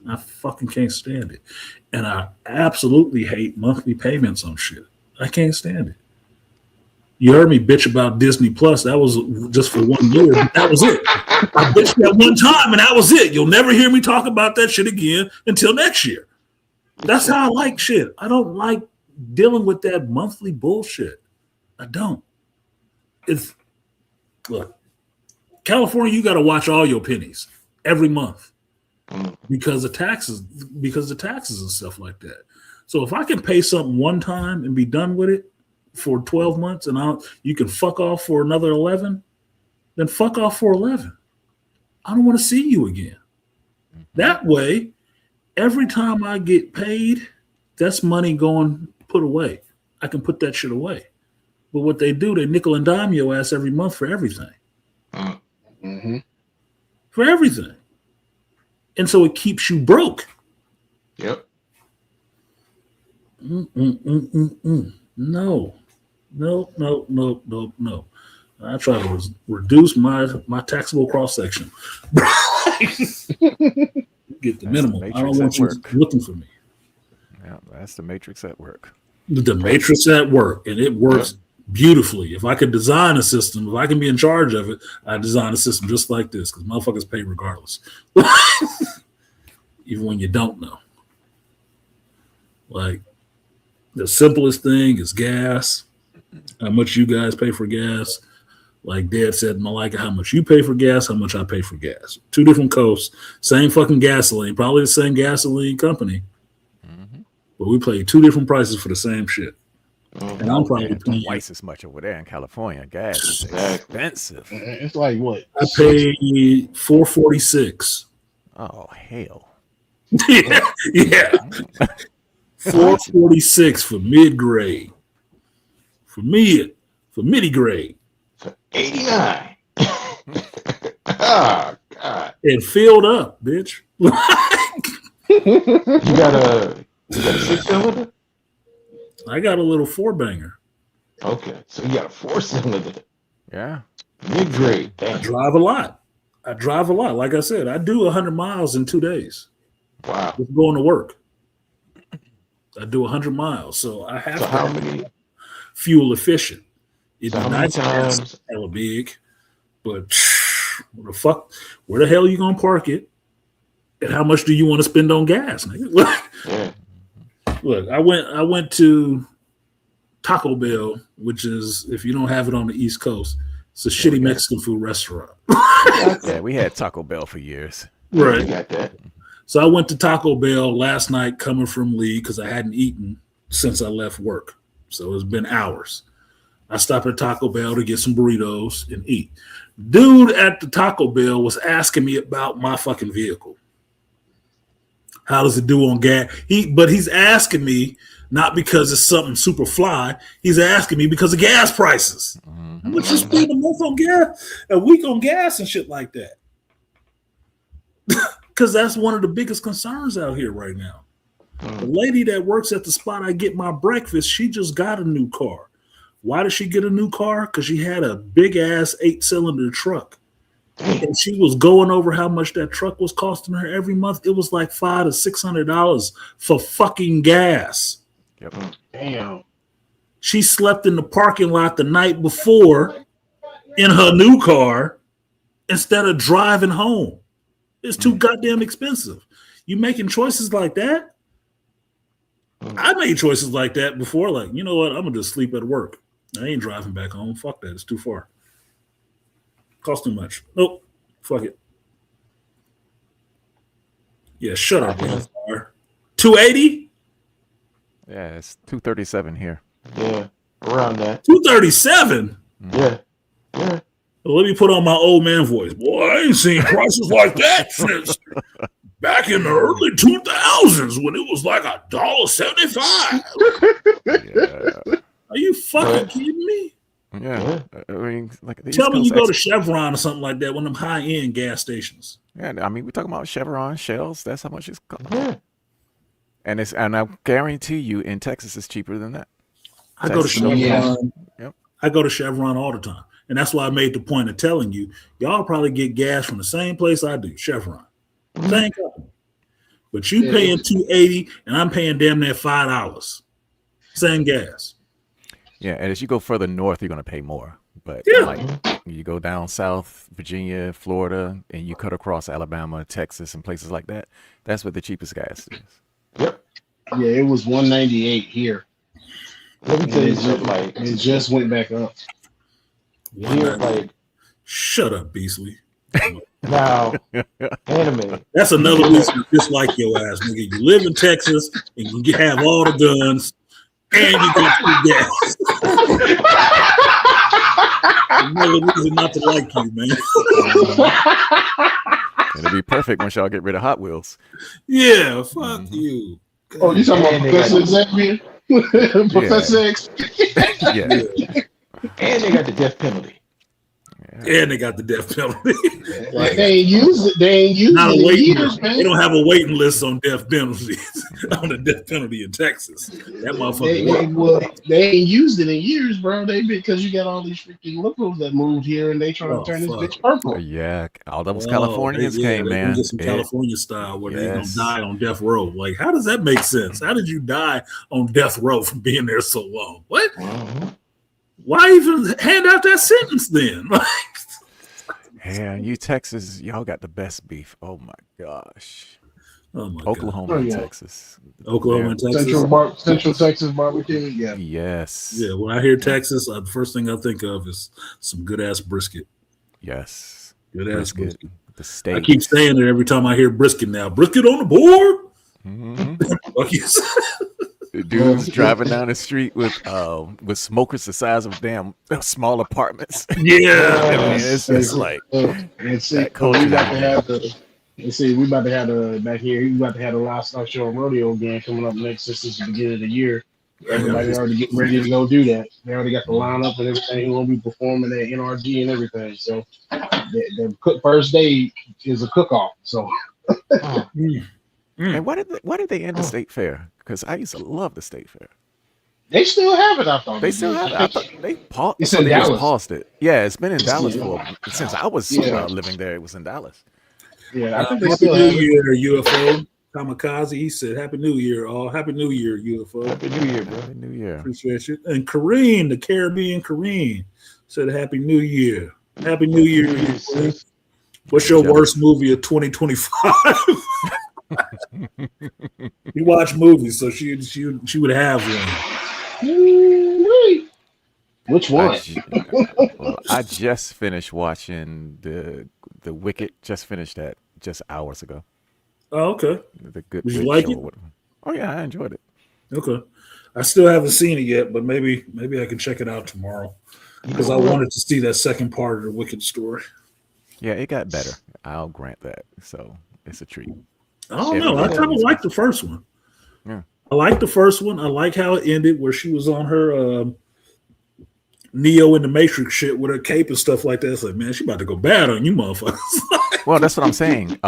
Speaker 1: I fucking can't stand it. And I absolutely hate monthly payments on shit. I can't stand it. You heard me bitch about Disney Plus. That was just for 1 year. That was it. I bitched that one time and that was it. You'll never hear me talk about that shit again until next year. That's how I like shit. I don't like dealing with that monthly bullshit. I don't. Look, California, you got to watch all your pennies every month because of taxes and stuff like that. So if I can pay something one time and be done with it for 12 months and you can fuck off for another 11, then fuck off for 11. I don't want to see you again. That way, every time I get paid, that's money going put away. I can put that shit away. But what they do, they nickel and dime your ass every month for everything.
Speaker 4: Mm-hmm.
Speaker 1: For everything. And so it keeps you broke.
Speaker 2: Yep.
Speaker 1: No. I try to reduce my taxable cross section. Get the minimum. I don't want you looking for me.
Speaker 6: Yeah, that's the matrix at work.
Speaker 1: The matrix at work, and it works beautifully. If I could design a system, if I can be in charge of it, I design a system just like this because motherfuckers pay regardless, even when you don't know. Like, The simplest thing is gas. How much you guys pay for gas? Like Dad said, Malika, how much you pay for gas? How much I pay for gas? Two different coasts, same fucking gasoline, probably the same gasoline company, but we pay two different prices for the same shit. And I'm probably
Speaker 6: Man,
Speaker 1: paying.
Speaker 6: twice as much over there in California. Gas is
Speaker 2: Exactly.
Speaker 6: expensive.
Speaker 4: It's like what?
Speaker 1: I pay $4.46.
Speaker 6: Oh hell.
Speaker 1: Yeah, yeah. $4.46 for mid grade. For midi grade.
Speaker 2: For 89. Oh, God.
Speaker 1: And filled up, bitch.
Speaker 2: You got a 6-cylinder?
Speaker 1: I got a little 4-banger.
Speaker 2: Okay, so you got a 4-cylinder.
Speaker 6: Yeah.
Speaker 2: Mid-grade.
Speaker 1: I
Speaker 2: Damn.
Speaker 1: drive a lot. Like I said, I do 100 miles in 2 days.
Speaker 2: Wow.
Speaker 1: Just going to work. I do 100 miles, so I have
Speaker 2: So
Speaker 1: to
Speaker 2: how
Speaker 1: be
Speaker 2: many?
Speaker 1: fuel efficient. It'd
Speaker 2: So
Speaker 1: be
Speaker 2: how many
Speaker 1: nice to have
Speaker 2: times?
Speaker 1: hella big, but where the hell are you gonna park it? And how much do you want to spend on gas, nigga?
Speaker 2: Yeah.
Speaker 1: Look, I went to Taco Bell, which is, if you don't have it on the East Coast, it's a shitty Mexican food restaurant.
Speaker 6: Yeah, we had Taco Bell for years.
Speaker 2: You
Speaker 1: Right.
Speaker 2: got that.
Speaker 1: So I went to Taco Bell last night coming from Lee because I hadn't eaten since I left work. So it's been hours. I stopped at Taco Bell to get some burritos and eat. Dude at the Taco Bell was asking me about my fucking vehicle. How does it do on gas? But he's asking me not because it's something super fly. He's asking me because of gas prices. How much you spend a month on gas, a week on gas and shit like that? Because that's one of the biggest concerns out here right now. The lady that works at the spot I get my breakfast, she just got a new car. Why did she get a new car? Because she had a big ass 8-cylinder truck. And she was going over how much that truck was costing her every month. It was like $500 to $600 for fucking gas.
Speaker 6: Yep.
Speaker 4: Damn.
Speaker 1: She slept in the parking lot the night before in her new car instead of driving home. It's too goddamn expensive. You making choices like that? I made choices like that before. Like, you know what? I'm gonna just sleep at work. I ain't driving back home. Fuck that. It's too far. Cost too much. Nope. Fuck it. Yeah, shut up, man. 280?
Speaker 6: Yeah, it's 237 here.
Speaker 2: Yeah. Around that.
Speaker 1: 237?
Speaker 2: Yeah. Yeah.
Speaker 1: Well, let me put on my old man voice. Boy, I ain't seen prices like that since back in the early 2000s when it was like $1.75.
Speaker 6: Yeah.
Speaker 1: Are you fucking
Speaker 2: Right.
Speaker 1: kidding me?
Speaker 6: Yeah. I mean, like the
Speaker 1: Tell
Speaker 6: East
Speaker 1: me you
Speaker 6: Coast
Speaker 1: go to Chevron or something like that, one of them high-end gas stations.
Speaker 6: Yeah, I mean, we're talking about Chevron, Shells. That's how much it's cost.
Speaker 2: Yeah.
Speaker 6: And I guarantee you, in Texas, it's cheaper than that.
Speaker 1: I go to
Speaker 6: Texas,
Speaker 1: Chevron.
Speaker 4: yeah.
Speaker 6: Yep.
Speaker 1: I go to Chevron all the time. And that's why I made the point of telling you, y'all probably get gas from the same place I do, Chevron. Same company. But you
Speaker 4: Yeah.
Speaker 1: paying $2.80 and I'm paying damn near $5. Same gas.
Speaker 6: Yeah, and as you go further north, you're going to pay more. But
Speaker 1: Yeah.
Speaker 6: like you go down south, Virginia, Florida, and you cut across Alabama, Texas, and places like that, that's where the cheapest gas is.
Speaker 2: Yep.
Speaker 4: Yeah, it was 198 here.
Speaker 2: Let me
Speaker 4: And
Speaker 2: tell you
Speaker 4: it,
Speaker 2: something.
Speaker 4: just,
Speaker 2: Like
Speaker 4: it just went back up.
Speaker 2: here, like
Speaker 1: Shut up, Beasley.
Speaker 2: now, anime.
Speaker 1: That's another reason to dislike your ass, nigga. You live in Texas and you have all the guns and you get free gas. Another reason not to like you, man.
Speaker 6: And it'd be perfect once y'all get rid of Hot Wheels.
Speaker 1: Yeah, fuck you.
Speaker 4: Oh, you talking about
Speaker 2: And they
Speaker 4: Professor
Speaker 2: got-
Speaker 4: Xavier? Professor X.
Speaker 6: Yeah.
Speaker 2: And they got the death penalty.
Speaker 1: And they got the death penalty.
Speaker 4: Like, they ain't used it. They ain't used
Speaker 1: Not
Speaker 4: it
Speaker 1: a
Speaker 4: in
Speaker 1: waiting
Speaker 4: years,
Speaker 1: list.
Speaker 4: man.
Speaker 1: They don't have a waiting list on death penalties on the death penalty in Texas. That motherfucker.
Speaker 4: Well, they ain't used it in years, bro. They because you got all these freaking liberals that moved here and they trying
Speaker 1: Oh,
Speaker 4: to turn
Speaker 1: fuck.
Speaker 4: this bitch purple.
Speaker 6: Yeah, all those
Speaker 1: Oh,
Speaker 6: Californians
Speaker 1: they
Speaker 6: came,
Speaker 1: gonna
Speaker 6: man.
Speaker 1: Get some
Speaker 6: It-
Speaker 1: California style where they
Speaker 6: Yes.
Speaker 1: gonna die on death row. Like, how does that make sense? How did you die on death row from being there so long? What?
Speaker 2: Mhm.
Speaker 1: Why even hand out that sentence then?
Speaker 6: yeah, you Texas, y'all got the best beef. Oh my gosh.
Speaker 1: Oh my
Speaker 6: Oklahoma
Speaker 4: Oh,
Speaker 6: and
Speaker 4: yeah.
Speaker 6: Texas.
Speaker 1: God. Oklahoma and Texas.
Speaker 4: Central Texas barbecue. Yeah.
Speaker 6: Yes.
Speaker 1: Yeah, when I hear Texas, the first thing I think of is some good ass brisket.
Speaker 6: Yes.
Speaker 1: Good ass
Speaker 6: Brisket.
Speaker 1: brisket.
Speaker 6: The
Speaker 1: I
Speaker 6: steak.
Speaker 1: keep saying it every time I hear brisket now. Brisket on the board.
Speaker 6: Mhm.
Speaker 1: Like you said.
Speaker 6: The dudes driving down the street with smokers the size of damn small apartments.
Speaker 1: Yeah.
Speaker 6: I mean, it's just like
Speaker 4: And see,
Speaker 6: that culture.
Speaker 4: we about to have the. Let's see, we about to have the back here. We about to have the livestock show and rodeo again coming up next. This is the beginning of the year. Everybody already getting ready to go do that. They already got the lineup and everything. Who will be performing at NRG and everything. So the first day is a cook off. So
Speaker 6: And why did they end the state fair? Because I used to love the state fair.
Speaker 4: they still have it. I thought
Speaker 6: They still have it. I thought they paused.
Speaker 4: It's
Speaker 6: So
Speaker 4: in
Speaker 6: they just
Speaker 4: Dallas.
Speaker 6: paused it. Yeah, it's been in Dallas
Speaker 4: Yeah.
Speaker 6: since I was
Speaker 4: Yeah.
Speaker 6: living there. It was in Dallas.
Speaker 4: Yeah, I think they
Speaker 1: Happy
Speaker 4: still
Speaker 1: New
Speaker 4: have it.
Speaker 1: Year, UFO. Kamikaze, he said, Happy New Year, all. Happy New Year, UFO.
Speaker 2: Happy New Year, bro.
Speaker 6: Happy New Year.
Speaker 1: Appreciate you. And Kareem, the Caribbean Kareem, said, Happy New Year. Happy New Year,
Speaker 2: New Year,
Speaker 1: UFO.
Speaker 2: sis.
Speaker 1: What's your
Speaker 6: Jealous.
Speaker 1: worst movie of 2025? You watch movies, so she would have one.
Speaker 4: Ooh-wee. Which one?
Speaker 6: I just finished watching the Wicked. Just finished that just hours ago.
Speaker 1: Oh, okay.
Speaker 6: The Good.
Speaker 1: Did you
Speaker 6: Witch
Speaker 1: like
Speaker 6: or
Speaker 1: it?
Speaker 6: whatever. Oh yeah, I enjoyed it.
Speaker 1: Okay. I still haven't seen it yet, but maybe I can check it out tomorrow because I wanted to see that second part of the Wicked story.
Speaker 6: Yeah, it got better. I'll grant that. So it's a treat.
Speaker 1: I don't know. I kind of like the first one.
Speaker 6: Yeah.
Speaker 1: I like the first one. I like how it ended, where she was on her Neo in the Matrix shit with her cape and stuff like that. It's like, man, she about to go bad on you, motherfuckers.
Speaker 6: Well, that's what I'm saying.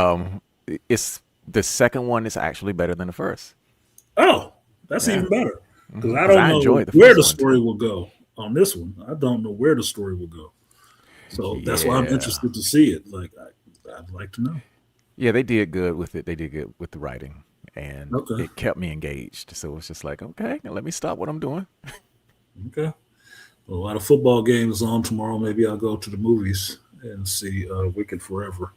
Speaker 6: It's the second one is actually better than the first.
Speaker 1: Oh, that's
Speaker 6: Yeah.
Speaker 1: even better because I
Speaker 6: 'Cause
Speaker 1: don't
Speaker 6: I
Speaker 1: know
Speaker 6: enjoyed the
Speaker 1: where the
Speaker 6: first one,
Speaker 1: story
Speaker 6: too.
Speaker 1: will go on this one. I don't know where the story will go, so that's why I'm
Speaker 6: Yeah.
Speaker 1: interested to see it. Like, I'd like to know.
Speaker 6: Yeah, they did good with it. They did good with the writing, and
Speaker 1: Okay.
Speaker 6: it kept me engaged. So it's just like, okay, now let me stop what I'm doing.
Speaker 1: Okay. Well, a lot of football games on tomorrow. Maybe I'll go to the movies and see Wicked Forever.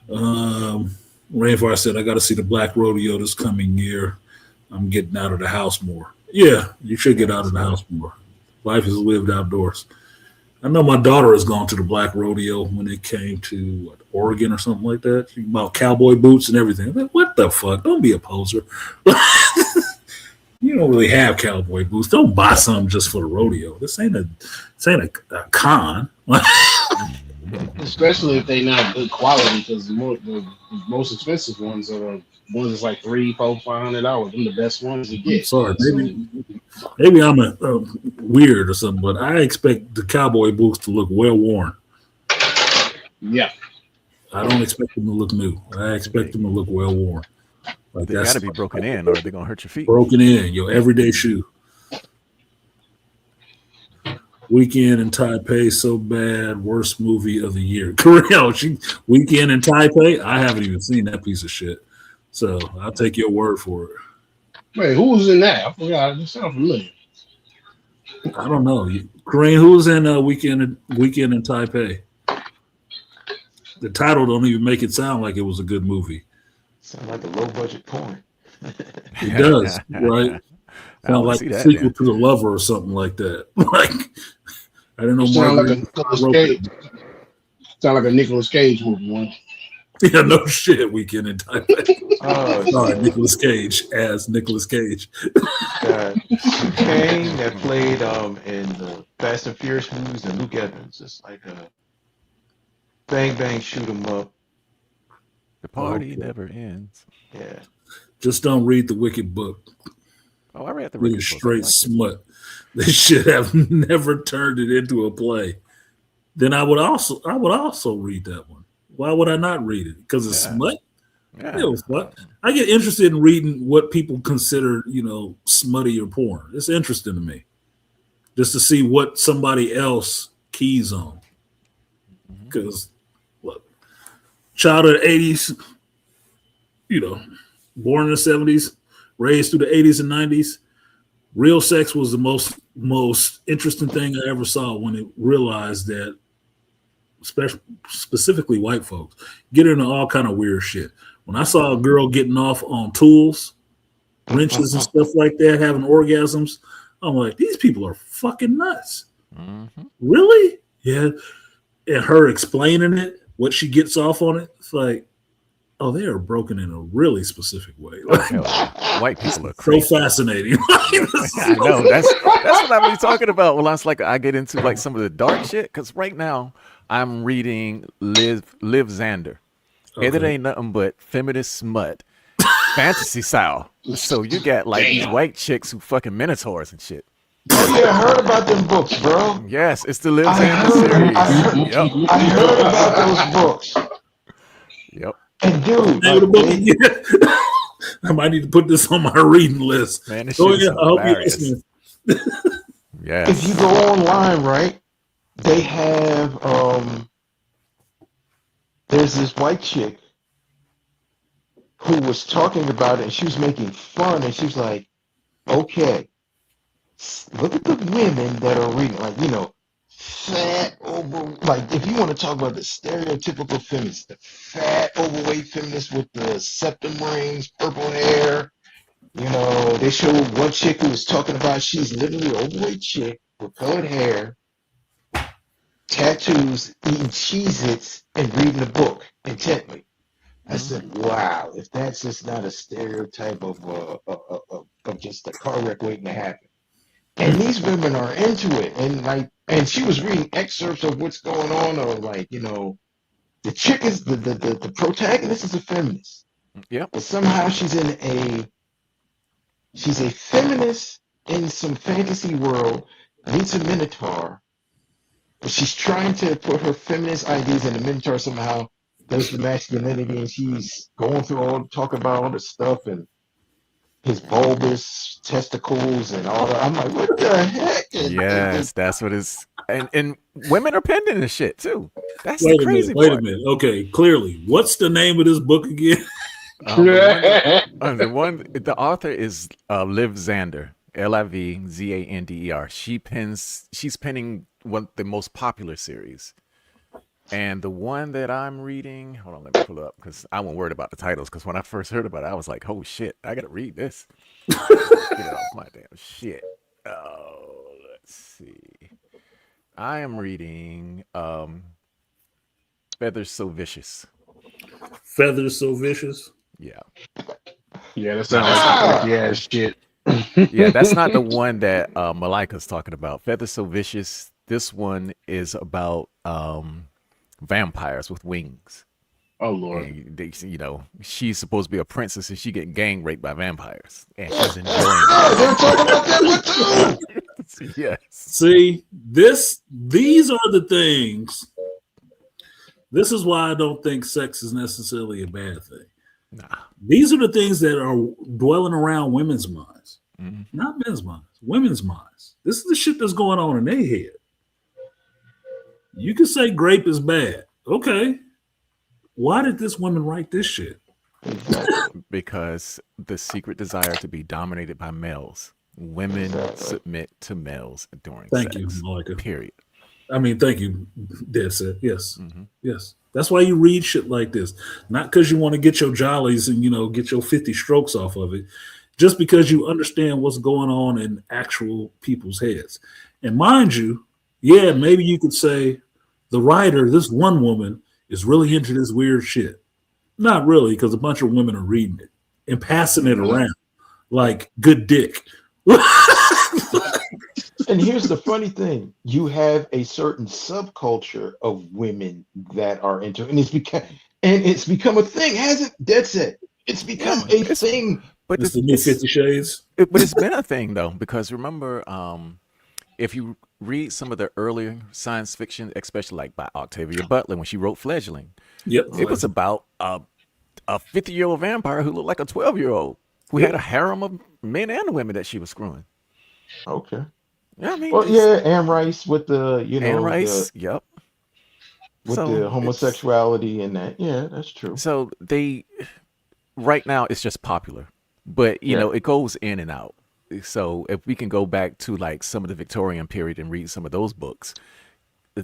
Speaker 1: Rainforest said, I got to see the Black Rodeo this coming year. I'm getting out of the house more. Yeah, you should get out of the house more. Life is lived outdoors. I know my daughter has gone to the Black Rodeo when it came to Oregon or something like that. She bought cowboy boots and everything. I'm like, what the fuck? Don't be a poser. You don't really have cowboy boots. Don't buy some just for the rodeo. This ain't a con.
Speaker 4: Especially if they not good quality, because the most expensive ones are the ones that's like $300, $400, $500. Them the best ones you get.
Speaker 1: Sorry,
Speaker 4: So,
Speaker 1: maybe I'm a weird or something, but I expect the cowboy boots to look well worn.
Speaker 4: yeah.
Speaker 1: I don't expect them to look new. I expect them to look well worn. Like
Speaker 6: They got
Speaker 1: that's
Speaker 6: to be broken in, or they're gonna hurt your feet.
Speaker 1: broken in, your everyday shoe. Weekend in Taipei, so bad. Worst movie of the year. Korea, Weekend in Taipei. I haven't even seen that piece of shit, so I'll take your word for it.
Speaker 4: Wait, who was in that? I forgot. It sounds familiar.
Speaker 1: I don't know. Korean, who's in Weekend in Taipei? The title don't even make it sound like it was a good movie.
Speaker 2: Sound like a low budget porn.
Speaker 1: It does, right?
Speaker 6: I
Speaker 1: Sound
Speaker 6: wanna
Speaker 1: like
Speaker 6: see
Speaker 1: a
Speaker 6: that
Speaker 1: sequel
Speaker 6: then.
Speaker 1: to The Lover or something like that. Like, I don't know.
Speaker 4: Sound like a
Speaker 1: Margaret
Speaker 4: Nicolas
Speaker 1: wrote
Speaker 4: Cage.
Speaker 1: it.
Speaker 4: Sound like a Nicolas Cage movie one.
Speaker 1: Yeah, no shit. Weekend in Taipei.
Speaker 2: Oh,
Speaker 1: Sorry, Nicolas Cage as Nicolas Cage.
Speaker 2: God. Kane that played in the Fast and Furious movies and Luke Evans. It's like a bang bang shoot 'em up.
Speaker 6: The party
Speaker 1: Okay.
Speaker 6: never ends.
Speaker 2: Yeah.
Speaker 1: Just don't read the Wicked book.
Speaker 6: Oh, I read the
Speaker 1: Read
Speaker 6: Wicked
Speaker 1: it
Speaker 6: book. I
Speaker 1: straight
Speaker 6: liked it.
Speaker 1: smut. They should have never turned it into a play. Then I would also read that one. Why would I not read it? Because it's
Speaker 6: Yeah.
Speaker 1: smut.
Speaker 6: Yeah.
Speaker 1: It was what I get interested in reading what people consider, smutty or porn. It's interesting to me, just to see what somebody else keys on. Because look, child of the '80s, born in the '70s, raised through the '80s and '90s. Real sex was the most interesting thing I ever saw when it realized that specifically white folks, get into all kind of weird shit. When I saw a girl getting off on tools, wrenches and stuff like that, having orgasms, I'm like, these people are fucking nuts.
Speaker 6: Mm-hmm.
Speaker 1: Really? Yeah. And her explaining it, what she gets off on it, it's like, oh, they are broken in a really specific way. Like,
Speaker 6: Hell, white people are
Speaker 1: so
Speaker 6: crazy.
Speaker 1: fascinating.
Speaker 6: I know that's what I'm talking about. Well, that's like I get into like some of the dark shit because right now I'm reading Liv Xander. And it
Speaker 1: Okay.
Speaker 6: ain't nothing but feminist smut, fantasy style. So you got like these white chicks who fucking minotaurs and shit.
Speaker 2: Oh yeah, I heard about them books, bro.
Speaker 6: Yes, it's the Liv
Speaker 2: I
Speaker 6: Xander
Speaker 2: heard, I heard,
Speaker 6: series. Yep.
Speaker 2: I heard about those books.
Speaker 6: Yep.
Speaker 2: And dude,
Speaker 1: Name of the
Speaker 2: like,
Speaker 1: book again? I might need to put this on my reading list.
Speaker 6: Man, this
Speaker 1: Oh
Speaker 6: shit is
Speaker 1: yeah, I hope you're
Speaker 6: hilarious.
Speaker 1: listening.
Speaker 2: if you
Speaker 6: Yes.
Speaker 2: go online, right, they have there's this white chick who was talking about it, and she was making fun, and she was like, okay, look at the women that are reading, like, fat, over, like, if you want to talk about the stereotypical feminist, the fat, overweight feminist with the septum rings, purple hair, they showed one chick who was talking about she's literally an overweight chick with colored hair, tattoos, eating Cheez-Its, and reading a book intently. I said, wow, if that's just not a stereotype of just a car wreck waiting to happen. And these women are into it. And she was reading excerpts of what's going on, or the chick is the protagonist is a feminist.
Speaker 6: Yep.
Speaker 2: But somehow she's a feminist in some fantasy world, meets a minotaur, but she's trying to put her feminist ideas in the minotaur somehow. Does the masculinity, and she's going through talk about all the stuff and his bulbous testicles and all that. I'm like, what the heck?
Speaker 6: Yes, that's what it's and women are pending this shit too. That's
Speaker 1: Wait
Speaker 6: the
Speaker 1: a
Speaker 6: crazy
Speaker 1: minute. Wait a
Speaker 6: part.
Speaker 1: minute. Okay, clearly, what's the name of this book again?
Speaker 6: The author is Liv Xander, Livzander. She's penning one the most popular series. And the one that I'm reading, hold on, let me pull it up because I wasn't worried about the titles. Because when I first heard about it, I was like, "Oh shit, I gotta read this." Get it off my damn shit. Oh, let's see. I am reading Feathers So Vicious.
Speaker 1: Feathers So Vicious.
Speaker 6: Yeah,
Speaker 4: Yeah, that sounds like freaky ass shit.
Speaker 6: yeah, that's not the one that Malika's talking about. Feathers So Vicious. This one is about vampires with wings.
Speaker 4: Oh Lord.
Speaker 6: And they, she's supposed to be a princess and she getting gang raped by vampires, and she's enjoying
Speaker 2: They're talking about that one too.
Speaker 6: it. Yes.
Speaker 1: See, these are the things. This is why I don't think sex is necessarily a bad thing.
Speaker 6: Nah.
Speaker 1: These are the things that are dwelling around women's minds,
Speaker 6: Mhm.
Speaker 1: not men's minds, women's minds. This is the shit that's going on in their head. You can say grape is bad. Okay. Why did this woman write this shit?
Speaker 6: Because the secret desire to be dominated by males. Women submit to males during
Speaker 1: Thank
Speaker 6: sex.
Speaker 1: you, Malika.
Speaker 6: Period.
Speaker 1: I mean, thank you, Dead Set. Yes.
Speaker 6: Mhm.
Speaker 1: Yes. That's why you read shit like this. Not because you want to get your jollies and, get your 50 strokes off of it. Just because you understand what's going on in actual people's heads. And mind you, yeah, maybe you could say the writer, this one woman, is really into this weird shit. Not really, because a bunch of women are reading it and passing it around like good dick.
Speaker 2: And here's the funny thing: you have a certain subculture of women that are into, and it's become a thing, hasn't it? That's it. It's become a
Speaker 6: it's-
Speaker 2: thing.
Speaker 6: But
Speaker 1: It's the new 50 Shades.
Speaker 6: but it's been a thing though, because remember, if you read some of the earlier science fiction, especially like by Octavia Butler when she wrote Fledgling,
Speaker 1: Yep.
Speaker 6: it was about a 50-year-old vampire who looked like a 12-year-old who had a harem of men and women that she was screwing.
Speaker 2: Okay.
Speaker 6: Yeah, I mean,
Speaker 2: Well, yeah, Anne Rice with the
Speaker 6: Anne Rice, yep.
Speaker 2: with
Speaker 6: So
Speaker 2: the
Speaker 6: it's-
Speaker 2: homosexuality and that. Yeah, that's true.
Speaker 6: So right now it's just popular, but you
Speaker 2: Yeah.
Speaker 6: know it goes in and out. So if we can go back to like some of the Victorian period and read some of those books,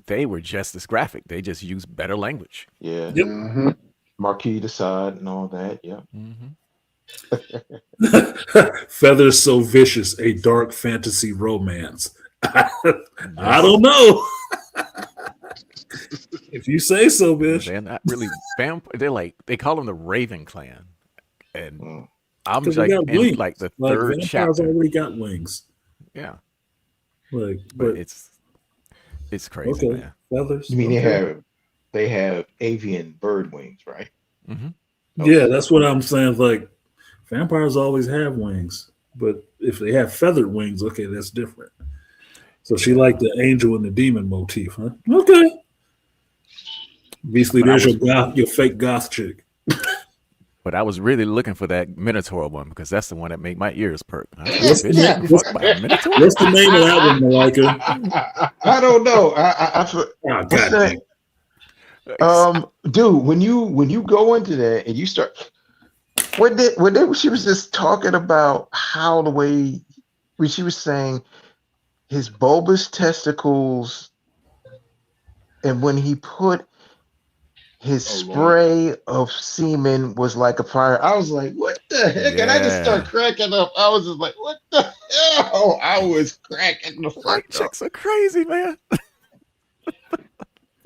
Speaker 6: they were just as graphic. They just used better language.
Speaker 2: Yeah.
Speaker 1: Yep.
Speaker 4: Mhm.
Speaker 2: Marquis de Sade and all that. Yeah.
Speaker 1: Feathers So Vicious, a dark fantasy romance. I don't know. If you say so, bitch.
Speaker 6: They're not really They're like they call them the Raven Clan, and
Speaker 2: Mm.
Speaker 6: I'm
Speaker 1: Because
Speaker 6: like
Speaker 1: they got
Speaker 6: in
Speaker 1: wings.
Speaker 6: like the
Speaker 1: Like
Speaker 6: third
Speaker 1: vampires
Speaker 6: chapter.
Speaker 1: already got wings.
Speaker 6: Yeah,
Speaker 1: Like,
Speaker 6: but
Speaker 1: but
Speaker 6: it's crazy,
Speaker 1: okay,
Speaker 6: man.
Speaker 1: feathers.
Speaker 2: You mean
Speaker 1: okay.
Speaker 2: they have avian bird wings, right?
Speaker 6: Hmm.
Speaker 1: Yeah, that's what I'm saying. Like, vampires always have wings, but if they have feathered wings, okay, that's different. So she liked the angel and the demon motif, huh? Okay. Beastly,
Speaker 6: But I
Speaker 1: there's
Speaker 6: was-
Speaker 1: your fake goth chick.
Speaker 6: But I was really looking for that Minotaur one because that's the one that made my ears perk. I was
Speaker 1: What's
Speaker 6: like,
Speaker 1: the
Speaker 6: "Bitch,
Speaker 1: name-
Speaker 6: you fucked by a Minotaur?"
Speaker 1: What's the name of that one, Malika?
Speaker 2: I don't know. I
Speaker 1: Oh,
Speaker 2: what's
Speaker 1: God
Speaker 2: that? Dude, when you go into that and you start she was just talking about how the way when she was saying his bulbous testicles and when he put his
Speaker 4: Oh, Lord.
Speaker 2: spray of semen was like a fire. I was like, what the heck? And I just start
Speaker 6: Yeah.
Speaker 2: cracking up. I was just like, what the hell? I was cracking the
Speaker 6: White
Speaker 2: fuck up.
Speaker 6: chicks are crazy, man.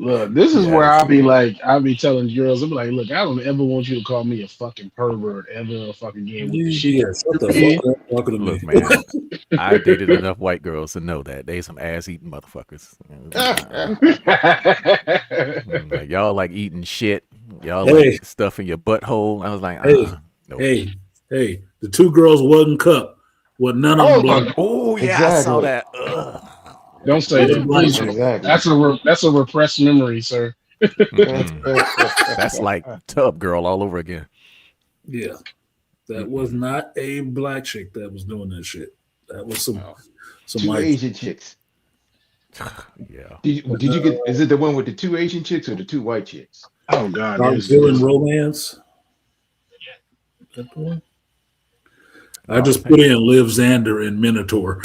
Speaker 4: Look, this is
Speaker 6: Yeah,
Speaker 4: where
Speaker 6: it's-
Speaker 4: I'll be telling girls, I'll be like, look, I don't ever want you to call me a fucking pervert ever fucking again. With the shit
Speaker 1: Yeah, shut the
Speaker 4: you
Speaker 1: fuck up talking to
Speaker 6: Look,
Speaker 1: me.
Speaker 6: man, I dated enough white girls to know that they some ass eating motherfuckers. Like, y'all like eating shit. Y'all
Speaker 1: Hey.
Speaker 6: like stuff in your butthole. I was like,
Speaker 1: Hey,
Speaker 6: no.
Speaker 1: Hey, the two girls wasn't cup. Well, none of them
Speaker 2: Oh,
Speaker 1: black.
Speaker 6: Oh yeah, I saw
Speaker 2: Exactly.
Speaker 6: that. Ugh.
Speaker 4: Don't say
Speaker 1: Yeah,
Speaker 4: that.
Speaker 1: black
Speaker 4: Please.
Speaker 1: chick.
Speaker 2: Exactly.
Speaker 4: That's a repressed memory, sir.
Speaker 6: Mm-mm. That's like Tub Girl all over again.
Speaker 1: Yeah, that was not a black chick that was doing that shit. That was some
Speaker 2: Two
Speaker 1: like
Speaker 2: Asian chicks.
Speaker 6: Yeah.
Speaker 2: Did you get? Is it the one with the two Asian chicks or the two white chicks?
Speaker 4: Oh God,
Speaker 1: dark
Speaker 4: there's-
Speaker 1: villain romance. That the one? I just put in Liv Xander and Minotaur.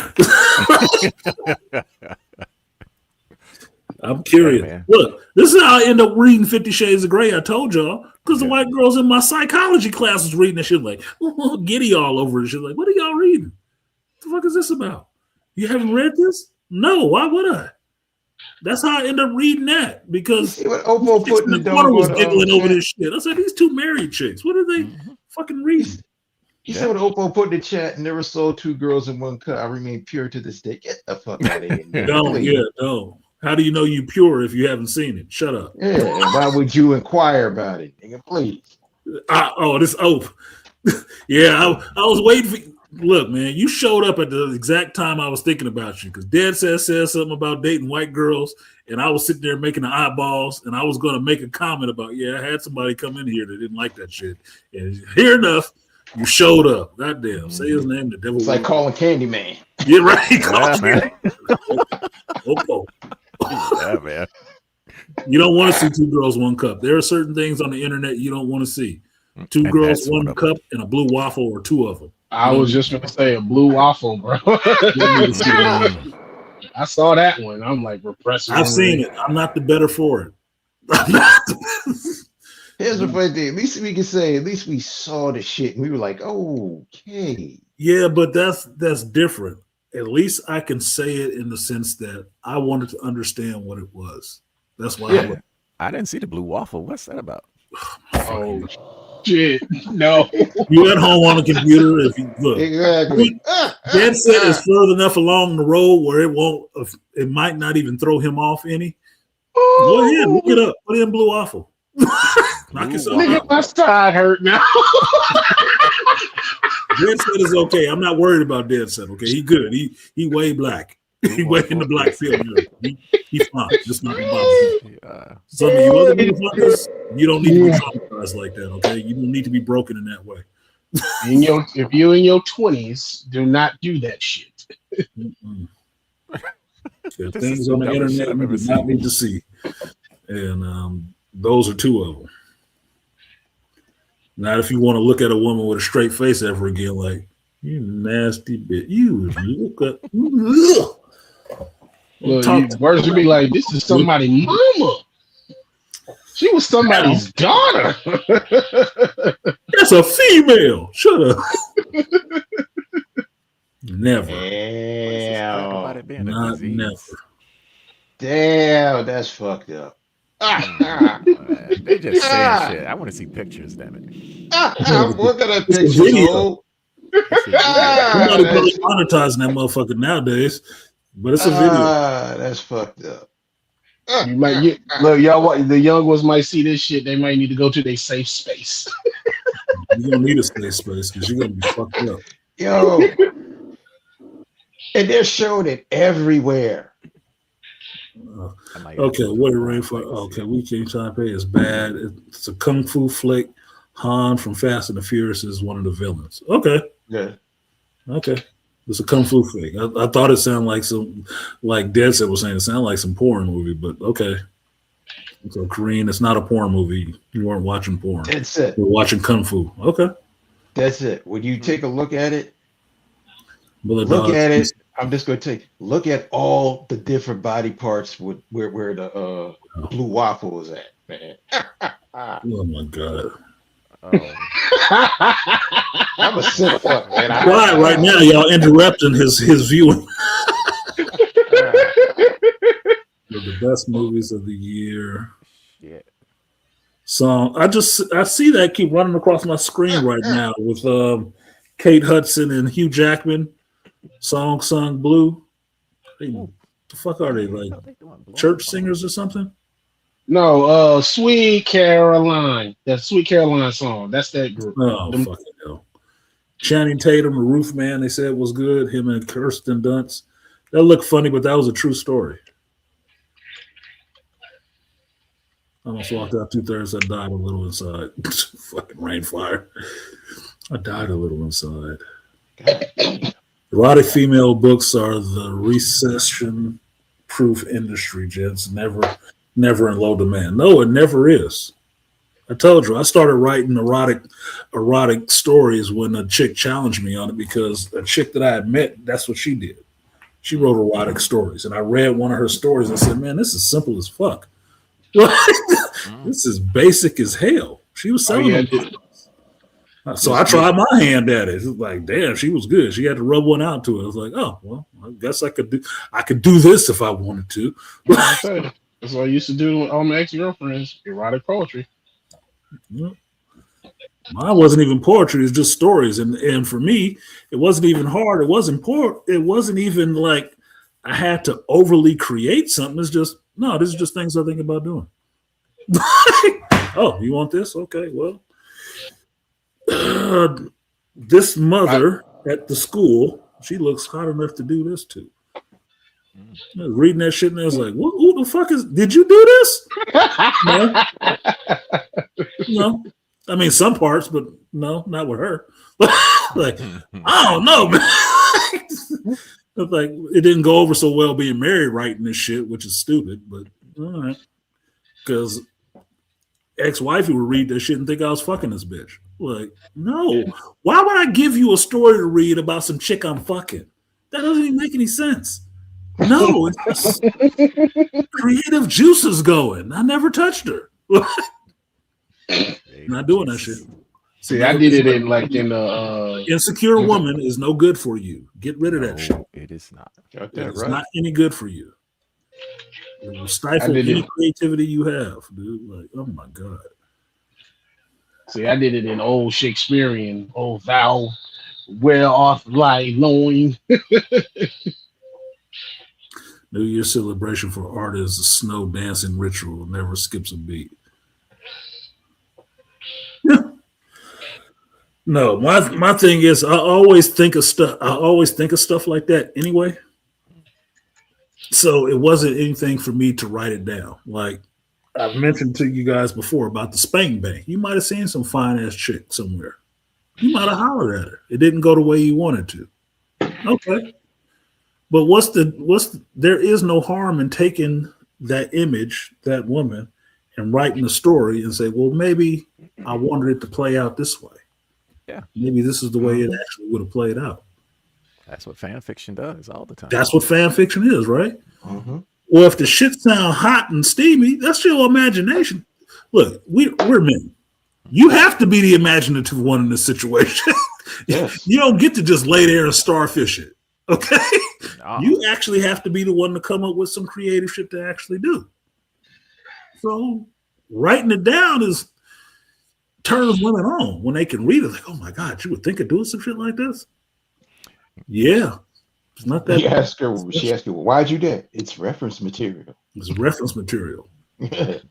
Speaker 1: I'm curious.
Speaker 6: Hey, man.
Speaker 1: Look, this is how I end up reading 50 Shades of Grey. I told y'all because the
Speaker 6: Yeah.
Speaker 1: white girls in my psychology class was reading that shit like giddy all over it. She's like, "What are y'all reading? What the fuck is this about? You haven't read this? No, why would I?" That's how I end up reading that because
Speaker 2: See what Oppo
Speaker 1: chicks
Speaker 2: put in
Speaker 1: in
Speaker 2: the
Speaker 1: the corner was
Speaker 2: doggone
Speaker 1: giggling over
Speaker 2: chat?
Speaker 1: this shit. I said, "These two married chicks. What are they fucking reading?"
Speaker 2: You saw what Oppo put in the chat. Never sold two girls in one cut. I remain pure to this day. Get the fuck out of here. man.
Speaker 1: Don't,
Speaker 2: Please.
Speaker 1: yeah, don't. How do you know you pure if you haven't seen it? Shut up.
Speaker 2: Yeah, and why would you inquire about it? Nigga, please.
Speaker 1: This oath. Yeah, I was waiting for. Look, man, you showed up at the exact time I was thinking about you because Dad said something about dating white girls, and I was sitting there making the eyeballs, and I was going to make a comment about, yeah, I had somebody come in here that didn't like that shit, and here enough, you showed up. Goddamn, say his name, the devil.
Speaker 2: It's like calling Candyman.
Speaker 1: Yeah, right.
Speaker 6: Yeah, man.
Speaker 1: Oppo.
Speaker 6: Yeah, man.
Speaker 1: You don't want to see two girls, one cup. There are certain things on the internet you don't want to see. Two
Speaker 6: And
Speaker 1: girls,
Speaker 6: that's one
Speaker 1: one
Speaker 6: of them.
Speaker 1: cup, and a blue waffle, or two of them.
Speaker 4: I was just gonna say a blue waffle, bro. I saw that one. I'm like repressed.
Speaker 1: I've seen it. I'm not the better for it. I'm not the-
Speaker 2: Here's the funny thing. At least we can say, at least we saw the shit and we were like, okay.
Speaker 1: Yeah, but that's different. At least I can say it in the sense that I wanted to understand what it was. That's why
Speaker 2: Yeah.
Speaker 6: I didn't see the blue waffle. What's that about?
Speaker 4: Oh shit! No.
Speaker 1: you at home on the computer. If you look,
Speaker 2: Exactly.
Speaker 1: Dead set is further enough along the road where it won't. It might not even throw him off any. Go ahead, look it up. Put in blue waffle. Knock yourself
Speaker 4: Nigga,
Speaker 1: out.
Speaker 4: my side hurt now.
Speaker 1: Dead set is okay. I'm not worried about Dead set. Okay, he good. He way black. He way in the black field. He fine. Just not about him. Some of you other motherfuckers, you don't need to be traumatized like that. Okay, you don't need to be broken in that way.
Speaker 4: If you in your 20s, do not do that shit.
Speaker 1: Mm-mm. There are
Speaker 6: This
Speaker 1: things
Speaker 6: is the
Speaker 1: on the
Speaker 6: dumbest shit
Speaker 1: internet
Speaker 6: I've
Speaker 1: you
Speaker 6: ever
Speaker 1: do not
Speaker 6: seen.
Speaker 1: need to see, and those are two of them. Not if you want to look at a woman with a straight face ever again, like you nasty bitch. You look up.
Speaker 4: Look,
Speaker 1: Talk
Speaker 4: you, words would be like, this is somebody's mama. She was somebody's daughter.
Speaker 1: That's a female. Shut up. Never.
Speaker 6: Racist crap about it being a
Speaker 1: Not
Speaker 6: disease.
Speaker 1: never.
Speaker 2: Damn, that's fucked up.
Speaker 6: They just saying shit. I want to see pictures, damn it.
Speaker 2: I'm looking at
Speaker 1: It's a
Speaker 2: pictures.
Speaker 1: video.
Speaker 2: Oh.
Speaker 6: Let's see video.
Speaker 1: Somebody
Speaker 2: that's-
Speaker 1: probably monetizing that motherfucker nowadays, but it's a video.
Speaker 2: That's fucked up.
Speaker 4: You might get, look, y'all. The young ones might see this shit. They might need to go to their safe space.
Speaker 1: You're gonna need a safe space because you're gonna be fucked up.
Speaker 2: Yo. And they're showing it everywhere.
Speaker 6: I might-
Speaker 1: Okay, what a rainfall. Okay, Weekend Taipei is bad. It's a kung fu flick. Han from Fast and the Furious is one of the villains. Okay,
Speaker 2: Yeah.
Speaker 1: okay. It's a kung fu flick. I thought it sounded like some, like Dead Set was saying, it sounded like some porn movie, but okay. So Korean, it's not a porn movie. You weren't watching porn.
Speaker 2: That's it.
Speaker 1: You're watching kung fu. Okay.
Speaker 2: That's it. When you take a look at it,
Speaker 1: Bullet
Speaker 2: look
Speaker 1: Dog-
Speaker 2: at it. I'm just going to look at all the different body parts with where the blue waffle is at, man.
Speaker 1: Oh my god.
Speaker 6: Oh,
Speaker 2: I'm a simp fuck, man.
Speaker 1: Why right now y'all interrupting his viewing? The best movies of the year.
Speaker 6: shit.
Speaker 1: Song. I see that keep running across my screen right now with Kate Hudson and Hugh Jackman. Song sung blue. The fuck are they, like church singers or something?
Speaker 4: No, Sweet Caroline. That Sweet Caroline song. That's that group.
Speaker 1: Oh
Speaker 4: Them-
Speaker 1: fucking hell. Channing Tatum, the Roof Man, they said was good. Him and Kirsten Dunst. That looked funny, but that was a true story. I almost walked out 2/3. I died a little inside. Fucking rain fire. I died a little inside. Erotic female books are the recession-proof industry, gents. Never in low demand. No, it never is. I told you, I started writing erotic stories when a chick challenged me on it because a chick that I had met, that's what she did. She wrote erotic stories, and I read one of her stories and said, "Man, this is simple as fuck. This is basic as hell." She was selling
Speaker 4: yeah,
Speaker 1: them. So I tried my hand at it. It was like, damn, she was good. She had to rub one out to it. I was like, oh, well, I guess I could do this if I wanted to.
Speaker 4: That's what I used to do with all my ex-girlfriends. Erotic poetry.
Speaker 1: Mine wasn't even poetry, it's just stories. And for me, it wasn't even hard. It wasn't even like I had to overly create something. It's just, no, this is just things I think about doing. Oh, you want this? Okay, well. This mother at the school, she looks hot enough to do this too. I was reading that shit and I was like, what, who the fuck did you do this? No. No. I mean, some parts, but no, not with her. Like, I don't know, man. It's like, it didn't go over so well being married writing this shit, which is stupid, but all right. Because ex-wife would read this shit and think I was fucking this bitch. Like, no. Why would I give you a story to read about some chick I'm fucking? That doesn't even make any sense. No, it's just creative juices going. I never touched her. Not doing that shit.
Speaker 4: See, I did it in
Speaker 1: Insecure woman is no good for you. Get rid of that shit.
Speaker 6: No, it is not.
Speaker 2: Got that
Speaker 1: It's
Speaker 2: right.
Speaker 1: not any good for you. It will stifle any creativity you have, dude. Like, oh my god.
Speaker 4: See, I did it in old Shakespearean. Oh, thou where art thy loin?
Speaker 1: New Year's celebration for art is a snow dancing ritual. Never skips a beat. Yeah. No, my thing is I always think of stuff like that anyway. So it wasn't anything for me to write it down. Like I've mentioned to you guys before about the spank bank. You might have seen some fine ass chick somewhere. You might have hollered at her. It didn't go the way you wanted to. Okay. But there is no harm in taking that image, that woman, and writing a story and say, well, maybe I wanted it to play out this way.
Speaker 6: Yeah.
Speaker 1: Maybe this is the way it actually would have played out.
Speaker 6: That's what fan fiction does all the time.
Speaker 1: That's what fan fiction is, right?
Speaker 2: Mm-hmm.
Speaker 1: Well, if the shit sound hot and steamy, that's your imagination. Look, we're men. You have to be the imaginative one in this situation.
Speaker 2: Yes.
Speaker 1: You don't get to just lay there and starfish it. Okay?
Speaker 6: No.
Speaker 1: You actually have to be the one to come up with some creative shit to actually do. So writing it down is turns women on when they can read it. Like, oh my God, you would think of doing some shit like this? Yeah. It's not that.
Speaker 2: She asked her, well, why'd you do that? It's reference material.
Speaker 1: It's reference material.
Speaker 6: Yes.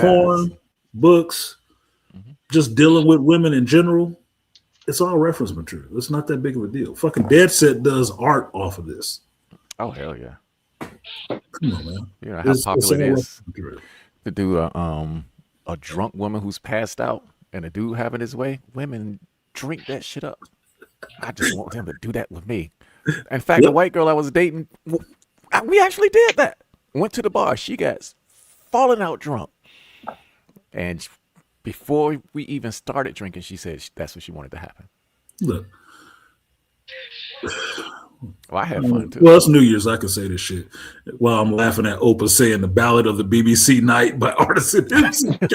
Speaker 1: Porn, books, just dealing with women in general. It's all reference material. It's not that big of a deal. Fucking Dead Set does art off of this.
Speaker 6: Oh hell yeah!
Speaker 1: Come on, man.
Speaker 6: You know how
Speaker 1: It's
Speaker 6: popular
Speaker 1: all
Speaker 6: it is
Speaker 1: reference material.
Speaker 6: to do a drunk woman who's passed out and a dude having his way. Women drink that shit up. I just want them to do that with me. In fact, the white girl I was dating, we actually did that. Went to the bar. She got falling out drunk, and before we even started drinking, she said that's what she wanted to happen.
Speaker 1: Look.
Speaker 6: Well, I had fun too.
Speaker 1: Well, it's New Year's. I can say this shit while I'm laughing at Oprah saying the Ballad of the BBC Night by Artisan Dempsey became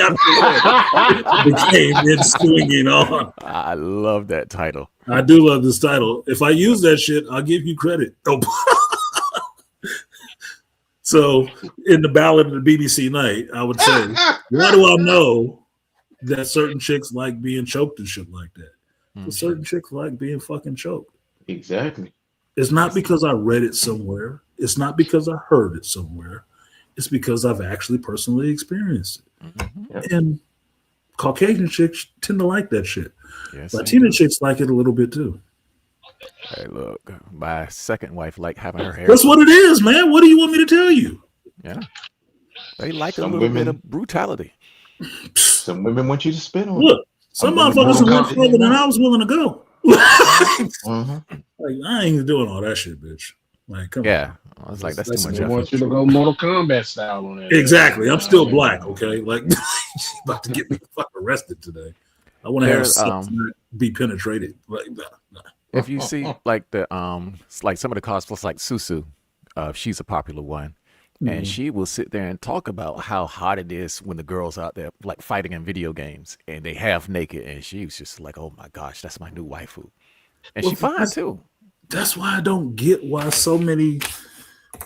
Speaker 1: it swinging on.
Speaker 6: I love that title.
Speaker 1: I do love this title. If I use that shit, I'll give you credit. Oh. So in the Ballad of the BBC Night, I would say, why do I know that certain chicks like being choked and shit like that? Because certain chicks like being fucking choked.
Speaker 2: Exactly.
Speaker 1: It's not because I read it somewhere. It's not because I heard it somewhere. It's because I've actually personally experienced it.
Speaker 2: Mm-hmm.
Speaker 1: And Caucasian chicks tend to like that shit.
Speaker 6: Yes,
Speaker 1: Latina chicks like it a little bit too.
Speaker 6: hey, look, my second wife liked having her hair.
Speaker 1: That's what it is, man. What do you want me to tell you?
Speaker 6: Yeah, they like
Speaker 2: Some
Speaker 6: a little
Speaker 2: women-
Speaker 6: bit of brutality.
Speaker 2: Some women want you to spin on it.
Speaker 1: Look, some
Speaker 2: I'm
Speaker 1: motherfuckers
Speaker 2: gonna
Speaker 1: went
Speaker 2: go-
Speaker 1: further than I was willing to go.
Speaker 2: Mhm.
Speaker 1: Like, I ain't doing all that shit, bitch. Like, come on.
Speaker 6: Yeah, I was like, that's too much
Speaker 4: They want
Speaker 6: effort.
Speaker 4: you to go Mortal Kombat style on that.
Speaker 1: Exactly. I'm still black, okay? Like, about to get me fucking arrested today. I want to have
Speaker 6: There's,
Speaker 1: sex not be penetrated. Like, nah.
Speaker 6: If you see like the like some of the cosplays, like Susu, she's a popular one, and she will sit there and talk about how hot it is when the girls out there like fighting in video games and they half naked, and she was just like, "Oh my gosh, that's my new waifu," and
Speaker 1: Well,
Speaker 6: she fine
Speaker 1: that's-
Speaker 6: too.
Speaker 1: That's why I don't get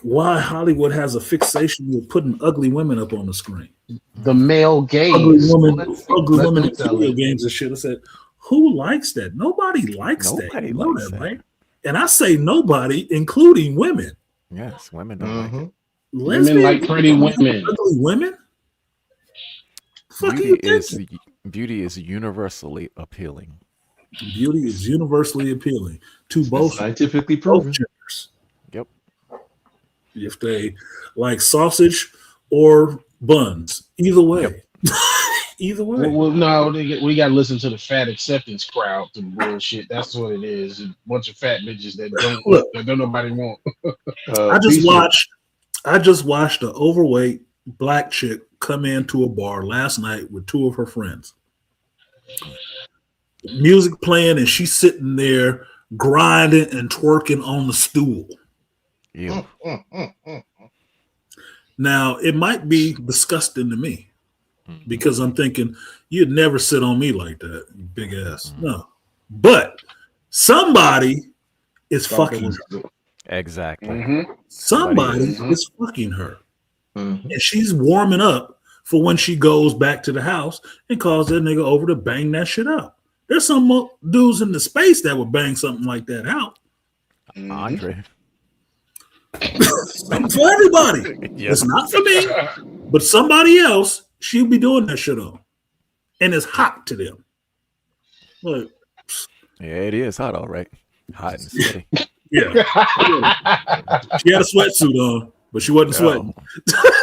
Speaker 1: why Hollywood has a fixation with putting ugly women up on the screen.
Speaker 4: The male gaze.
Speaker 1: Ugly women
Speaker 4: Let
Speaker 1: in
Speaker 4: them tell
Speaker 1: video
Speaker 4: it.
Speaker 1: games and shit. I said, who likes that? Nobody likes that.
Speaker 6: Nobody
Speaker 1: You know
Speaker 6: likes that.
Speaker 1: right? And I say nobody, including women.
Speaker 6: Yes, women don't like it.
Speaker 2: Mhm.
Speaker 1: Lesbian
Speaker 4: like pretty women.
Speaker 1: Ugly women? Fuck you thinking?
Speaker 6: Beauty is universally appealing.
Speaker 1: Beauty is universally appealing to both
Speaker 2: Scientifically
Speaker 1: both
Speaker 2: proven.
Speaker 1: genders.
Speaker 6: Yep.
Speaker 1: If they like sausage or buns, either way. Either way.
Speaker 4: Well, no, we got to listen to the fat acceptance crowd to bullshit. That's what it is. A bunch of fat bitches that
Speaker 1: Look.
Speaker 4: don't nobody want.
Speaker 1: I just watched an overweight black chick come into a bar last night with two of her friends. Music playing and she's sitting there grinding and twerking on the stool.
Speaker 6: Ew.
Speaker 1: Now, it might be disgusting to me because I'm thinking you'd never sit on me like that, you big ass. No. But somebody is fucking her.
Speaker 6: Exactly.
Speaker 4: Mm-hmm.
Speaker 1: Somebody
Speaker 6: Mhm.
Speaker 1: is fucking her.
Speaker 2: Mhm.
Speaker 1: And she's warming up for when she goes back to the house and calls that nigga over to bang that shit out. There's some dudes in the space that would bang something like that out.
Speaker 6: Andre.
Speaker 1: Something for everybody.
Speaker 6: Yes.
Speaker 1: It's not for me, but somebody else, she'll be doing that shit on. And it's hot to them. Like,
Speaker 6: Yeah, it is hot, all right. Hot and sweaty.
Speaker 1: yeah. She had a sweatsuit on, but she wasn't sweating.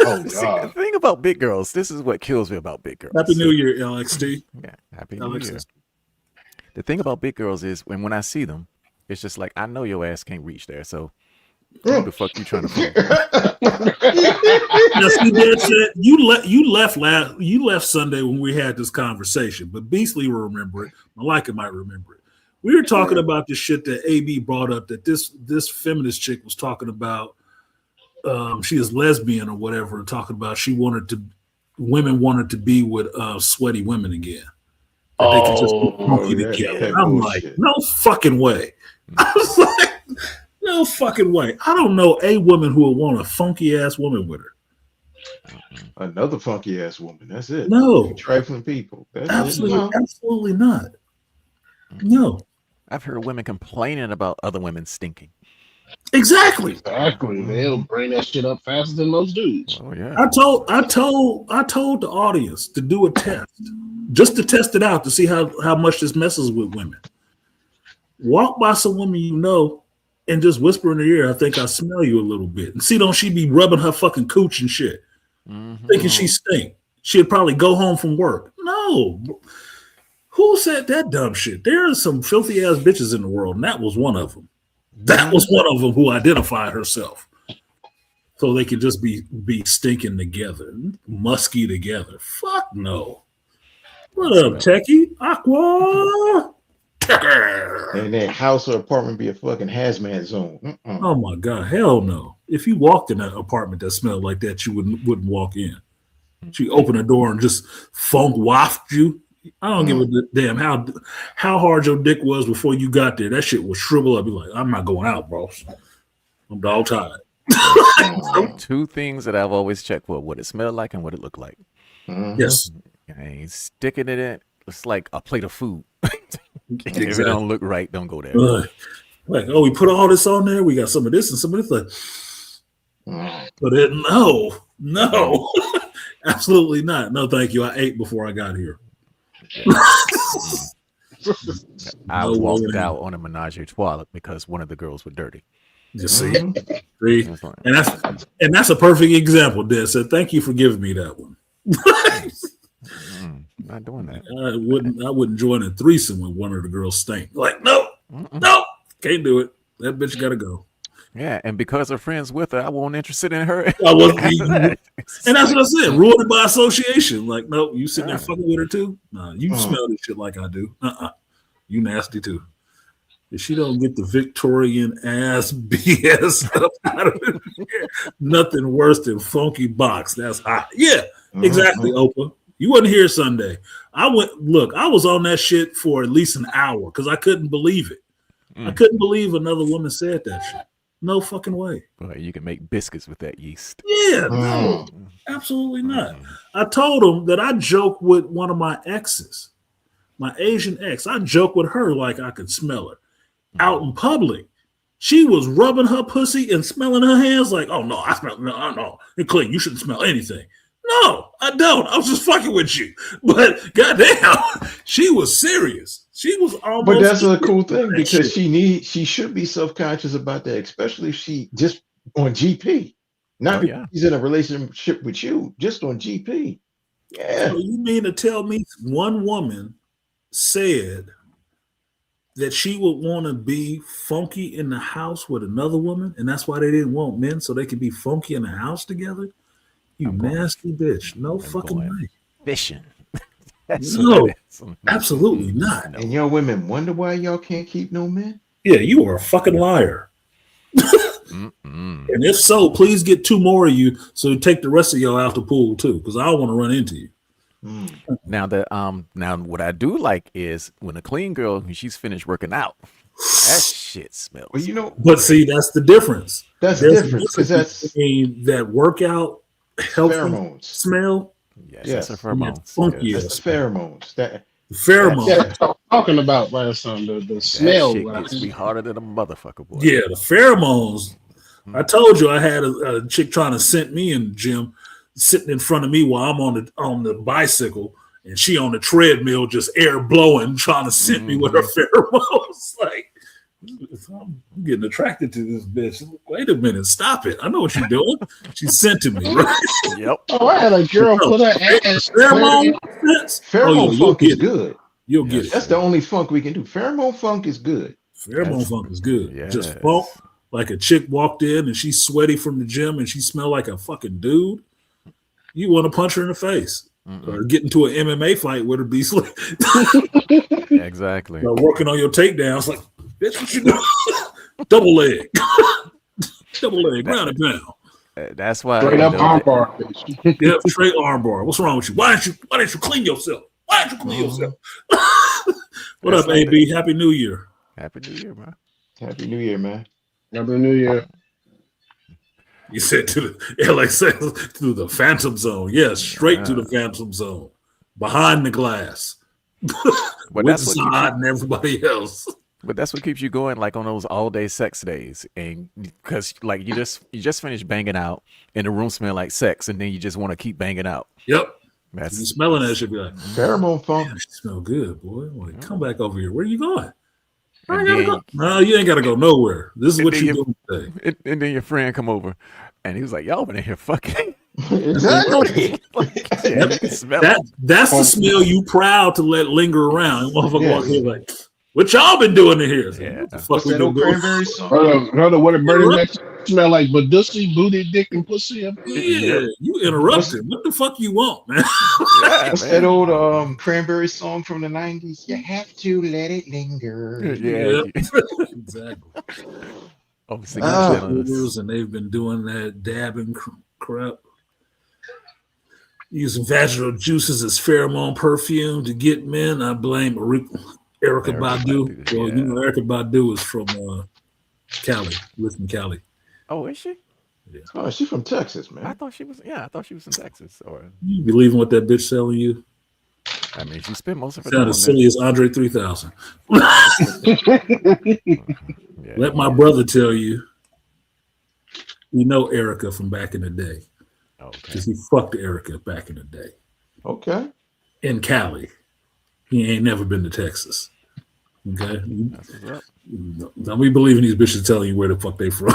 Speaker 4: Oh
Speaker 6: See, the
Speaker 4: God.
Speaker 6: thing about big girls, this is what kills me about big girls.
Speaker 1: Happy New Year, LXT.
Speaker 6: Yeah, happy New
Speaker 1: Alex
Speaker 6: Year.
Speaker 1: is-
Speaker 6: The thing about big girls is when I see them, it's just like I know your ass can't reach there. So what the fuck you trying to fool?
Speaker 1: Now, see, Dad said you left Sunday when we had this conversation, but Beasley will remember it. Malika might remember it. We were talking about this shit that AB brought up, that this feminist chick was talking about. She is lesbian or whatever, talking about women wanted to be with sweaty women again. That they could just be funky together. I'm like, no fucking way. I was like, no fucking way. I don't know a woman who would want a funky ass woman with her.
Speaker 2: Another funky ass woman. That's it.
Speaker 1: No.
Speaker 2: Trifling people. That's
Speaker 1: absolutely not. No.
Speaker 6: I've heard women complaining about other women stinking.
Speaker 1: Exactly.
Speaker 4: They'll bring that shit up faster than most dudes.
Speaker 6: Oh yeah.
Speaker 1: I told the audience to do a test, just to test it out to see how much this messes with women. Walk by some woman you know and just whisper in her ear, "I think I smell you a little bit." And see, don't she be rubbing her fucking cooch and shit, thinking she stink? She'd probably go home from work. No. Who said that dumb shit? There are some filthy ass bitches in the world, and that was one of them. That was one of them who identified herself. So they could just be stinking together, musky together. Fuck no. What up, Techie? Aqua?
Speaker 2: And that house or apartment be a fucking hazmat zone.
Speaker 1: Oh my God, hell no. If you walked in an apartment that smelled like that, you wouldn't walk in. She opened the door and just funk waft you. I don't give a damn how hard your dick was before you got there. That shit would shrivel up. Be like, I'm not going out, bro. I'm dog tired.
Speaker 6: Two things that I've always checked for: what it smelled like and what it looked like.
Speaker 1: Yes.
Speaker 6: And sticking it in, it's like a plate of food.
Speaker 1: Exactly.
Speaker 6: If it don't look right, don't go there.
Speaker 1: Like, oh, we put all this on there. We got some of this and some of this. Like, but no, absolutely not. No, thank you. I ate before I got here.
Speaker 6: I walked out on a menage a trois because one of the girls were dirty.
Speaker 1: You see, and that's a perfect example. Des said, "Thank you for giving me that one."
Speaker 6: Not doing that.
Speaker 1: I wouldn't join a threesome when one of the girls stink. Like, no, can't do it. That bitch got to go.
Speaker 6: Yeah, and because her friends with her, I wasn't interested in her.
Speaker 1: I wasn't, and that's what I said. Ruined it by association. Like, no, you sitting there fucking with her too? Nah, you smell this shit like I do. You nasty too. If she don't get the Victorian ass BS up out of it, nothing worse than funky box. That's hot. Yeah, exactly, Oprah. You wasn't here Sunday. I was on that shit for at least an hour because I couldn't believe it. I couldn't believe another woman said that shit. No fucking way.
Speaker 6: Boy, you can make biscuits with that yeast.
Speaker 1: Yeah, no, absolutely not. I told him that I joke with one of my exes, my Asian ex. I joke with her like I could smell her out in public. She was rubbing her pussy and smelling her hands like, oh no, I smell no. It's clean. You shouldn't smell anything. No, I don't. I was just fucking with you. But goddamn, she was serious. She was almost.
Speaker 2: But that's a cool thing because she should be self-conscious about that, especially if she just on GP, not because she's in a relationship with you, just on GP. Yeah.
Speaker 1: So you mean to tell me one woman said that she would want to be funky in the house with another woman, and that's why they didn't want men so they could be funky in the house together? You nasty bitch. No fucking way.
Speaker 6: Fishing.
Speaker 1: No, absolutely not.
Speaker 2: And y'all women wonder why y'all can't keep no men?
Speaker 1: Yeah, you are a fucking liar. And if so, please get 2 more of you so take the rest of y'all out the pool too, because I don't want to run into you.
Speaker 6: Now what I do like is when a clean girl, when she's finished working out, that shit smells.
Speaker 2: Well,
Speaker 1: but see, that's the difference.
Speaker 2: There's different because that's
Speaker 1: that workout healthy smell.
Speaker 6: Yes, that's a pheromone.
Speaker 2: Funky that's the pheromones.
Speaker 1: The pheromone.
Speaker 4: Yeah, I'm talking about right son. The smell
Speaker 6: gets me harder than a motherfucker, boy.
Speaker 1: Yeah, the pheromones. I told you I had a chick trying to scent me in the gym, sitting in front of me while I'm on the bicycle, and she on the treadmill, just air blowing, trying to scent me with her pheromones. Like, I'm getting attracted to this bitch. Wait a minute, stop it! I know what you're doing. She's scenting me, right?
Speaker 6: Yep.
Speaker 4: Oh, I had a girl put her ass.
Speaker 2: Pheromone funk is good.
Speaker 1: You'll get it.
Speaker 2: That's the only funk we can do. Pheromone funk is good.
Speaker 1: Pheromone funk is good.
Speaker 6: Yes.
Speaker 1: Just funk like a chick walked in and she's sweaty from the gym and she smelled like a fucking dude. You want to punch her in the face. Or get into an MMA fight with her, Beastly.
Speaker 6: Exactly.
Speaker 1: Working on your takedowns, like, bitch, what you doing? Double leg, ground and pound.
Speaker 6: That's why.
Speaker 4: Straight
Speaker 6: you
Speaker 4: up
Speaker 6: know,
Speaker 4: armbar, bitch.
Speaker 1: Yep, straight armbar. What's wrong with you? Why didn't you clean yourself? Why didn't you clean yourself? What
Speaker 6: That's
Speaker 1: up,
Speaker 6: like
Speaker 1: AB? Happy New Year.
Speaker 6: Happy New Year, man.
Speaker 2: Happy New Year, man.
Speaker 4: Happy New Year.
Speaker 1: You said to the LA to the Phantom Zone. Yes, straight to the
Speaker 6: Yeah.
Speaker 1: Phantom Zone. Behind the glass.
Speaker 6: But
Speaker 1: With
Speaker 6: that's what keeps
Speaker 1: Zod
Speaker 6: you,
Speaker 1: and everybody else.
Speaker 6: but that's what keeps you going, like on those all day sex days, and because like you just finished banging out, and the room smell like sex, and then you just want to keep banging out.
Speaker 1: Yep. You
Speaker 6: That's
Speaker 1: smelling that shit, be like,
Speaker 2: Pheromone funk.
Speaker 1: damn, she smell good, boy. Like, come back over here. Where you going? I
Speaker 6: and
Speaker 1: gotta
Speaker 6: then
Speaker 1: go. No, you ain't gotta go nowhere. This is
Speaker 6: And
Speaker 1: what
Speaker 6: then
Speaker 1: you
Speaker 6: you-
Speaker 1: doing today.
Speaker 6: and then your friend come over, and he was like, "Y'all been in here fucking."
Speaker 2: Exactly.
Speaker 6: Yeah, you can smell
Speaker 1: That
Speaker 6: it.
Speaker 1: that's the smell you proud to let linger around. And motherfucker
Speaker 2: Yeah.
Speaker 1: walk in like, what y'all been doing in here? It's like,
Speaker 6: Yeah.
Speaker 1: what the fuck
Speaker 2: What's
Speaker 1: we
Speaker 2: that
Speaker 1: been
Speaker 2: old
Speaker 1: doing?
Speaker 2: cranberry song?
Speaker 4: Hold on. What a Bernadette smell like? Badussy, booty, dick, and pussy.
Speaker 1: Yeah, you interrupted. What the fuck you want, man?
Speaker 6: Yeah,
Speaker 2: What's
Speaker 6: man.
Speaker 2: that old cranberry song from the 90s? You have to let it linger.
Speaker 6: Yeah.
Speaker 1: Exactly.
Speaker 6: Obviously,
Speaker 2: Ah.
Speaker 1: Hooters, and they've been doing that dabbing crap. Using vaginal juices as pheromone perfume to get men. I blame Erykah
Speaker 6: Erykah
Speaker 1: Badu.
Speaker 6: Badu,
Speaker 1: Well,
Speaker 6: yeah.
Speaker 1: you know, Erykah Badu is from Cali, Richmond, Cali.
Speaker 6: Oh, is she?
Speaker 2: Oh, she's from Texas,
Speaker 6: I
Speaker 2: man.
Speaker 6: thought she was. Yeah, I thought she was in Texas. Or
Speaker 1: You believing what that bitch selling you?
Speaker 6: I mean, she spent most of her
Speaker 1: Sound
Speaker 6: time
Speaker 1: as silly as Andre 3000.
Speaker 6: there. Yeah,
Speaker 1: Let my
Speaker 6: yeah.
Speaker 1: brother tell you, you know Erica from back in the day.
Speaker 6: Okay.
Speaker 1: Because he fucked Erica back in the day.
Speaker 2: Okay.
Speaker 1: In Cali. He ain't never been to Texas. Okay?
Speaker 6: That's what's up.
Speaker 1: Don't be believing these bitches telling you where the fuck they from.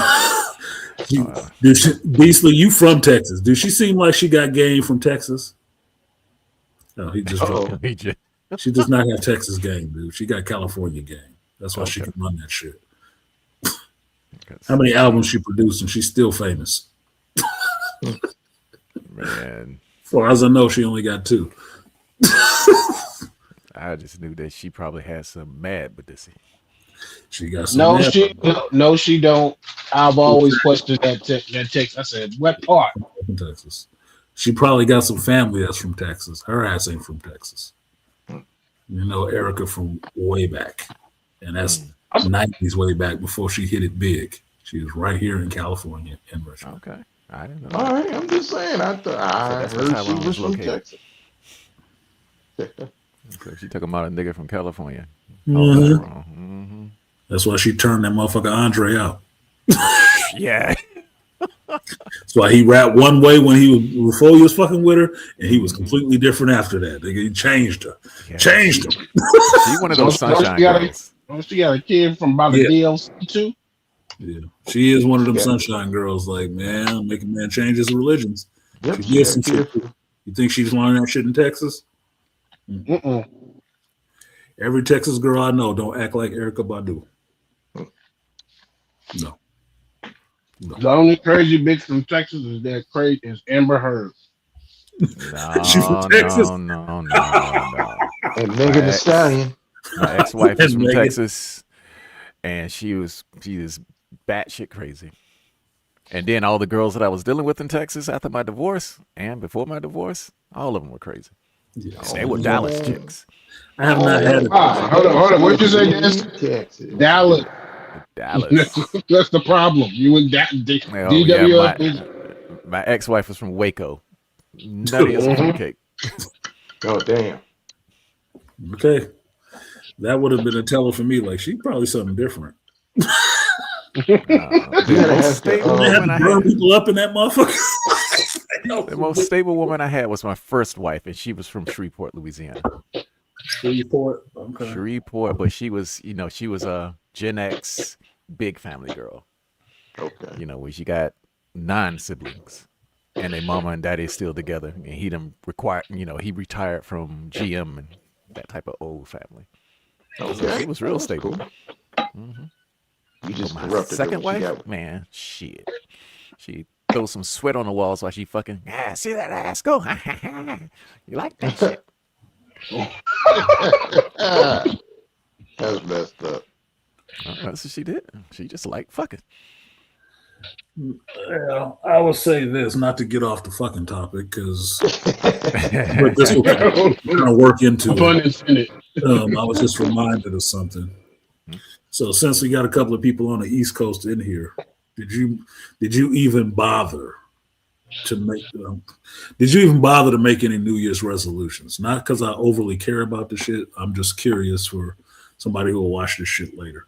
Speaker 1: Beastly, you from Texas. Do she seem like she got game from Texas? No, he just
Speaker 2: Uh-oh.
Speaker 6: He just-
Speaker 1: she does not have Texas game, dude. She got California game. That's why she
Speaker 6: Okay.
Speaker 1: can run that shit.
Speaker 6: 'cause,
Speaker 1: How many albums she produced and she's still famous?
Speaker 6: man,
Speaker 1: As far as I know, she only got 2.
Speaker 6: I just knew that she probably had some mad Badussy.
Speaker 1: She got some.
Speaker 4: No,
Speaker 1: mad
Speaker 4: she don't. I've always questioned that text. I said, what part?
Speaker 1: from Texas. She probably got some family that's from Texas. Her ass ain't from Texas. You know, Erica from way back. And that's 90s way back before she hit it big. She was right here in California in Richmond.
Speaker 6: Okay, I didn't know.
Speaker 2: All right. I'm just saying. I
Speaker 6: that's
Speaker 2: heard
Speaker 6: how
Speaker 2: she
Speaker 6: Ron
Speaker 2: was
Speaker 6: was
Speaker 2: from
Speaker 6: located.
Speaker 2: Texas.
Speaker 6: So she took him out a nigga from California.
Speaker 1: Mhm.
Speaker 6: Mm-hmm.
Speaker 1: That's why she turned that motherfucker Andre out.
Speaker 6: Yeah,
Speaker 1: That's why he rapped one way when he was before he was fucking with her, and he was completely different after that. He changed her.
Speaker 6: yeah.
Speaker 1: Changed him.
Speaker 6: She one of those
Speaker 4: Don't she
Speaker 6: sunshine
Speaker 4: got
Speaker 6: girls.
Speaker 4: Oh, she got a kid from about a
Speaker 1: Yeah.
Speaker 4: DLC too.
Speaker 1: Yeah. She is one of them
Speaker 2: Yeah.
Speaker 1: sunshine girls, like, man, make a man change his religions.
Speaker 2: Yep.
Speaker 1: She did some shit. You think she's learning that shit in Texas?
Speaker 4: Mm-mm.
Speaker 1: Every Texas girl I know don't act like Erica Badu. No.
Speaker 4: The only crazy bitch from Texas is that crazy is Amber Heard.
Speaker 6: No,
Speaker 1: She from Texas?
Speaker 6: no.
Speaker 2: And Megan Thee
Speaker 6: Facts.
Speaker 2: Stallion.
Speaker 6: My ex-wife is
Speaker 1: And
Speaker 6: from
Speaker 1: Megan.
Speaker 6: Texas, and she is batshit crazy. And then all the girls that I was dealing with in Texas after my divorce and before my divorce, all of them were crazy.
Speaker 1: Yeah.
Speaker 6: They were Dallas chicks.
Speaker 1: I have not had it.
Speaker 4: Hold on. What'd you say, Dennis?
Speaker 2: Texas.
Speaker 4: Dallas.
Speaker 6: Dallas.
Speaker 4: That's the problem. You and that
Speaker 6: Oh,
Speaker 4: DWF.
Speaker 6: my ex-wife was from Waco. Nutty as a cake.
Speaker 2: Oh, damn.
Speaker 1: Okay. That would have been a teller for me. Like, she probably something different.
Speaker 6: The
Speaker 2: gotta
Speaker 6: most
Speaker 2: have
Speaker 6: stable
Speaker 2: to,
Speaker 1: They had
Speaker 6: woman
Speaker 1: to
Speaker 6: I
Speaker 1: burn
Speaker 6: had.
Speaker 1: people up in that motherfucker.
Speaker 6: The most stable woman I had was my first wife, and she was from Shreveport, Louisiana.
Speaker 1: Shreveport. Okay.
Speaker 6: Shreveport, but she was a Gen X big family girl.
Speaker 2: Okay.
Speaker 6: Where she got 9 siblings, and their mama and daddy is still together. And he he retired from GM and that type of old family.
Speaker 2: Okay.
Speaker 6: She was real
Speaker 2: That's
Speaker 6: stable.
Speaker 2: cool.
Speaker 6: Mhm.
Speaker 2: You just
Speaker 6: My
Speaker 2: corrupted her
Speaker 6: second
Speaker 2: when she
Speaker 6: wife,
Speaker 2: got-
Speaker 6: man, shit. She throw some sweat on the walls while she fucking. Ah, see that ass go? You like that shit?
Speaker 2: That's messed up.
Speaker 6: That's what she did. She just like fucking.
Speaker 1: Well, I would say this, not to get off the fucking topic, because but this will kind of work into
Speaker 4: Pun
Speaker 1: it.
Speaker 4: intended.
Speaker 1: I was just reminded of something. So since we got a couple of people on the East Coast in here, did you even bother to make any New Year's resolutions? Not because I overly care about the shit. I'm just curious for somebody who will watch this shit later.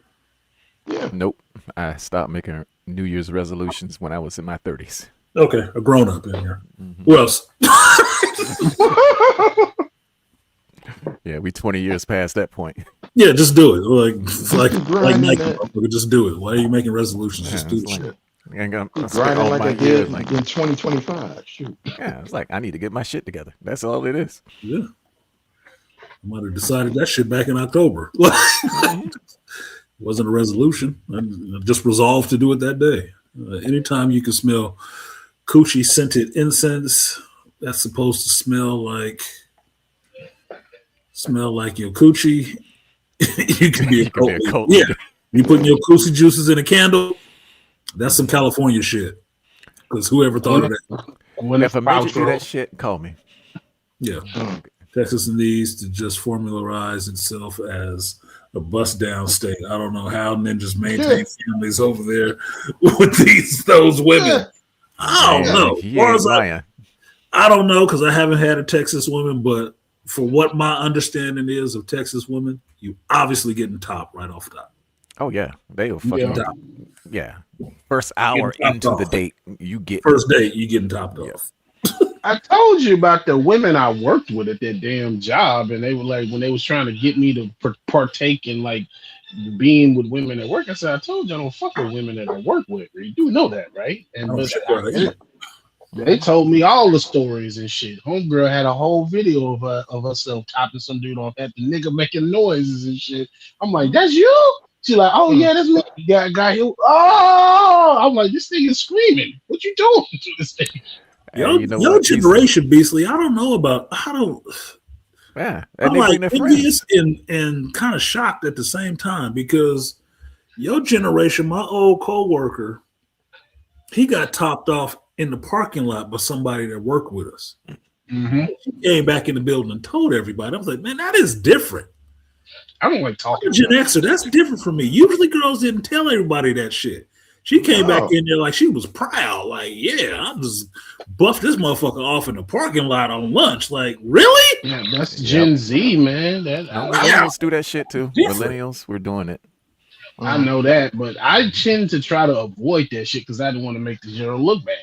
Speaker 2: Yeah.
Speaker 6: Nope. I stopped making New Year's resolutions when I was in my 30s.
Speaker 1: Okay, a grown up in here. Who else?
Speaker 6: Yeah, we 20 years past that point.
Speaker 1: Yeah, just do it. Like
Speaker 2: grinding
Speaker 1: Nike,
Speaker 2: that.
Speaker 1: motherfucker, just do it. Why are you making resolutions? Just
Speaker 6: Yeah,
Speaker 1: do
Speaker 6: it's
Speaker 1: the
Speaker 6: like-
Speaker 1: shit.
Speaker 6: I spent
Speaker 2: Grinding
Speaker 6: all
Speaker 2: like
Speaker 6: my
Speaker 2: I did
Speaker 6: years like,
Speaker 2: in 2025. Shoot.
Speaker 6: yeah, it's like I need to get my shit together. That's all it is.
Speaker 1: Yeah. I might have decided that shit back in October. Wasn't a resolution. I just resolved to do it that day. Anytime you can smell coochie scented incense, that's supposed to smell like your coochie. You can be a cult leader.
Speaker 6: cult
Speaker 1: Yeah.
Speaker 6: leader.
Speaker 1: You putting your coochie juices in a candle, that's some California shit. Because whoever thought of that?
Speaker 4: When
Speaker 6: If
Speaker 4: it's
Speaker 6: a major do
Speaker 4: outro.
Speaker 6: that shit, call me.
Speaker 1: Yeah. Texas needs to just formularize itself as a bust down state. I don't know how ninjas maintain families over there with those women. I don't
Speaker 6: Man,
Speaker 1: know.
Speaker 6: he
Speaker 1: As far
Speaker 6: ain't
Speaker 1: as
Speaker 6: lying.
Speaker 1: I don't know, because I haven't had a Texas woman, but for what my understanding is of Texas women, you obviously getting top right off top.
Speaker 6: Oh yeah, they will fucking
Speaker 1: Top.
Speaker 6: yeah. First hour
Speaker 1: Getting
Speaker 6: into
Speaker 1: topped
Speaker 6: the
Speaker 1: off.
Speaker 6: date, you get
Speaker 1: First date, you getting topped
Speaker 6: Yeah.
Speaker 1: off.
Speaker 4: I told you about the women I worked with at that damn job, and they were like, when they was trying to get me to partake in like being with women at work, I said, I told you I don't fuck with women that I work with. You do know that, right? And
Speaker 1: Oh,
Speaker 4: but
Speaker 1: shit, right.
Speaker 4: they told me all the stories and shit. Homegirl had a whole video of herself topping some dude off at the nigga making noises and shit. I'm like, that's you? She like, oh yeah, that's me. Got here. Oh, I'm like, this thing is screaming. What you doing to this thing?
Speaker 6: Hey,
Speaker 1: Your,
Speaker 6: you know
Speaker 1: your
Speaker 6: what? These-
Speaker 1: generation, Beasley, I don't know about.
Speaker 6: yeah,
Speaker 1: I'm
Speaker 6: and they bring
Speaker 1: like
Speaker 6: their friends.
Speaker 1: envious and kind of shocked at the same time, because your generation, my old coworker, he got topped off in the parking lot by somebody that worked with us.
Speaker 4: Mm-hmm.
Speaker 1: He came back in the building and told everybody. I was like, man, that is different.
Speaker 4: I don't like
Speaker 1: I'm
Speaker 4: talking.
Speaker 1: a Gen Xer. That's different from me. Usually girls didn't tell everybody that shit. She came back
Speaker 2: Oh.
Speaker 1: in there like she was proud. Like, yeah, I just buffed this motherfucker off in the parking lot on lunch. Like, really?
Speaker 4: Yeah, that's Gen Z, man. That I
Speaker 6: Millennials do that shit too.
Speaker 1: Different.
Speaker 6: Millennials, we're doing it.
Speaker 4: know that, but I tend to try to avoid that shit because I don't want to make the girl look bad.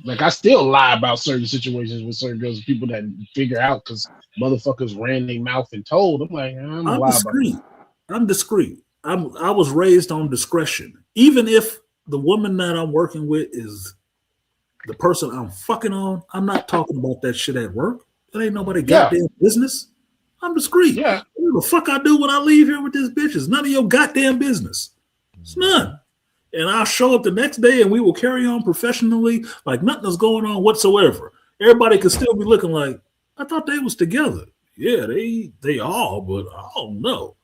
Speaker 4: Like I still lie about certain situations with certain girls, people that figure out because motherfuckers ran their mouth and told. I'm like, I'm gonna
Speaker 1: I'm
Speaker 4: lie about
Speaker 1: discreet.
Speaker 4: it.
Speaker 1: I'm discreet. I was raised on discretion. Even if the woman that I'm working with is the person I'm fucking on, I'm not talking about that shit at work. That ain't nobody
Speaker 4: Yeah.
Speaker 1: goddamn business. I'm discreet.
Speaker 4: Yeah,
Speaker 1: What the fuck I do when I leave here with this bitch is none of your goddamn business. It's none. And I'll show up the next day and we will carry on professionally like nothing is going on whatsoever. Everybody could still be looking like, I thought they was together. Yeah, they all, but I don't know.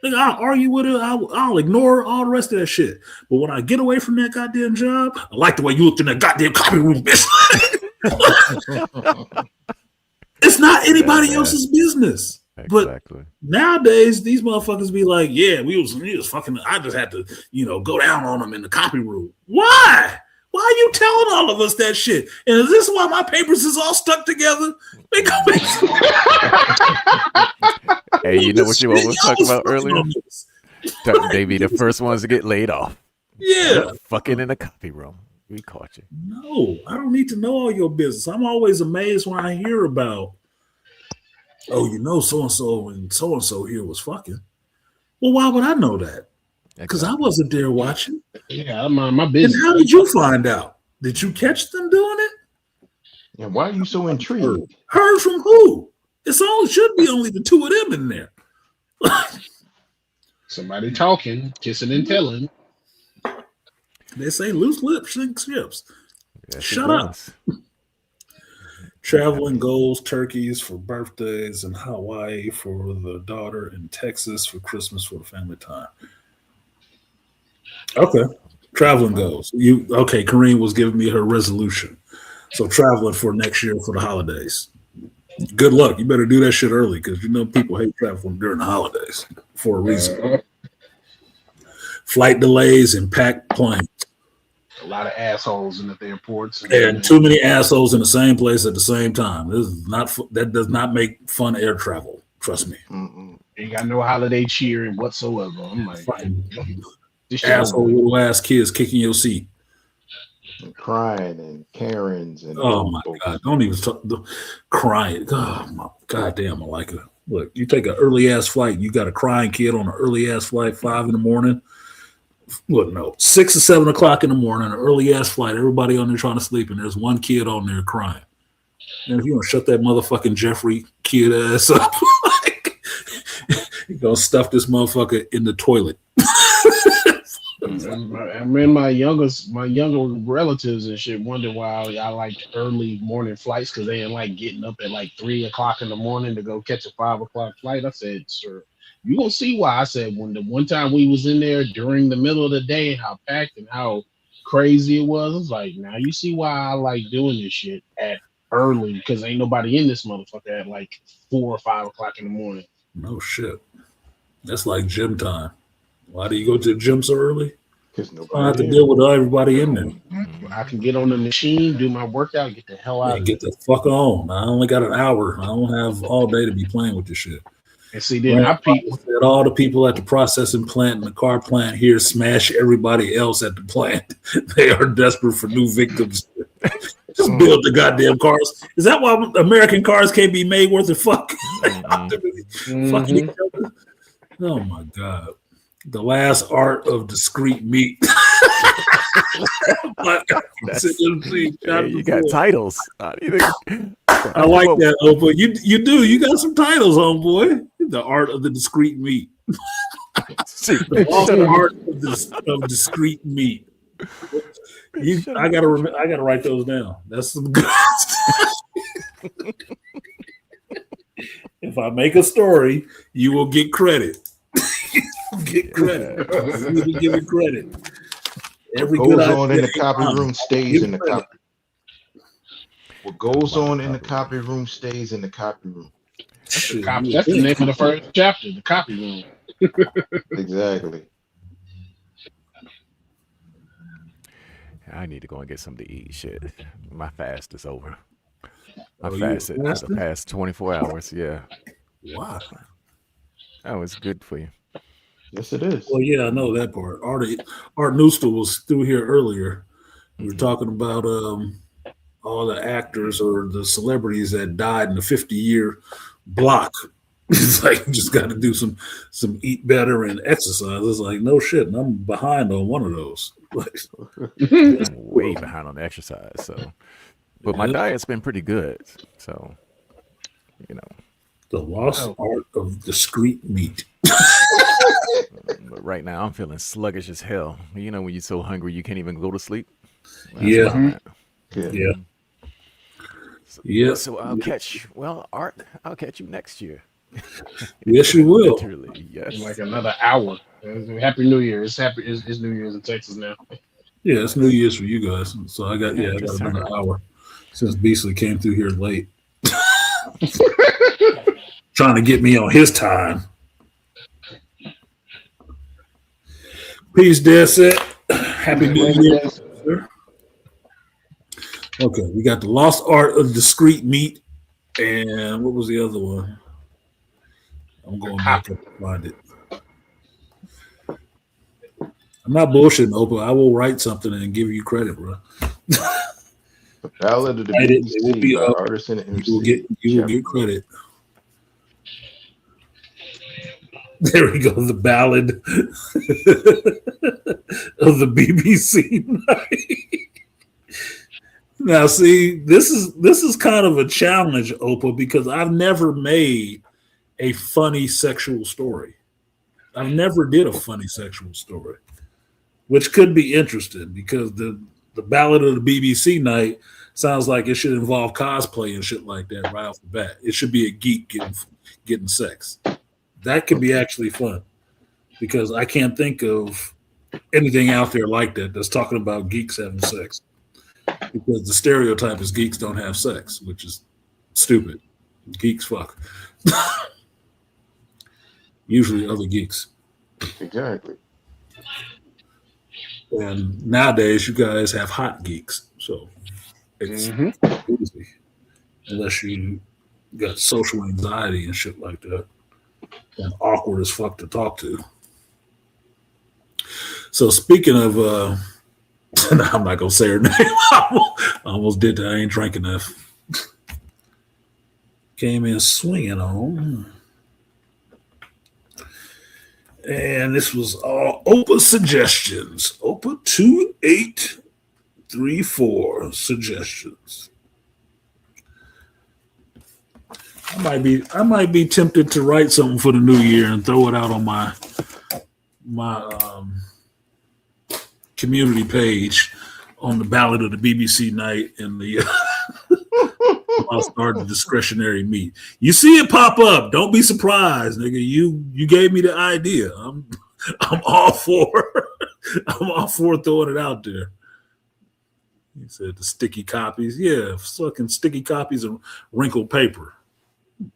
Speaker 1: Nigga, I'll argue with her. I'll ignore all the rest of that shit. But when I get away from that goddamn job, I like the way you looked in that goddamn copy room, bitch. It's not anybody else's business. But
Speaker 6: Exactly.
Speaker 1: nowadays, these motherfuckers be like, yeah, we was fucking, I just had to, go down on them in the copy room. Why? Why are you telling all of us that shit? And is this why my papers is all stuck together?
Speaker 6: Hey, you know what you always talked about earlier? They be the first ones to get laid off.
Speaker 1: Yeah.
Speaker 6: Fucking in a copy room. We caught you.
Speaker 1: No, I don't need to know all your business. I'm always amazed when I hear about, so-and-so and so-and-so here was fucking. Well, why would I know that? Because I wasn't there watching.
Speaker 4: yeah, I'm on my
Speaker 1: And
Speaker 4: business.
Speaker 1: how did you find out? Did you catch them doing it?
Speaker 2: And why are you so intrigued?
Speaker 1: Heard from who? It should be only the two of them in there.
Speaker 4: Somebody talking, kissing and telling.
Speaker 1: They say loose lips sink ships.
Speaker 6: Yes,
Speaker 1: Shut
Speaker 6: it
Speaker 1: up.
Speaker 6: does.
Speaker 1: Traveling goals, turkeys for birthdays in Hawaii for the daughter, in Texas for Christmas for the family time. Okay. Traveling goals. You okay, Kareem was giving me her resolution. So traveling for next year for the holidays. Good luck. You better do that shit early because you know people hate traveling during the holidays for a reason. Flight delays and packed planes.
Speaker 4: A lot of assholes in the airports.
Speaker 1: And too many assholes in the same place at the same time. This is not that does not make fun air travel. Trust me.
Speaker 4: Ain't got no holiday cheering whatsoever. I'm like, this shit
Speaker 1: Asshole
Speaker 4: over.
Speaker 1: little ass kids kicking your seat.
Speaker 2: And crying and Karens and
Speaker 1: Oh my god! Don't even talk, crying. Oh my goddamn, Malika. Look, you take an early ass flight. You got a crying kid on an early ass flight, 5 a.m. Look, no, 6 or 7 o'clock in the morning, an early ass flight. Everybody on there trying to sleep, and there's one kid on there crying. And if you don't shut that motherfucking Jeffrey kid ass up, you're gonna stuff this motherfucker in the toilet.
Speaker 4: I mean, my younger relatives and shit wonder why I like early morning flights because they didn't like getting up at like 3 o'clock in the morning to go catch a 5 o'clock flight. I said, sir, you gonna see why. I said, when the one time we was in there during the middle of the day and how packed and how crazy it was, I was like, now you see why I like doing this shit at early because ain't nobody in this motherfucker at like 4 or 5 o'clock in the morning.
Speaker 1: No shit. That's like gym time. Why do you go to the gym so early?
Speaker 2: Because
Speaker 1: I have to deal with everybody in there.
Speaker 4: I can get on the machine, do my workout, get the hell out
Speaker 1: And
Speaker 4: of
Speaker 1: get the fuck on. I only got an hour. I don't have all day to be playing with this shit.
Speaker 4: And see, then
Speaker 1: all the people at the processing plant and the car plant here smash everybody else at the plant. They are desperate for new victims. Just build the goddamn cars. Is that why American cars can't be made worth a fuck? Fuck each other. Oh my god. The last art of discreet meat.
Speaker 6: Yeah, you got titles.
Speaker 1: I like that, Opa. You do. You got some titles, homeboy. The art of the discreet meat. The art of discreet meat. I gotta write those down. That's some good stuff. If I make a story, you will get credit. Get credit. You give it credit.
Speaker 2: What goes on in the copy room stays in the copy. What goes on in the copy room stays in the copy room.
Speaker 4: That's the name of the first chapter, the copy room.
Speaker 2: Exactly.
Speaker 6: I need to go and get something to eat. Shit, my fast is over. I fasted for the past 24 hours. Yeah.
Speaker 1: Wow.
Speaker 6: Oh, it's good for you.
Speaker 2: Yes, it is.
Speaker 1: Well, yeah, I know that part. Art Newstel was through here earlier. We were talking about all the actors or the celebrities that died in the 50-year block. It's like you just got to do some eat better and exercise. It's like no shit, and I'm behind on one of those.
Speaker 6: I'm way behind on the exercise. So, but my diet's been pretty good. So, you know,
Speaker 1: the lost art of discreet meat.
Speaker 6: But right now, I'm feeling sluggish as hell. You know, when you're so hungry, you can't even go to sleep. That's
Speaker 1: Yeah. Yeah.
Speaker 6: So I'll catch you next year.
Speaker 1: Yes, you will.
Speaker 6: Literally, yes.
Speaker 4: In like another hour. Happy New Year. It's New Year's in Texas now.
Speaker 1: Yeah, it's New Year's for you guys. So I got another hour since Beasley came through here late. Trying to get me on his time. Peace, Desset. Happy New Year. Okay, we got the lost art of discreet meat, and what was the other one? I'm going back up to find it. I'm not bullshitting, Oprah. I will write something and give you credit, bro.
Speaker 2: The Ballad of the
Speaker 1: It will be
Speaker 2: BBC by
Speaker 1: up.
Speaker 2: Artisan MC.
Speaker 1: You will get credit. There we go. The ballad of the BBC. Now, see, this is kind of a challenge, Oprah, because I've never made a funny sexual story. I've never did a funny sexual story, which could be interesting because the Ballad of the BBC night sounds like it should involve cosplay and shit like that right off the bat. It should be a geek getting sex. That could be actually fun because I can't think of anything out there like that that's talking about geeks having sex. Because the stereotype is geeks don't have sex, which is stupid. Geeks fuck. Usually other geeks.
Speaker 2: Exactly.
Speaker 1: And nowadays you guys have hot geeks. So it's easy. Unless you got social anxiety and shit like that. And awkward as fuck to talk to. So speaking of I'm not gonna say her name. I almost did that. I ain't drank enough. Came in swinging on. And this was all Opa suggestions. Opa 2834 suggestions. I might be tempted to write something for the new year and throw it out on my community page on the Ballad of the BBC night and the I'll start the discretionary meet. You see it pop up. Don't be surprised, nigga. You gave me the idea. I'm all for I'm all for throwing it out there. He said the sticky copies. Yeah, fucking sticky copies of wrinkled paper.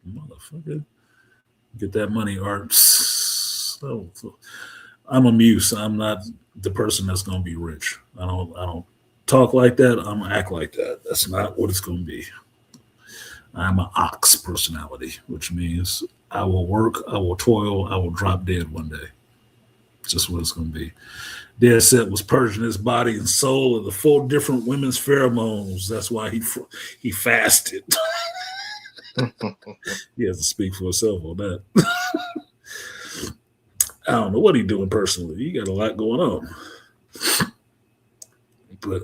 Speaker 1: Motherfucker. Get that money, Art. So I'm a muse. I'm not the person that's gonna be rich. I don't talk like that. I'm gonna act like that. That's not what it's gonna be. I'm an ox personality, which means I will work, I will toil, I will drop dead one day. It's just what it's gonna be. Dead Set was purging his body and soul of the 4 different women's pheromones. That's why he fasted. He has to speak for himself on that. I don't know what he's doing personally. He got a lot going on. But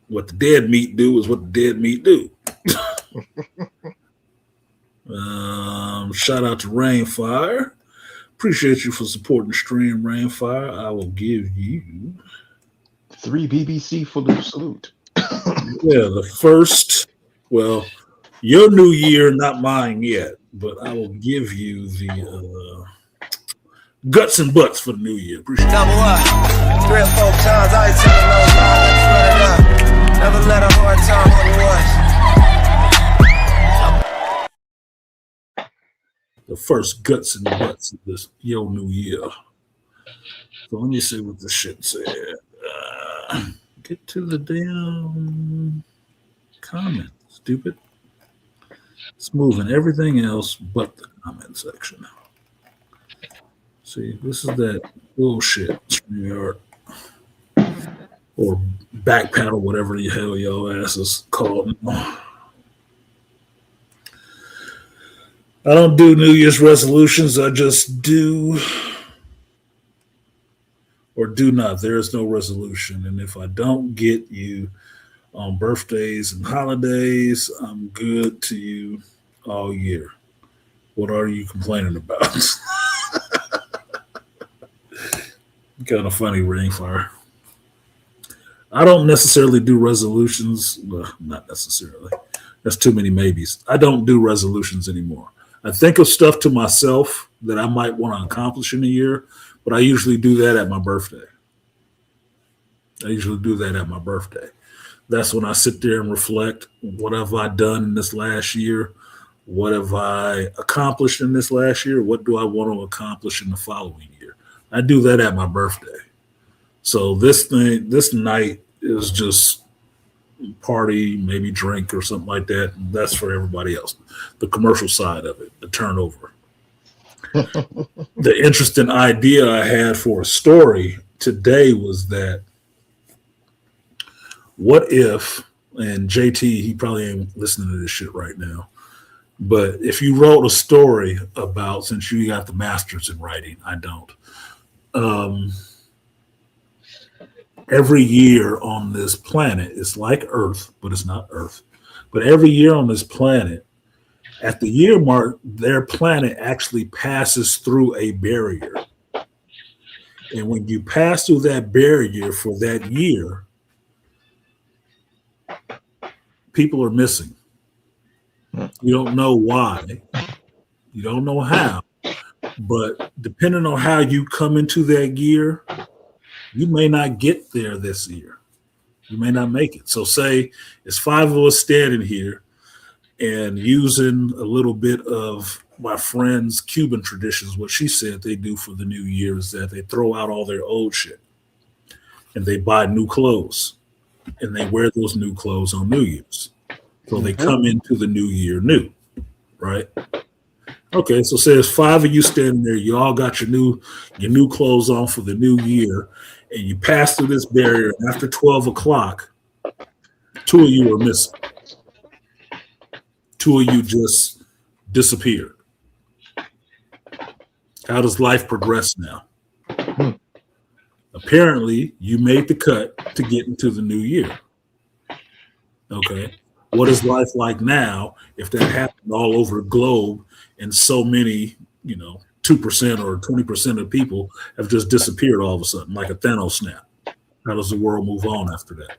Speaker 1: what the dead meat do is what the dead meat do. Shout out to Rainfire. Appreciate you for supporting the stream, Rainfire. I will give you
Speaker 2: 3 BBC for the salute.
Speaker 1: Yeah, the first, well, your new year, not mine yet, but I will give you the guts and butts for the new year. Appreciate it.
Speaker 7: Double up, 3 or 4 times. I ain't telling no lie, let's run it up. Never let a hard time on the was.
Speaker 1: The first guts and butts of this your new year. So let me see what this shit said. Get to the damn comment, stupid. It's moving everything else but the comment section. See, this is that bullshit StreamYard or back paddle, whatever the hell y'all asses called. I don't do New Year's resolutions. I just do or do not. There is no resolution. And if I don't get you on birthdays and holidays, I'm good to you all year. What are you complaining about? Kind of funny, Rainfire. I don't necessarily do resolutions. Well, not necessarily. That's too many maybes. I don't do resolutions anymore. I think of stuff to myself that I might want to accomplish in a year, but I usually do that at my birthday. That's when I sit there and reflect. What have I done in this last year? What have I accomplished in this last year? What do I want to accomplish in the following year? I do that at my birthday. So this night is just party, maybe drink or something like that. That's for everybody else. The commercial side of it, the turnover. The interesting idea I had for a story today was that what if, and JT, he probably ain't listening to this shit right now, but if you wrote a story about, since you got the master's in writing, I don't. Every year on this planet, it's like Earth, but it's not Earth. But every year on this planet, at the year mark, their planet actually passes through a barrier. And when you pass through that barrier for that year, people are missing. You don't know why. You don't know how. But depending on how you come into that year, you may not get there this year. You may not make it. So say it's 5 of us standing here and using a little bit of my friend's Cuban traditions. What she said they do for the new year is that they throw out all their old shit and they buy new clothes and they wear those new clothes on New Year's. So they come into the new year new, right? Okay, so say it's 5 of you standing there. You all got your new clothes on for the new year, and you pass through this barrier. And after 12 o'clock, 2 of you are missing. 2 of you just disappeared. How does life progress now? Apparently, you made the cut to get into the new year. Okay, what is life like now if that happened all over the globe? And so many, 2% or 20% of people have just disappeared all of a sudden, like a Thanos snap. How does the world move on after that?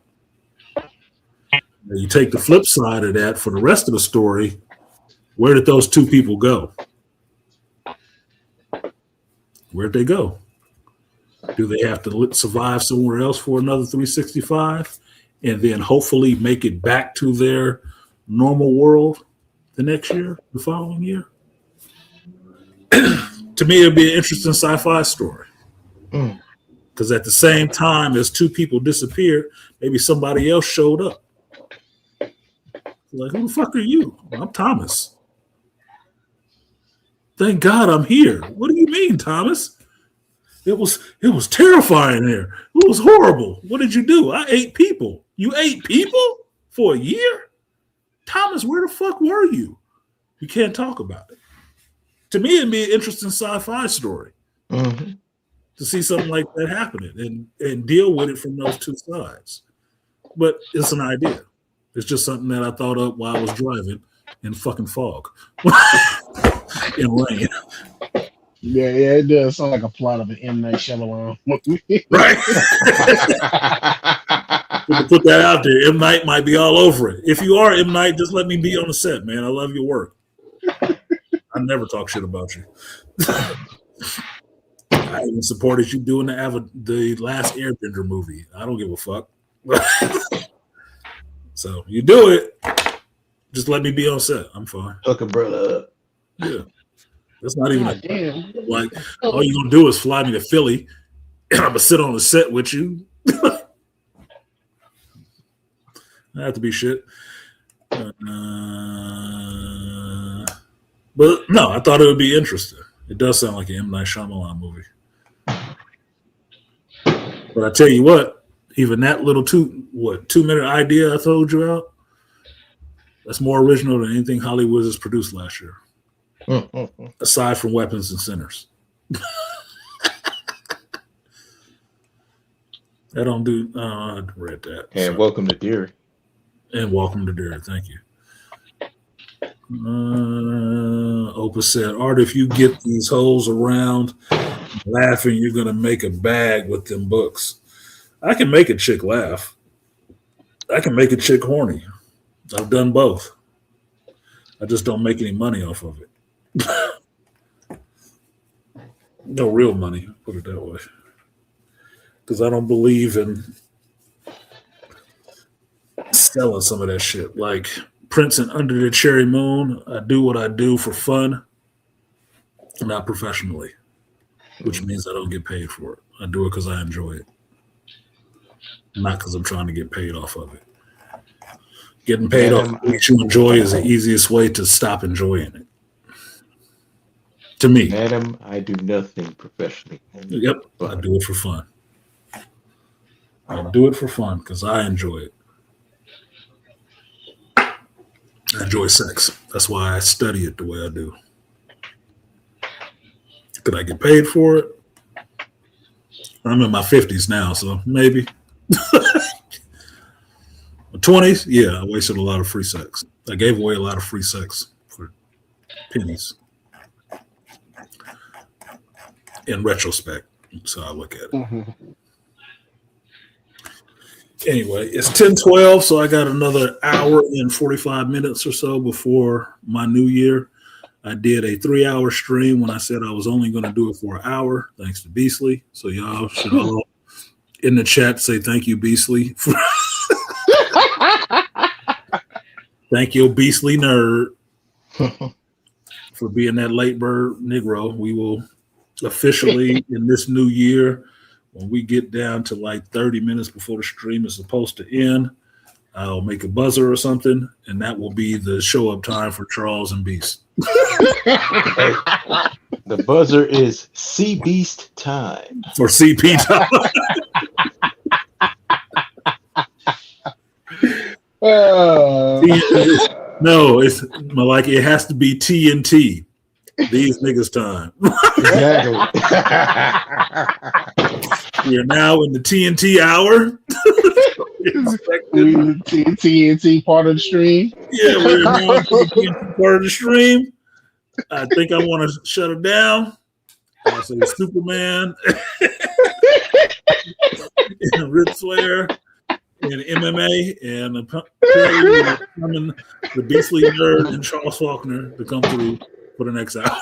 Speaker 1: Now you take the flip side of that for the rest of the story. Where did those 2 people go? Where'd they go? Do they have to survive somewhere else for another 365 and then hopefully make it back to their normal world the next year, the following year? To me, it'd be an interesting sci-fi story. Because at the same time as 2 people disappeared, maybe somebody else showed up. Like, who the fuck are you? I'm Thomas. Thank God I'm here. What do you mean, Thomas? It was terrifying there. It was horrible. What did you do? I ate people. You ate people for a year? Thomas, where the fuck were you? You can't talk about it. To me, it'd be an interesting sci-fi story to see something like that happening and deal with it from those 2 sides. But it's an idea. It's just something that I thought up while I was driving in fucking fog in rain.
Speaker 4: Yeah, it does sound like a plot of an M. Night Shyamalan movie.
Speaker 1: Right? To put that out there, M. Night might be all over it. If you are M. Night, just let me be on the set, man. I love your work. I never talk shit about you. I even supported you doing the last Airbender movie. I don't give a fuck. So you do it. Just let me be on set. I'm fine.
Speaker 2: Hook a brother up.
Speaker 1: Yeah. That's not even
Speaker 4: Damn.
Speaker 1: like all you're gonna do is fly me to Philly and I'm gonna sit on the set with you. I have to be shit. But no, I thought it would be interesting. It does sound like an M. Night Shyamalan movie. But I tell you what, even that little 2-minute idea I told you out, that's more original than anything Hollywood has produced last year. Aside from Weapons and Sinners. I don't do I read that.
Speaker 2: And Welcome to Deer.
Speaker 1: And Welcome to Derek. Thank you. Opus said, Art, if you get these hoes around laughing, you're going to make a bag with them books. I can make a chick laugh. I can make a chick horny. I've done both. I just don't make any money off of it. No real money, put it that way. Because I don't believe in selling some of that shit. Like Prince and Under the Cherry Moon, I do what I do for fun, not professionally, which means I don't get paid for it. I do it because I enjoy it, not because I'm trying to get paid off of it. Getting paid off of what you enjoy is the easiest way to stop enjoying it. To me.
Speaker 2: Madam, I do nothing professionally.
Speaker 1: Yep, I do it for fun. I do it for fun because I enjoy it. I enjoy sex. That's why I study it the way I do. Could I get paid for it? I'm in my 50s now, so maybe. My 20s, yeah, I wasted a lot of free sex. I gave away a lot of free sex for pennies. In retrospect, so I look at it. Anyway, it's 10:12, so I got another hour and 45 minutes or so before my new year. I did a 3-hour stream when I said I was only going to do it for an hour, thanks to Beastly. So y'all should all in the chat say thank you, Beastly. Thank you, Beastly nerd, for being that late bird Negro. We will officially in this new year, when we get down to like 30 minutes before the stream is supposed to end, I'll make a buzzer or something, and that will be the show up time for Charles and Beast.
Speaker 2: Hey, the buzzer is Sea Beast time.
Speaker 1: For CP time. No, it's like it has to be TNT. These niggas time.
Speaker 2: Exactly.
Speaker 1: We are now in the TNT hour.
Speaker 4: TNT part of the stream.
Speaker 1: Yeah, we're now in the TNT part of the stream. I think I want to shut it down. I'll say Superman and Ric Flair and MMA and the Beastly Nerd and Charles Faulkner to come through for the next hour.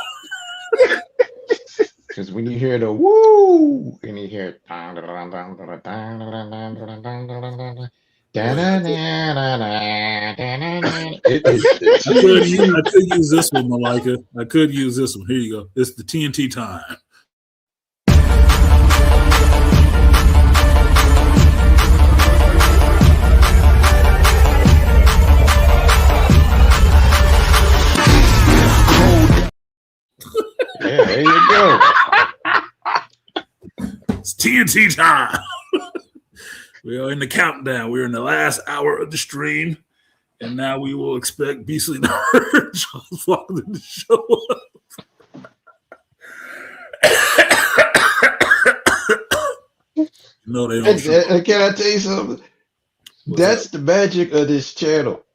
Speaker 2: Because when you hear the woo and you hear
Speaker 1: I could use this one, Malika. I could use this one. Here you go. It's the TNT time.
Speaker 2: Yeah, there you go.
Speaker 1: It's TNT time. We are in the countdown. We're in the last hour of the stream, and now we will expect Beastly Nerd Charles Faulkner to show up. No, they don't.
Speaker 2: And can I tell you something? That's the magic of this channel.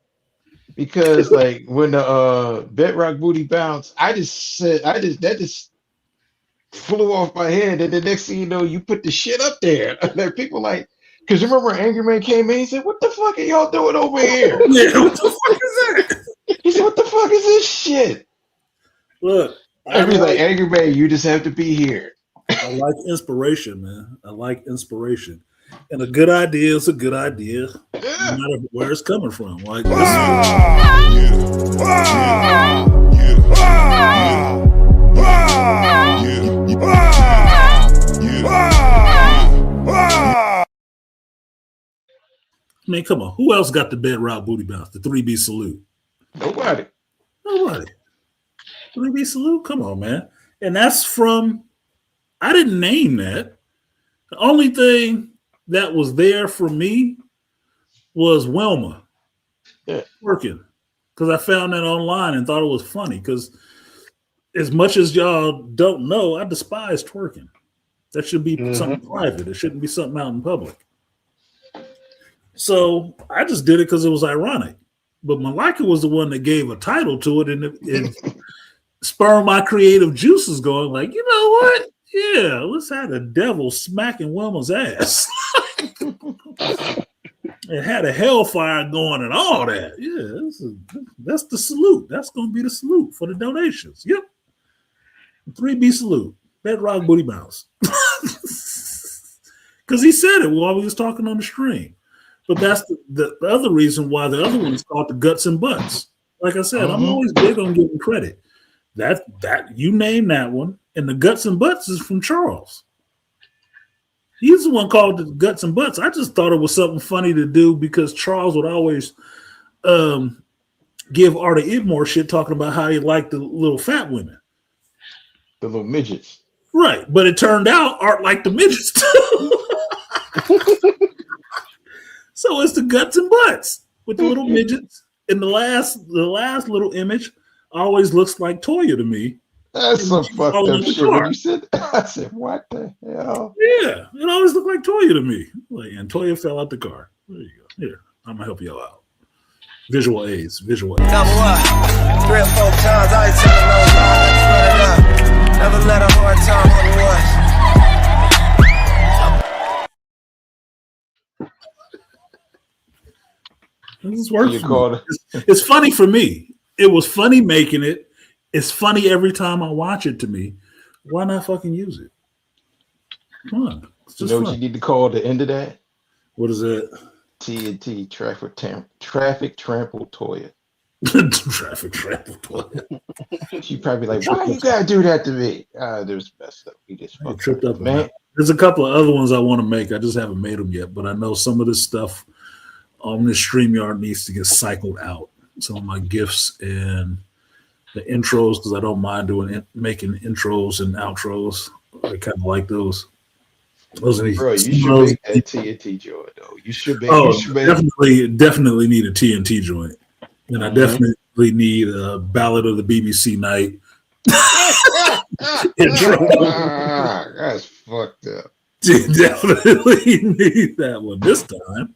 Speaker 2: Because like when the Bedrock Booty bounced, that just flew off my head, and the next thing you know, you put the shit up there. Like people like, because remember when Angry Man came in, he said, "What the fuck are y'all doing over here?"
Speaker 1: Yeah, what the fuck is that?
Speaker 2: He said, "What the fuck is this shit?"
Speaker 1: Look,
Speaker 2: And he's like, "Angry Man, you just have to be here."
Speaker 1: I like inspiration, man. I like inspiration. And a good idea is a good idea, no matter where it's coming from. Like this I mean, come on. Who else got the Bedrock Booty Bounce? The 3B Salute?
Speaker 2: Nobody.
Speaker 1: 3B Salute? Come on, man. And that's from, I didn't name that. The only thing that was there for me was Wilma working, because I found that online and thought it was funny, because as much as y'all don't know, I despise twerking. That should be something private. It shouldn't be something out in public. So I just did it because it was ironic. But Malika was the one that gave a title to it, and it spurred my creative juices going like, you know what? Yeah, let's have the devil smacking Wilma's ass. It had a hellfire going and all that. Yeah, that's the salute. That's going to be the salute for the donations. Yep. 3B Salute. Bedrock Booty Bounce. Because he said it while we was talking on the stream. But that's the other reason why the other one is called the Guts and Butts. Like I said, I'm always big on giving credit. That you name that one. And the Guts and Butts is from Charles. He's the one called the Guts and Butts. I just thought it was something funny to do because Charles would always give Art of Idmore shit talking about how he liked the little fat women.
Speaker 2: The little midgets.
Speaker 1: Right. But it turned out Art liked the midgets too. So it's the Guts and Butts with the little midgets. And the last little image always looks like Toya to me.
Speaker 2: That's some fucked up shit. When you said, I said, what the hell?
Speaker 1: Yeah, it always looked like Toya to me. Like, and Toya fell out the car. There you go. Here, I'm gonna help you out. Visual aids.
Speaker 7: Double up. 3 or 4 times, I ain't telling no lie. Run it up. Never let a hard time on the
Speaker 1: This works
Speaker 2: You
Speaker 1: for
Speaker 2: called
Speaker 1: me.
Speaker 2: it.
Speaker 1: It's funny for me. It was funny making it. It's funny every time I watch it to me. Why not fucking use it? Come on. It's
Speaker 2: You
Speaker 1: just
Speaker 2: know what
Speaker 1: fun.
Speaker 2: you need to call the end of that?
Speaker 1: What is it?
Speaker 2: TNT traffic trample Toya.
Speaker 1: Traffic trample toilet.
Speaker 2: She probably like, why you gotta do that to me? There's messed up. We just
Speaker 1: I
Speaker 2: fucked
Speaker 1: tripped up on
Speaker 2: man.
Speaker 1: that. There's a couple of other ones I want to make. I just haven't made them yet, but I know some of this stuff on this StreamYard needs to get cycled out. Some of my gifts and the intros, because I don't mind making intros and outros. I kind of like those. Those are
Speaker 2: Bro, you
Speaker 1: some
Speaker 2: should
Speaker 1: of those-
Speaker 2: make that TNT joint though. You should make.
Speaker 1: Oh,
Speaker 2: You should make.
Speaker 1: definitely need a TNT joint, and I definitely need a Ballad of the BBC Night intro.
Speaker 2: That's fucked up.
Speaker 1: Definitely need that one this time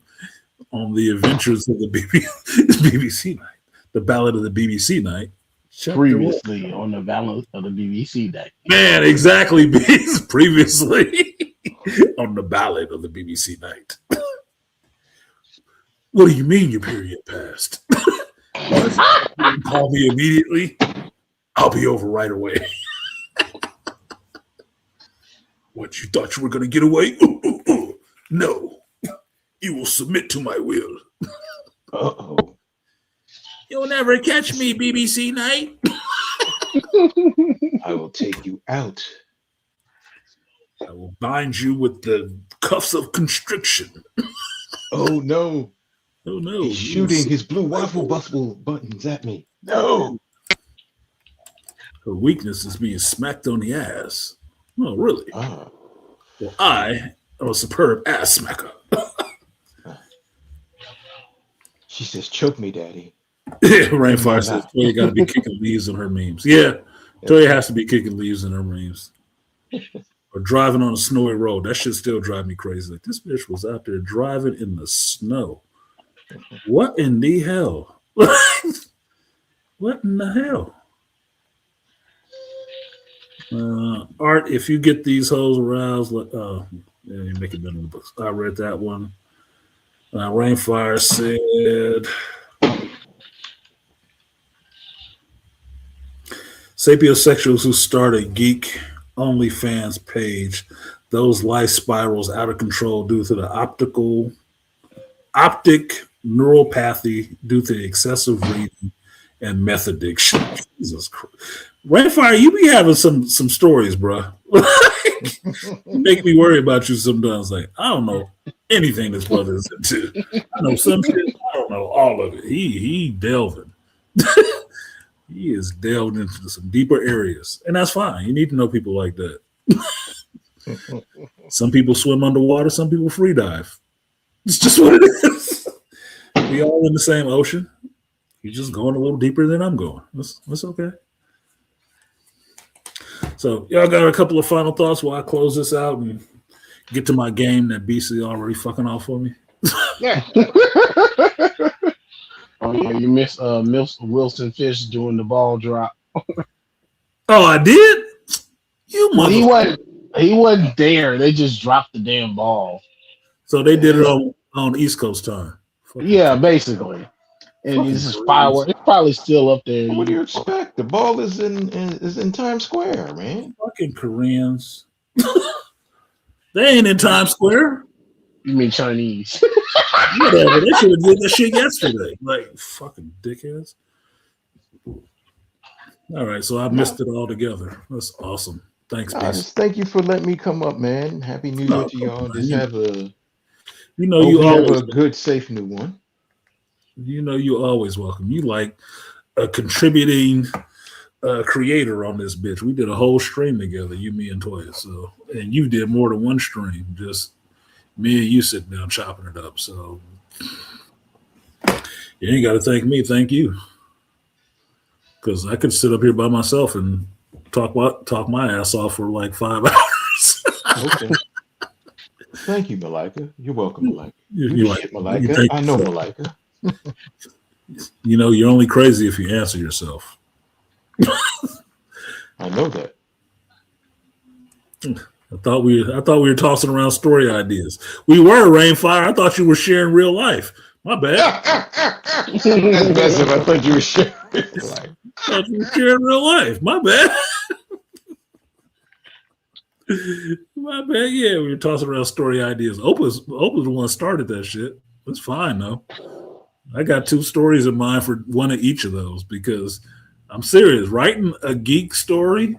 Speaker 1: on the Adventures of the BBC Night, the Ballad of the BBC Night.
Speaker 4: Previously on the Valor of the BBC Day.
Speaker 1: Man, exactly. Previously on the Ballad of the BBC Night. What do you mean your period passed? Call me immediately. I'll be over right away. What, you thought you were going to get away? No. You will submit to my will.
Speaker 2: Uh-oh.
Speaker 1: You'll never catch me, BBC Night.
Speaker 2: I will take you out.
Speaker 1: I will bind you with the cuffs of constriction.
Speaker 2: Oh no.
Speaker 1: Oh no.
Speaker 2: He's shooting his blue waffle bustle buttons at me. No.
Speaker 1: Her weakness is being smacked on the ass. Oh, really?
Speaker 2: Ah.
Speaker 1: Well, I am a superb ass smacker.
Speaker 2: She says, choke me, daddy.
Speaker 1: Rainfire says Toya got to be kicking leaves in her memes. Yeah, Toya has to be kicking leaves in her memes. Or driving on a snowy road. That shit still drive me crazy. Like, this bitch was out there driving in the snow. What in the hell? What in the hell? Art, if you get these hoes aroused, yeah, you make it better in the books. I read that one. Rainfire said, sapiosexuals who start a geek OnlyFans page, those life spirals out of control due to the optic neuropathy due to excessive reading and meth addiction. Jesus Christ. Rainfire, you be having some stories, bro. Make me worry about you sometimes. Like, I don't know anything this brother is into. I know some shit. I don't know all of it. He delving. He is delved into some deeper areas, and that's fine. You need to know people like that. Some people swim underwater. Some people free dive. It's just what it is. We all in the same ocean. You're just going a little deeper than I'm going. That's okay. So y'all got a couple of final thoughts while I close this out and get to my game that BC already fucking off for me.
Speaker 4: Yeah. Oh, you missed Wilson Fish doing the ball drop.
Speaker 1: Oh, I did? You
Speaker 4: Well,
Speaker 1: mother.
Speaker 4: he wasn't there. They just dropped the damn ball.
Speaker 1: So they did it on East Coast time.
Speaker 4: Yeah, basically. And this is fireworks. It's probably still up there.
Speaker 2: What do you expect? The ball is in Times Square, man.
Speaker 1: Fucking Koreans. They ain't in Times Square.
Speaker 4: You mean Chinese?
Speaker 1: Whatever. They should have did that shit yesterday. Like, fucking dickheads. All right, so I missed it all together. That's awesome. Thanks,
Speaker 2: I
Speaker 1: BC.
Speaker 2: just thank you for letting me come up, man. Happy New Year to y'all. Just have a
Speaker 1: You know
Speaker 2: hope
Speaker 1: you
Speaker 2: you have
Speaker 1: always
Speaker 2: a good, safe new one.
Speaker 1: You know you always welcome. You like a contributing creator on this bitch. We did a whole stream together, you, me, and Toya. So, and you did more than one stream. Just me and you sitting down chopping it up. So you ain't got to thank me. Thank you, because I could sit up here by myself and talk my ass off for like 5 hours.
Speaker 2: Okay. Thank you, Malika. You're welcome, Malika.
Speaker 1: You
Speaker 2: You
Speaker 1: like-
Speaker 2: shit,
Speaker 1: you
Speaker 2: Malika.
Speaker 1: think
Speaker 2: I know
Speaker 1: so.
Speaker 2: Malika.
Speaker 1: You know, you're only crazy if you answer yourself.
Speaker 2: I know that.
Speaker 1: I thought we were tossing around story ideas. We were Rainfire. I thought you were sharing real life. My bad.
Speaker 2: That's impressive. I thought you were sharing. Like,
Speaker 1: I thought you were sharing real life. My bad. My bad. Yeah, we were tossing around story ideas. Oprah's the one that started that shit. It's fine though. I got 2 stories in mind for one of each of those because I'm serious. Writing a geek story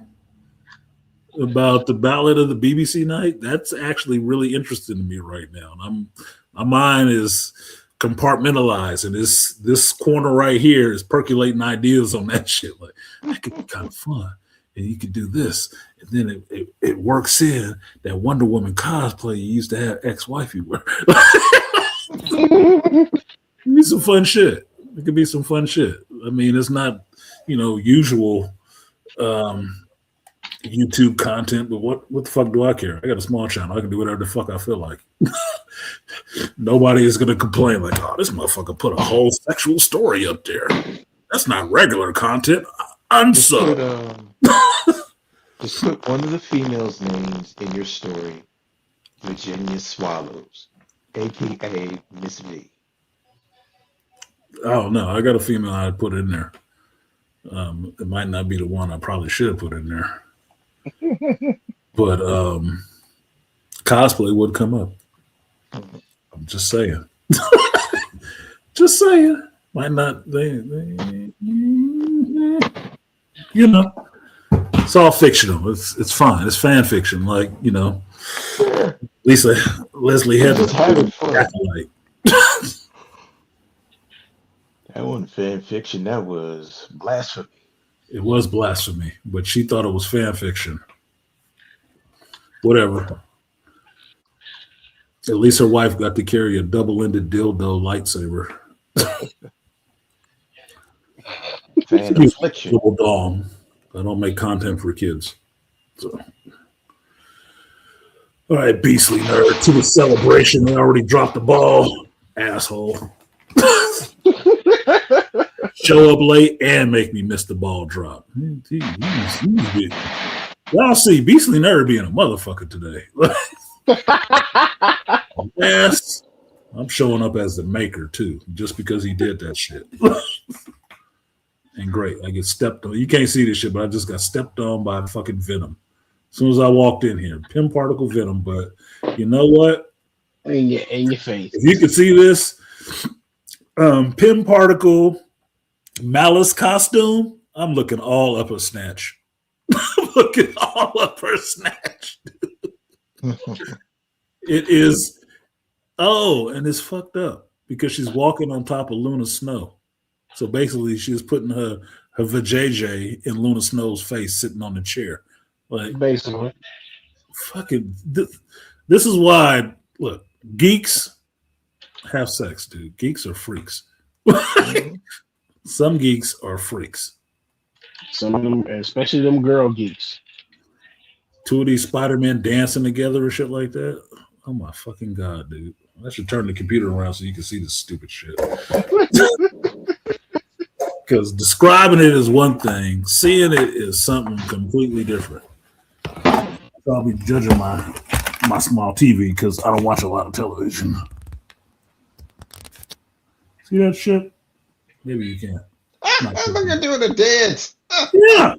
Speaker 1: about the ballad of the BBC night, that's actually really interesting to me right now. And my mind is compartmentalized, and this corner right here is percolating ideas on that shit. Like, that could be kind of fun. And you could do this. And then it works in that Wonder Woman cosplay you used to have ex-wifey wear. It could be some fun shit. It could be some fun shit. I mean, it's not, usual YouTube content, but what the fuck do I care? I got a small channel. I can do whatever the fuck I feel like. Nobody is going to complain like, oh, this motherfucker put a whole sexual story up there. That's not regular content. Unsub.
Speaker 2: Just put one of the females' names in your story. Virginia Swallows, a.k.a. Miss V.
Speaker 1: I don't know. I got a female I'd put in there. It might not be the one I probably should have put in there. But cosplay would come up. I'm just saying. Just saying. Might not. It's all fictional. It's fine. It's fan fiction. Like, Leslie had
Speaker 2: Just having fun.
Speaker 1: acolyte.
Speaker 2: That wasn't fan fiction. That was blasphemy.
Speaker 1: It was blasphemy, but she thought it was fan fiction. Whatever. At least her wife got to carry a double-ended dildo lightsaber.
Speaker 2: Fan affliction.
Speaker 1: Double dong. I don't make content for kids. So. All right, beastly nerd. To the celebration. They already dropped the ball. Asshole. Show up late and make me miss the ball drop. Y'all see Beastly Nerd being a motherfucker today. Yes. I'm showing up as the maker too, just because he did that shit. And great, I get stepped on. You can't see this shit, but I just got stepped on by fucking Venom. As soon as I walked in here, Pim Particle Venom. But you know what?
Speaker 4: In your face.
Speaker 1: If you could see this, Pim Particle Malice costume, I'm looking all up her snatch. I'm looking all up her snatch. It is, and it's fucked up because she's walking on top of Luna Snow. So basically, she's putting her vajayjay in Luna Snow's face, sitting on the chair. Like,
Speaker 4: basically,
Speaker 1: fucking. This is why. Look, geeks have sex, dude. Geeks are freaks. Some geeks are freaks.
Speaker 4: Some of them, especially them girl geeks.
Speaker 1: 2 of these Spider-Men dancing together or shit like that. Oh my fucking god, dude! I should turn the computer around so you can see this stupid shit. Because describing it is one thing, seeing it is something completely different. I'll be judging my small TV because I don't watch a lot of television. See that shit? Maybe you can't.
Speaker 2: Look at doing a dance.
Speaker 1: Yeah,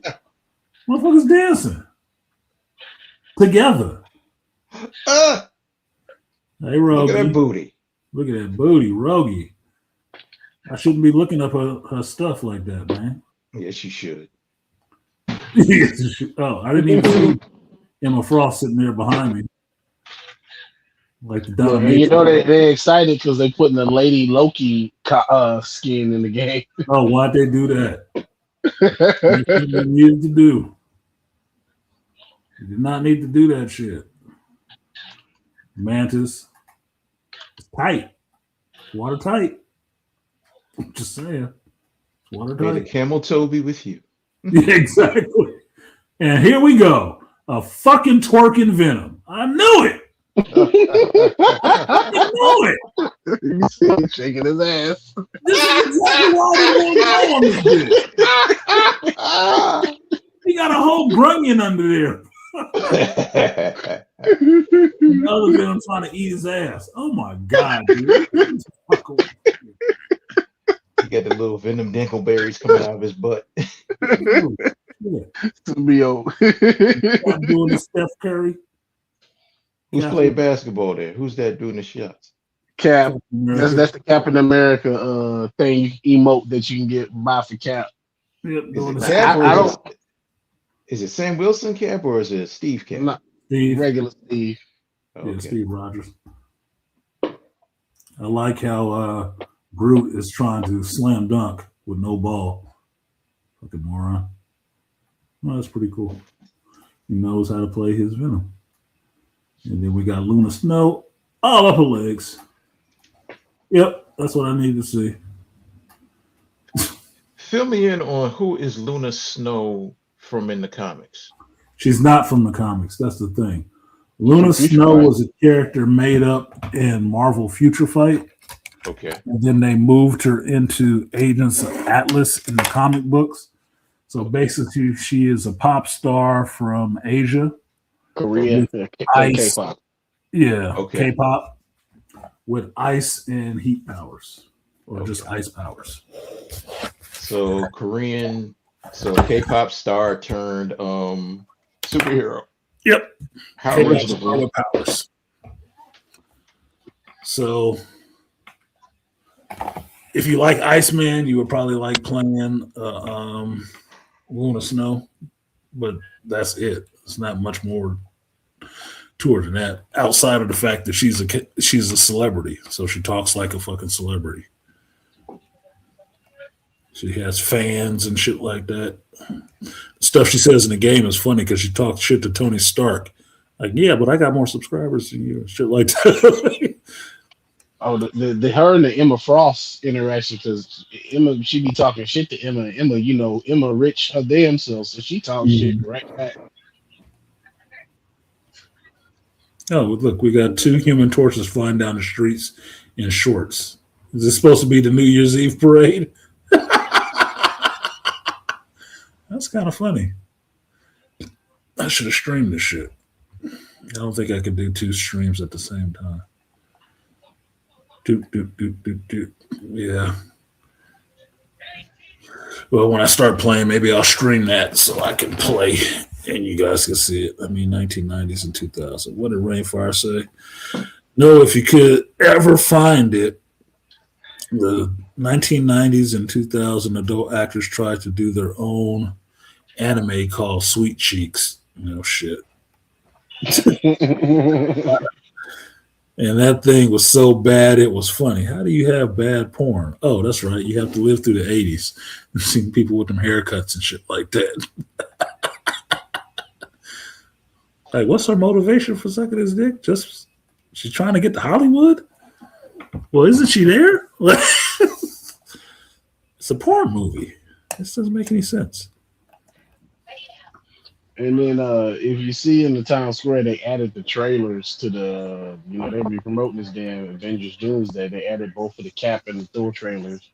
Speaker 1: motherfuckers dancing together. Hey, Rogie.
Speaker 2: Look at that booty.
Speaker 1: Look at that booty, Rogie. I shouldn't be looking up her stuff like that, man.
Speaker 2: Yes, you should.
Speaker 1: Oh, I didn't even see Emma Frost sitting there behind me. Like the
Speaker 4: Dominatrix. They're excited because they're putting the Lady Loki skin in the game.
Speaker 1: Oh, why'd they do that? They needed to do. You did not need to do that shit. Mantis. It's tight. Watertight. I'm just saying. It's
Speaker 2: May the
Speaker 1: watertight.
Speaker 2: camel toe be with you.
Speaker 1: Yeah, exactly. And here we go. A fucking twerking Venom. I knew it. I knew it.
Speaker 4: You see him shaking his ass.
Speaker 1: This is exactly why we want to go on this bitch. He got a whole grunion under there. The other Venom trying to eat his ass. Oh my god, dude.
Speaker 2: He got the little venom dingleberries coming out of his butt.
Speaker 4: Symbiote.
Speaker 1: I'm doing the Steph Curry.
Speaker 2: Who's
Speaker 1: Captain-
Speaker 2: playing basketball there? Who's that doing the shots?
Speaker 4: Cap.
Speaker 1: America.
Speaker 4: That's the Captain America thing emote that you can get buy for Cap.
Speaker 1: Yep,
Speaker 2: Is
Speaker 1: doing
Speaker 2: it
Speaker 1: the
Speaker 2: Cap or
Speaker 4: I
Speaker 2: is
Speaker 4: don't-
Speaker 2: it, is it Sam Wilson Cap or is it Steve Cap?
Speaker 4: Not
Speaker 1: Steve.
Speaker 4: regular Steve.
Speaker 1: Yeah,
Speaker 2: Okay.
Speaker 1: Steve Rogers. I like how Groot is trying to slam dunk with no ball. Fucking moron. Well, that's pretty cool. He knows how to play his Venom. And then we got Luna Snow all up her legs. Yep, that's what I need to see.
Speaker 2: Fill me in on who is Luna Snow from in the comics.
Speaker 1: She's not from the comics. That's the thing. Luna
Speaker 4: Future
Speaker 1: Snow
Speaker 4: Fight.
Speaker 1: was a character made up in Marvel Future Fight.
Speaker 2: Okay.
Speaker 1: And then they moved her into Agents of Atlas in the comic books. So basically, she is a pop star from Asia.
Speaker 4: Korea.
Speaker 1: Ice.
Speaker 4: K-pop.
Speaker 1: Yeah,
Speaker 2: Okay.
Speaker 1: K-pop with ice and heat powers, or just ice powers.
Speaker 2: So Korean, so K-pop star turned superhero.
Speaker 1: Yep,
Speaker 2: How
Speaker 1: K-pop
Speaker 2: original.
Speaker 1: star with powers. So, if you like Iceman, you would probably like playing Luna Snow, but that's it. It's not much more to her than that, outside of the fact that she's a celebrity, so she talks like a fucking celebrity. She has fans and shit like that. Stuff she says in the game is funny because she talks shit to Tony Stark. Like, yeah, but I got more subscribers than you. Shit like that.
Speaker 4: Oh, the her and the Emma Frost interaction, because Emma, she be talking shit to Emma. Emma, you know, Emma rich her damn self, so she talks shit right back.
Speaker 1: Oh, look, we got two Human Torches flying down the streets in shorts. Is this supposed to be the New Year's Eve parade? That's kind of funny. I should have streamed this shit. I don't think I could do two streams at the same time. Yeah. Well, when I start playing, maybe I'll stream that so I can play and you guys can see it. I mean, 1990s and 2000. What did Rainfire say? No, if you could ever find it, the 1990s and 2000 adult actors tried to do their own anime called Sweet Cheeks. No shit. And that thing was so bad it was funny. How do you have bad porn? Oh, that's right. You have to live through the 80s and see people with them haircuts and shit like that. Like, what's her motivation for sucking his dick? Just she's trying to get to Hollywood? Well, isn't she there? It's a porn movie. This doesn't make any sense.
Speaker 4: And then if you see in the town square, they added the trailers to the, you know, they be promoting this damn Avengers Doomsday. They added both of the Cap and the Thor trailers.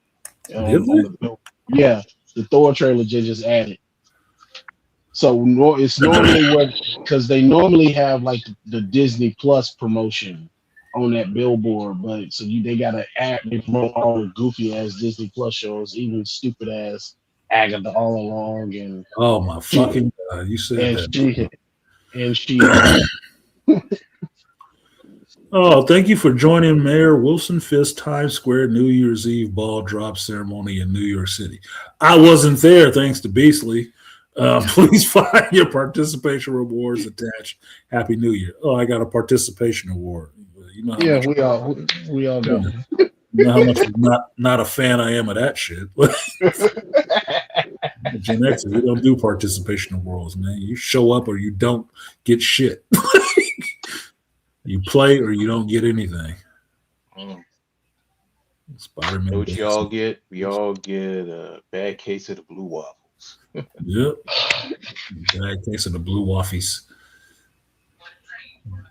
Speaker 1: Did they?
Speaker 4: Yeah, the Thor trailer just added. So it's normally what, because they normally have like the Disney Plus promotion on that billboard, but so they gotta add, they promote all the goofy ass Disney Plus shows, even stupid ass Agatha All Along and
Speaker 1: Oh my fucking god! You said
Speaker 4: and
Speaker 1: that.
Speaker 4: she
Speaker 1: Oh, thank you for joining Mayor Wilson Fisk Times Square New Year's Eve ball drop ceremony in New York City. I wasn't there, thanks to Beasley. Please find your participation rewards attached. Happy New Year! Oh, I got a participation award. You know how
Speaker 4: yeah,
Speaker 1: much,
Speaker 4: we all know.
Speaker 1: you know how much not a fan I am of that shit. Gen X, we don't do participation awards, man. You show up or you don't get shit. You play or you don't get anything. Spider-Man.
Speaker 2: Know what you all get? We all get a bad case of the blue waffles.
Speaker 1: Yep. Bad case of the blue waffies.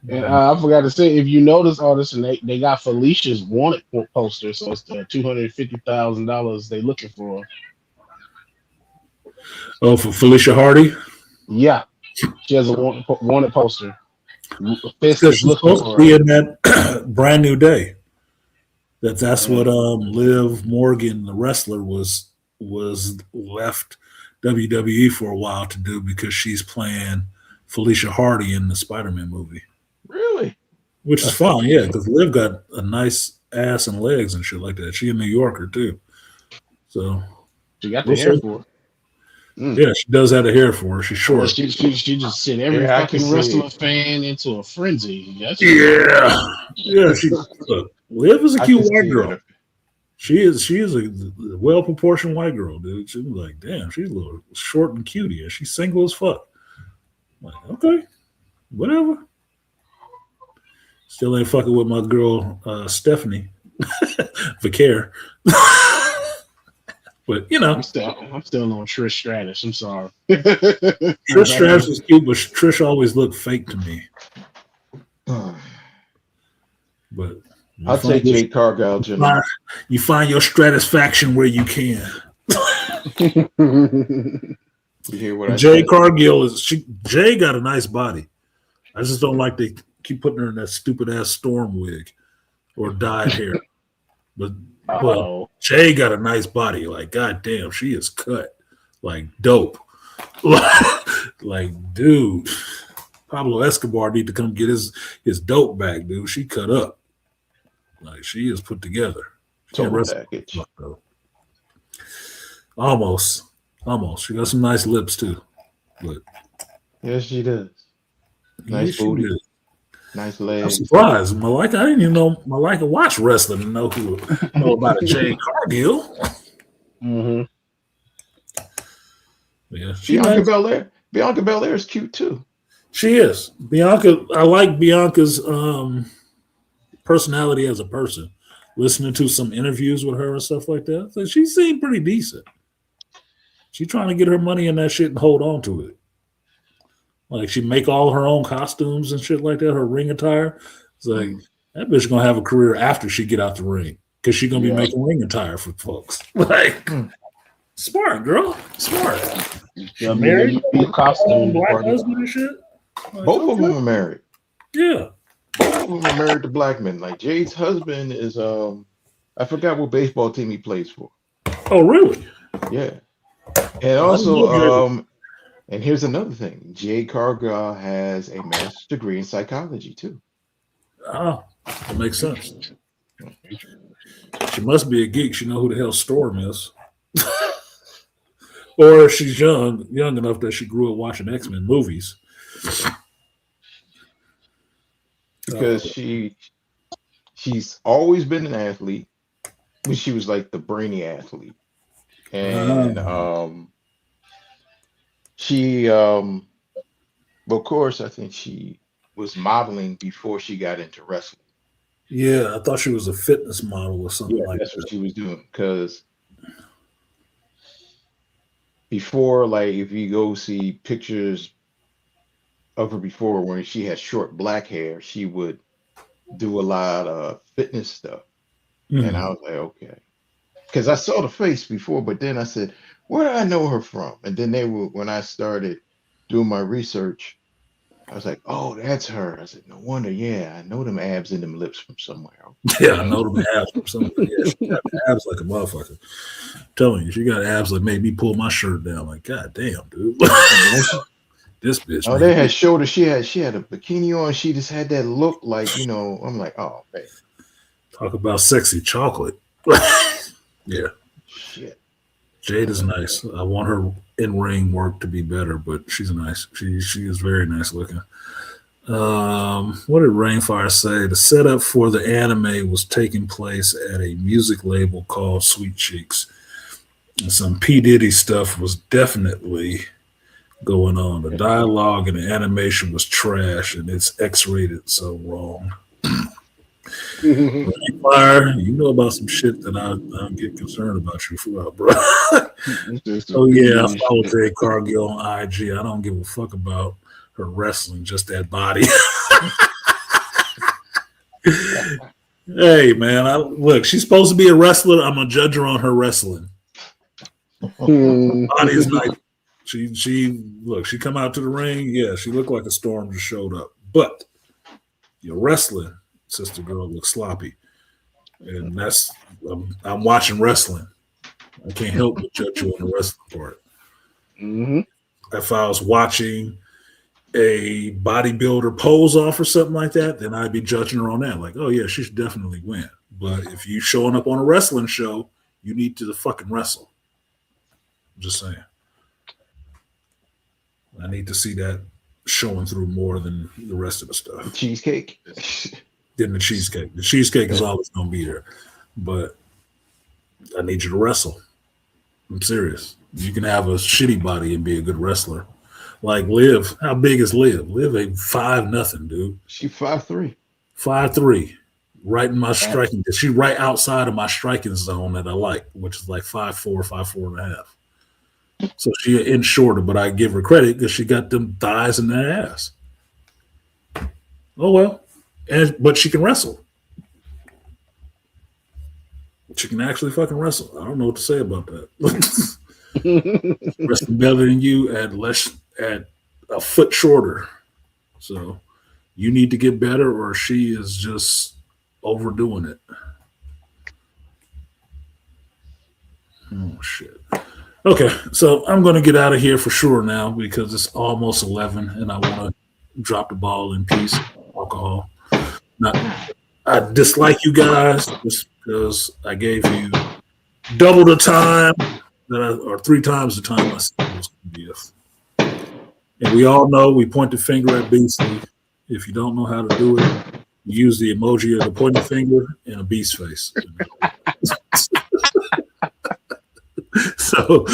Speaker 4: And I forgot to say, if you notice all this, and they got Felicia's wanted poster, so it's the $250,000 they looking for.
Speaker 1: Oh, for Felicia Hardy?
Speaker 4: Yeah, she has a wanted poster. Fisk
Speaker 1: Because
Speaker 4: is
Speaker 1: she's
Speaker 4: looking
Speaker 1: supposed to
Speaker 4: for
Speaker 1: be
Speaker 4: her.
Speaker 1: in that Brand New Day. That's what Liv Morgan, the wrestler, was left WWE for a while to do because she's playing Felicia Hardy in the Spider-Man movie,
Speaker 2: Really?
Speaker 1: which is fine, yeah, because Liv got a nice ass and legs and shit like that. She a New Yorker too, so
Speaker 4: She got the hair for it.
Speaker 1: yeah, she does have the hair for her. She's short.
Speaker 4: She just sent every
Speaker 2: Yeah, I can
Speaker 4: fucking
Speaker 2: see
Speaker 4: wrestler
Speaker 2: it.
Speaker 4: fan into a frenzy. That's
Speaker 1: Yeah. She look, Liv is a
Speaker 2: I
Speaker 1: cute
Speaker 2: can
Speaker 1: white
Speaker 2: see
Speaker 1: girl.
Speaker 2: it.
Speaker 1: She is a well proportioned white girl, dude. She was like, damn, she's a little short and cutie, and she's single as fuck. I'm like, okay, whatever. Still ain't fucking with my girl Stephanie Vicaire. But you know,
Speaker 4: I'm still on Trish Stratus. I'm sorry.
Speaker 1: Trish Stratus is cute, but Trish always looked fake to me. But
Speaker 2: I'll take Jade Cargill, Jimmy.
Speaker 1: You find your satisfaction where you can.
Speaker 2: You hear what I
Speaker 1: Jay
Speaker 2: said?
Speaker 1: Cargill Jay got a nice body. I just don't like they keep putting her in that stupid ass storm wig or dyed hair. But Jay got a nice body. Like, goddamn, she is cut like dope. Like, dude, Pablo Escobar need to come get his dope back, dude. She cut up. Like, she is put together. She can't
Speaker 2: Total
Speaker 1: wrestle.
Speaker 2: package.
Speaker 1: Though. Almost. She got some nice lips too. But
Speaker 2: Yes, she does. Nice
Speaker 1: she
Speaker 2: booty.
Speaker 1: did.
Speaker 2: Nice
Speaker 1: I'm
Speaker 2: legs.
Speaker 1: surprised. Malika, I didn't even know Malika watched wrestling and know about a Jade Cargill.
Speaker 4: Mm-hmm.
Speaker 1: Yeah,
Speaker 2: Bianca Belair is cute too.
Speaker 1: she is. Bianca, I like Bianca's personality as a person. Listening to some interviews with her and stuff like that, so she seemed pretty decent. She's trying to get her money in that shit and hold on to it. Like, she make all her own costumes and shit like that, her ring attire. It's like, that bitch gonna have a career after she get out the ring because she's gonna be making ring attire for folks. Like, smart girl, smart.
Speaker 4: Yeah,
Speaker 1: Married,
Speaker 4: costume
Speaker 1: black
Speaker 4: department.
Speaker 1: husband and shit. Like,
Speaker 2: Both of
Speaker 1: okay.
Speaker 2: them are married.
Speaker 1: Yeah.
Speaker 2: Both of them are married to black men. Like Jade's husband is I forgot what baseball team he plays for.
Speaker 1: Oh, really?
Speaker 2: Yeah. And also, and here's another thing. Jade Cargill has a master's degree in psychology too.
Speaker 1: Oh, that makes sense. She must be a geek. She know who the hell Storm is. Or she's young enough that she grew up watching X-Men movies.
Speaker 2: Because she's always been an athlete, but she was like the brainy athlete. And she of course I think she was modeling before she got into wrestling.
Speaker 1: Yeah, I thought she was a fitness model or something like
Speaker 2: That's
Speaker 1: that.
Speaker 2: what she was doing. Because before, like, if you go see pictures of her before when she had short black hair, she would do a lot of fitness stuff. And I was like, okay. Because I saw the face before, but then I said, where do I know her from? And then when I started doing my research, I was like, oh, that's her. I said, no wonder, yeah, I know them abs and them lips from somewhere.
Speaker 1: Yeah, I know them abs from somewhere. Yeah, she got abs like a motherfucker. I'm telling you, she got abs that made me pull my shirt down. Like, god damn, dude. This bitch.
Speaker 2: Oh, they had showed her. She had a bikini on. She just had that look like, I'm like, oh man.
Speaker 1: Talk about sexy chocolate. Yeah.
Speaker 2: Shit.
Speaker 1: Jade is nice. I want her in-ring work to be better, but she's nice. She is very nice looking. What did Rainfire say? The setup for the anime was taking place at a music label called Sweet Cheeks. And some P. Diddy stuff was definitely going on. The dialogue and the animation was trash, and it's X-rated, so wrong. Fire, you know about some shit that I get concerned about you for, bro. Oh yeah, I follow Jade Cargill on IG. I don't give a fuck about her wrestling, just that body. Hey man, look, she's supposed to be a wrestler. I'm gonna judge her on her wrestling. Body is nice. She come out to the ring. Yeah, she looked like a storm just showed up. But your wrestling, sister girl, looks sloppy. And I'm watching wrestling. I can't help but judge you on the wrestling part.
Speaker 4: Mm-hmm.
Speaker 1: If I was watching a bodybuilder pose off or something like that, then I'd be judging her on that. Like, oh yeah, she should definitely win. But if you showing up on a wrestling show, you need to fucking wrestle. I'm just saying. I need to see that showing through more than the rest of the stuff.
Speaker 2: Cheesecake.
Speaker 1: Than the cheesecake. The cheesecake is always going to be there. But I need you to wrestle. I'm serious. You can have a shitty body and be a good wrestler. Like Liv. How big is Liv? Liv ain't 5'0", dude.
Speaker 2: She 5'3".
Speaker 1: 5'3". Right in my striking. She's right outside of my striking zone that I like, which is like 5'4", 5'4.5". So she in shorter, but I give her credit because she got them thighs and that ass. Oh well. But she can wrestle. She can actually fucking wrestle. I don't know what to say about that. Wrestling better than you at a foot shorter. So you need to get better, or she is just overdoing it. Oh shit. Okay, so I'm going to get out of here for sure now because it's almost 11 and I want to drop the ball in peace. Alcohol. I dislike you guys just because I gave you double the time or 3 times the time I said it was going to be. And we all know we point the finger at Beastly. If you don't know how to do it, use the emoji of the pointing finger and a beast face. So,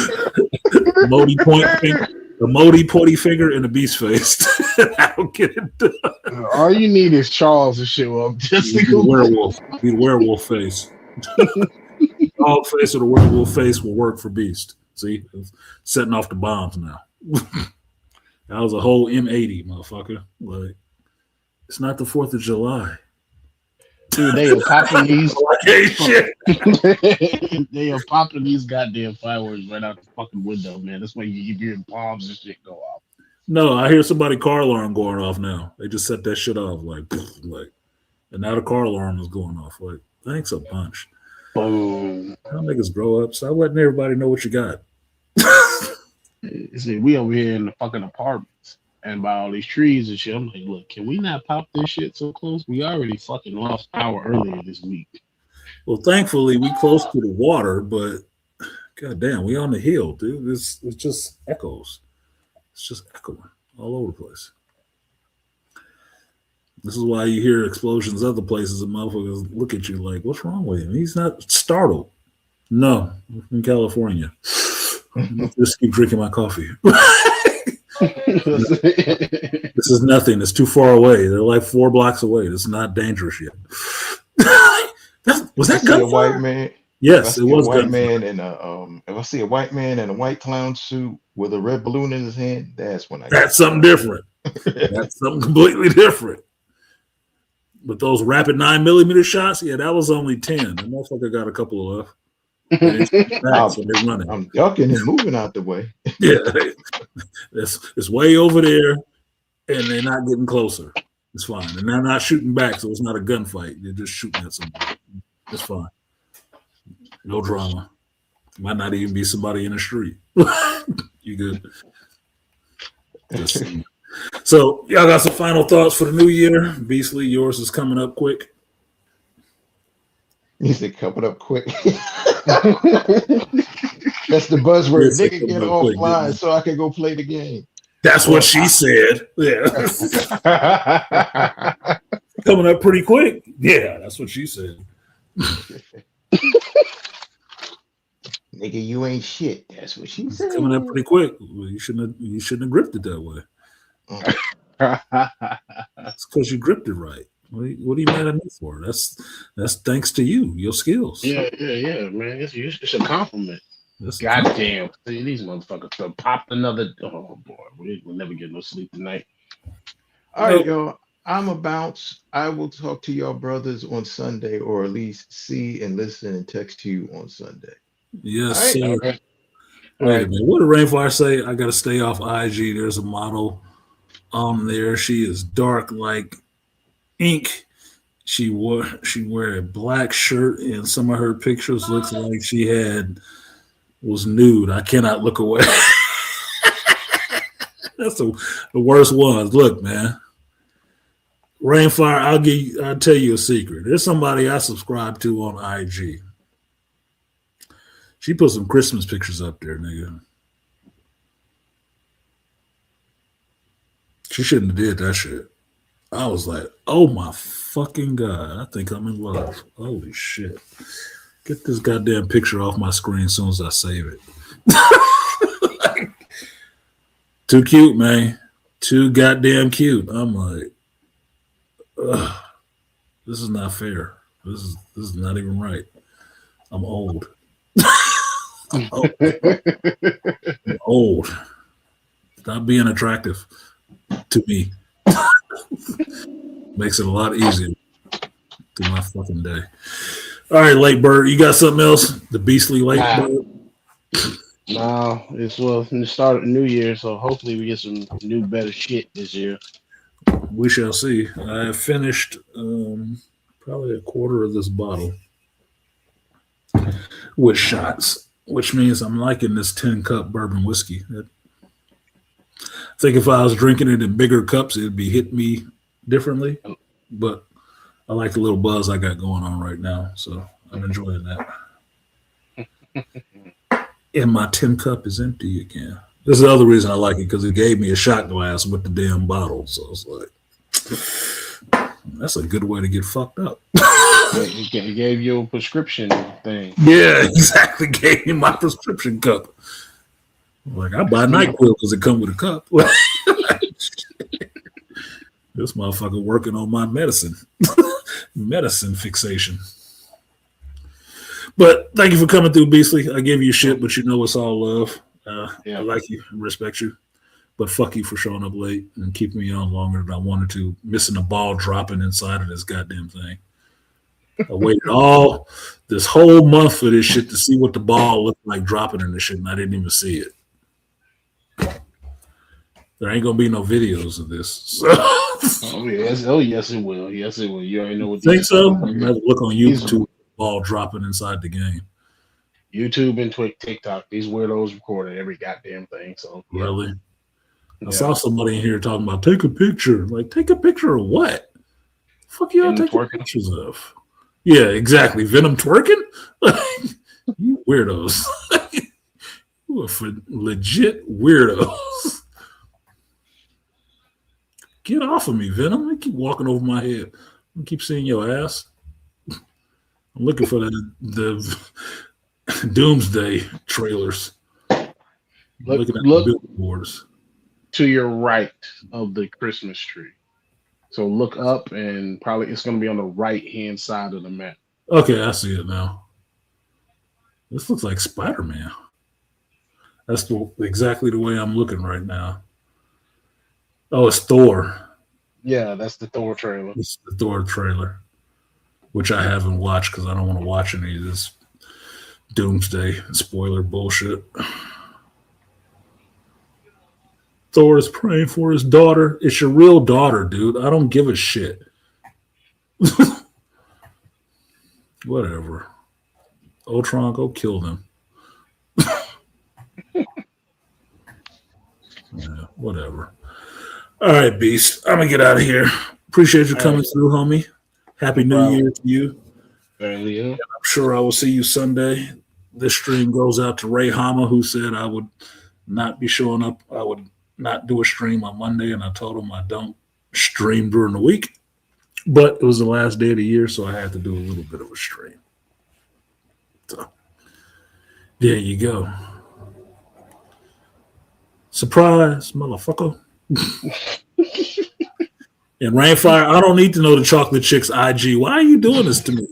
Speaker 1: emoji pointy finger and a beast face. I don't get it done.
Speaker 4: All you need is Charles to show up just to go.
Speaker 1: Werewolf. The werewolf face. Dog face or the werewolf face will work for Beast. See, setting off the bombs now. That was a whole M80, motherfucker. Like, it's not the 4th of July.
Speaker 4: Dude, they are popping these.
Speaker 1: Shit.
Speaker 4: They are popping these goddamn fireworks right out the fucking window, man. That's why you keep hearing bombs and shit go off.
Speaker 1: No, I hear somebody car alarm going off now. They just set that shit off, like, and now the car alarm is going off. Like, thanks a bunch.
Speaker 4: Boom.
Speaker 1: How niggas grow up? Stop letting everybody know what you got.
Speaker 4: See, we over here in the fucking apartments and by all these trees and shit. I'm like, look, can we not pop this shit so close? We already fucking lost power earlier this week.
Speaker 1: Well, thankfully, we close to the water, but goddamn, we on the hill, dude. It's just echoes. It's just echoing all over the place. This is why you hear explosions other places and motherfuckers look at you like, what's wrong with him? He's not startled. No, I'm from California. Just keep drinking my coffee. This is nothing. It's too far away. They're like 4 blocks away. It's not dangerous yet. Was that gunfire?
Speaker 2: A white man?
Speaker 1: Yes, it was
Speaker 2: a white
Speaker 1: gunfire.
Speaker 2: man in if I see a white man in a white clown suit with a red balloon in his hand, that's when
Speaker 1: That's something different. That's something completely different. But those rapid 9mm shots, yeah, that was only 10. The motherfucker got a couple of. They're running.
Speaker 2: I'm ducking and moving out the way.
Speaker 1: Yeah, it's way over there, and they're not getting closer. It's fine, and they're not shooting back, so it's not a gunfight. They're just shooting at somebody. It's fine. No drama. Might not even be somebody in the street. You good? Just saying. So, y'all got some final thoughts for the new year? Beastly, yours is coming up quick.
Speaker 2: He said, coming up quick. That's the buzzword. Nigga, get offline so I can go play the game.
Speaker 1: That's what she said. Yeah. Coming up pretty quick. Yeah, that's what she said.
Speaker 2: Nigga, you ain't shit. That's what she said.
Speaker 1: Coming up pretty quick. Well, you shouldn't have gripped it that way. It's because you gripped it right. What are you mad at me for? That's thanks to you, your skills.
Speaker 4: Yeah, man. It's a compliment. Goddamn. See, these motherfuckers have popped another. Oh, boy. We'll never get no sleep tonight.
Speaker 2: All right, y'all. I'm a bounce. I will talk to y'all brothers on Sunday, or at least see and listen and text to you on Sunday.
Speaker 1: Yes,
Speaker 2: all right,
Speaker 1: sir.
Speaker 2: okay.
Speaker 1: Wait a minute. What did Rainfire say? I got to stay off IG. There's a model on there. She is dark like ink, She wear a black shirt, and some of her pictures looks like she was nude. I cannot look away. That's the worst ones. Look, man. Rainfire, I'll tell you a secret. There's somebody I subscribe to on IG. She put some Christmas pictures up there, nigga. She shouldn't have did that shit. I was like, oh my fucking God. I think I'm in love. Holy shit. Get this goddamn picture off my screen as soon as I save it. Too cute, man. Too goddamn cute. I'm like, ugh, this is not fair. This is not even right. I'm old. I'm old. Stop being attractive to me. Makes it a lot easier to my fucking day. All right, Late Bird, you got something else? The beastly Late Bird?
Speaker 4: No, it's in the start of the new year, so hopefully we get some new, better shit this year.
Speaker 1: We shall see. I have finished probably a quarter of this bottle with shots, which means I'm liking this 10-cup bourbon whiskey. I think if I was drinking it in bigger cups, it'd be hitting me differently, but I like the little buzz I got going on right now, so I'm enjoying that. And my 10 cup is empty again. This is the other reason I like it, because it gave me a shot glass with the damn bottle, so it's like, that's a good way to get fucked up.
Speaker 4: It gave you a prescription thing.
Speaker 1: Yeah, exactly. Gave me my prescription cup. Like, I buy NyQuil because it come with a cup. This motherfucker working on my medicine fixation. But thank you for coming through, Beastly. I give you shit, but you know it's all love. I like you, respect you. But fuck you for showing up late and keeping me on longer than I wanted to, missing a ball dropping inside of this goddamn thing. I waited all this whole month for this shit to see what the ball looked like dropping in this shit, and I didn't even see it. There ain't gonna be no videos of this. So.
Speaker 4: Yes, it will. Yes, it will. You already know what.
Speaker 1: Think so? I'm gonna have to look on YouTube. Ball dropping inside the game.
Speaker 4: YouTube and TikTok. These weirdos recorded every goddamn thing. So
Speaker 1: really, I saw somebody in here talking about take a picture. Like, take a picture of what? The fuck y'all taking pictures of? Yeah, exactly. Venom twerking? You weirdos. You are for legit weirdos. Get off of me, Venom. You keep walking over my head. I keep seeing your ass. I'm looking for the Doomsday trailers. Looking at the billboards.
Speaker 4: To your right of the Christmas tree. So look up, and probably it's going to be on the right-hand side of the map.
Speaker 1: Okay, I see it now. This looks like Spider-Man. That's exactly the way I'm looking right now. Oh, it's Thor.
Speaker 4: Yeah, that's the Thor trailer.
Speaker 1: It's the Thor trailer, which I haven't watched because I don't want to watch any of this Doomsday spoiler bullshit. Thor is praying for his daughter. It's your real daughter, dude. I don't give a shit. Whatever. Ultron, go kill them. Yeah, whatever. All right, Beast. I'm going to get out of here. Appreciate you coming through, homie. Happy New Year to you. I'm sure I will see you Sunday. This stream goes out to Ray Hama, who said I would not be showing up. I would not do a stream on Monday, and I told him I don't stream during the week. But it was the last day of the year, so I had to do a little bit of a stream. So there you go. Surprise, motherfucker. And Rainfire, I don't need to know the chocolate chick's IG. Why are you doing this to me?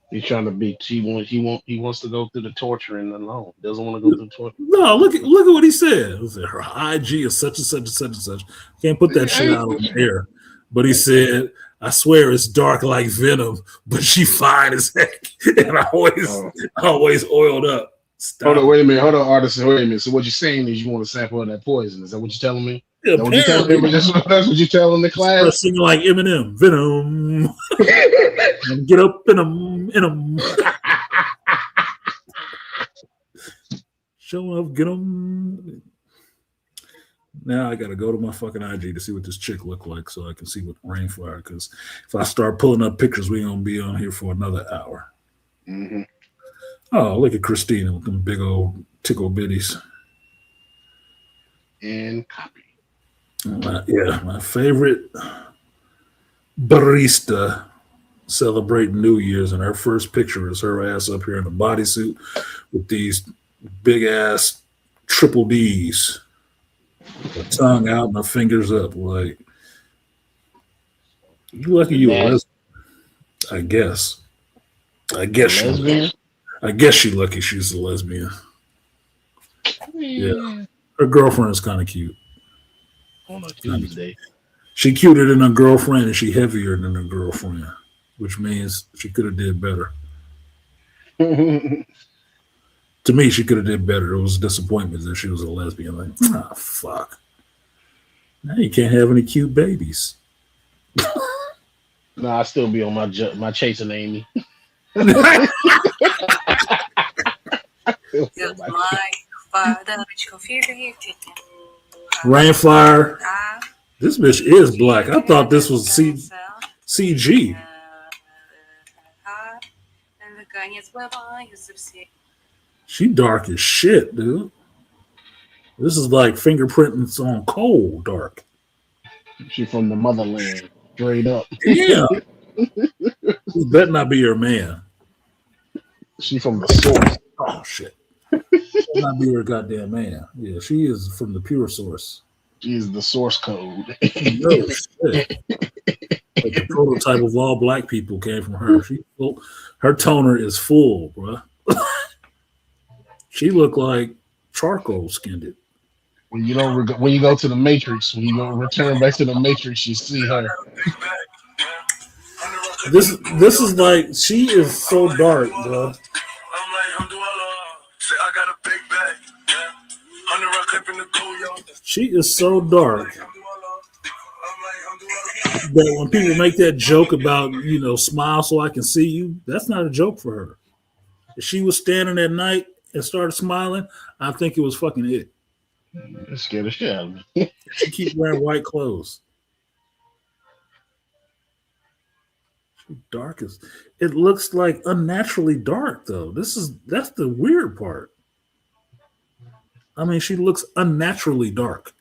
Speaker 4: He's trying to be. He wants to go through the torturing alone. Doesn't want to go through torture.
Speaker 1: No, look at what he said. He said her IG is such and such and such and such. Can't put that shit out on the air. But he said, I swear it's dark like Venom, but she fine as heck. And I always oiled up. Stop.
Speaker 4: Hold on, wait a minute. Hold on, artist. Wait a minute. So what you're saying is you want to sample of that poison. Is that what you're telling me?
Speaker 1: Yeah,
Speaker 4: That's what you tell
Speaker 1: apparently.
Speaker 4: that's what you tell in the
Speaker 1: Started
Speaker 4: class.
Speaker 1: singing like Eminem, Venom. Get up in them. Show up, get them. Now I got to go to my fucking IG to see what this chick look like so I can see what Rainfire. Because if I start pulling up pictures, we gonna be on here for another hour.
Speaker 4: Mm-hmm.
Speaker 1: Oh, look at Christina with them big old tickle bitties.
Speaker 4: And copy.
Speaker 1: My favorite barista celebrating New Year's, and her first picture is her ass up here in a bodysuit with these big ass triple D's, her tongue out and her fingers up. Like, you lucky you a lesbian. I guess. I guess she lucky she's a lesbian. Yeah, her girlfriend is kind of cute.
Speaker 4: On a Tuesday.
Speaker 1: She cuter than her girlfriend, and she heavier than her girlfriend, which means she could have did better. To me, she could have did better. It was a disappointment that she was a lesbian. Like, fuck. Now you can't have any cute babies.
Speaker 4: Nah, I still be on my chasing Amy.
Speaker 1: Rainfire. This bitch is black. I thought this was CG. She dark as shit, dude. This is like fingerprints on coal dark.
Speaker 4: She from the motherland, straight up.
Speaker 1: Yeah. This better not be your man.
Speaker 4: She from the source.
Speaker 1: Oh shit. Better not be her goddamn man. Yeah, she is from the pure source.
Speaker 4: She is the source code.
Speaker 1: No shit. Like the prototype of all black people came from her. Her toner is full, bro. She looked like charcoal skinned it.
Speaker 4: When you go to the Matrix, when you go return back to the Matrix, you see her.
Speaker 1: This is like, she is so dark, bro. She is so dark that when people make that joke about, smile so I can see you, that's not a joke for her. If she was standing at night and started smiling, I think it was fucking it.
Speaker 4: That scared the shit out of me.
Speaker 1: She keeps wearing white clothes. She dark as it looks like unnaturally dark though. That's the weird part. I mean, she looks unnaturally dark.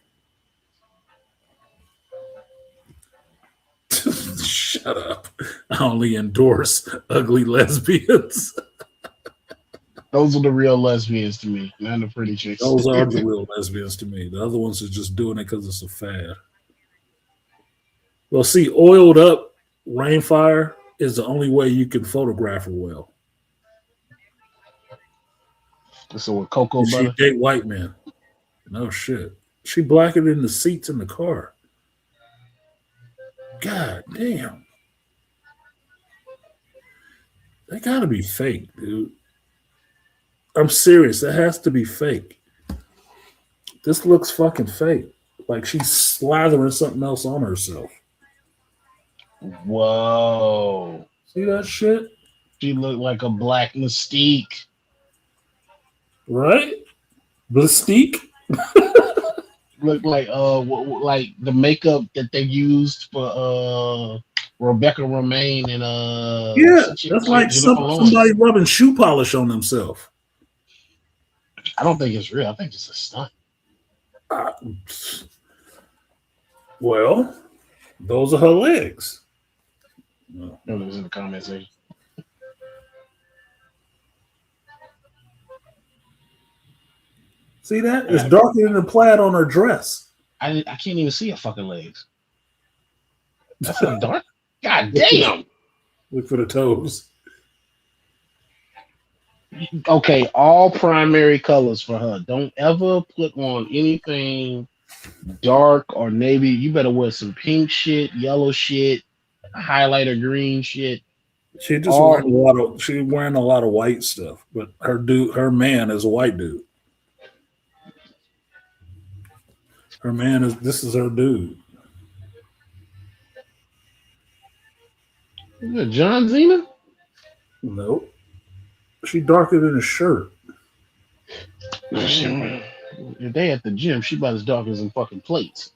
Speaker 1: Shut up. I only endorse ugly lesbians.
Speaker 4: Those are the real lesbians to me, not the pretty chicks.
Speaker 1: Those are the real lesbians to me. The other ones are just doing it because it's a fad. Well, see, oiled up Rainfire is the only way you can photograph her well.
Speaker 4: So with cocoa
Speaker 1: She
Speaker 4: butter?
Speaker 1: date white men. No shit. She blacker than the seats in the car. God damn. They gotta be fake, dude. I'm serious. It has to be fake. This looks fucking fake. Like she's slathering something else on herself.
Speaker 4: Whoa.
Speaker 1: See that shit?
Speaker 4: She looked like a black Mystique.
Speaker 1: Right? Mystique?
Speaker 4: Looked like like the makeup that they used for Rebecca Romaine and
Speaker 1: yeah, that's like somebody rubbing shoe polish on themselves.
Speaker 4: I don't think it's real. I think it's a stunt.
Speaker 1: Well, those are her legs.
Speaker 4: No, it was in the comment section.
Speaker 1: See that? It's darker than the plaid on her dress.
Speaker 4: I can't even see her fucking legs. That's not dark. God damn.
Speaker 1: Look for the toes.
Speaker 4: Okay, all primary colors for her. Don't ever put on anything dark or navy. You better wear some pink shit, yellow shit, highlighter green shit.
Speaker 1: She's wearing a lot of white stuff, but her man is a white dude. Her man is. This is her dude.
Speaker 4: Is that John Cena?
Speaker 1: Nope. She darker than a shirt.
Speaker 4: If they at the gym, she about as dark as them fucking plates.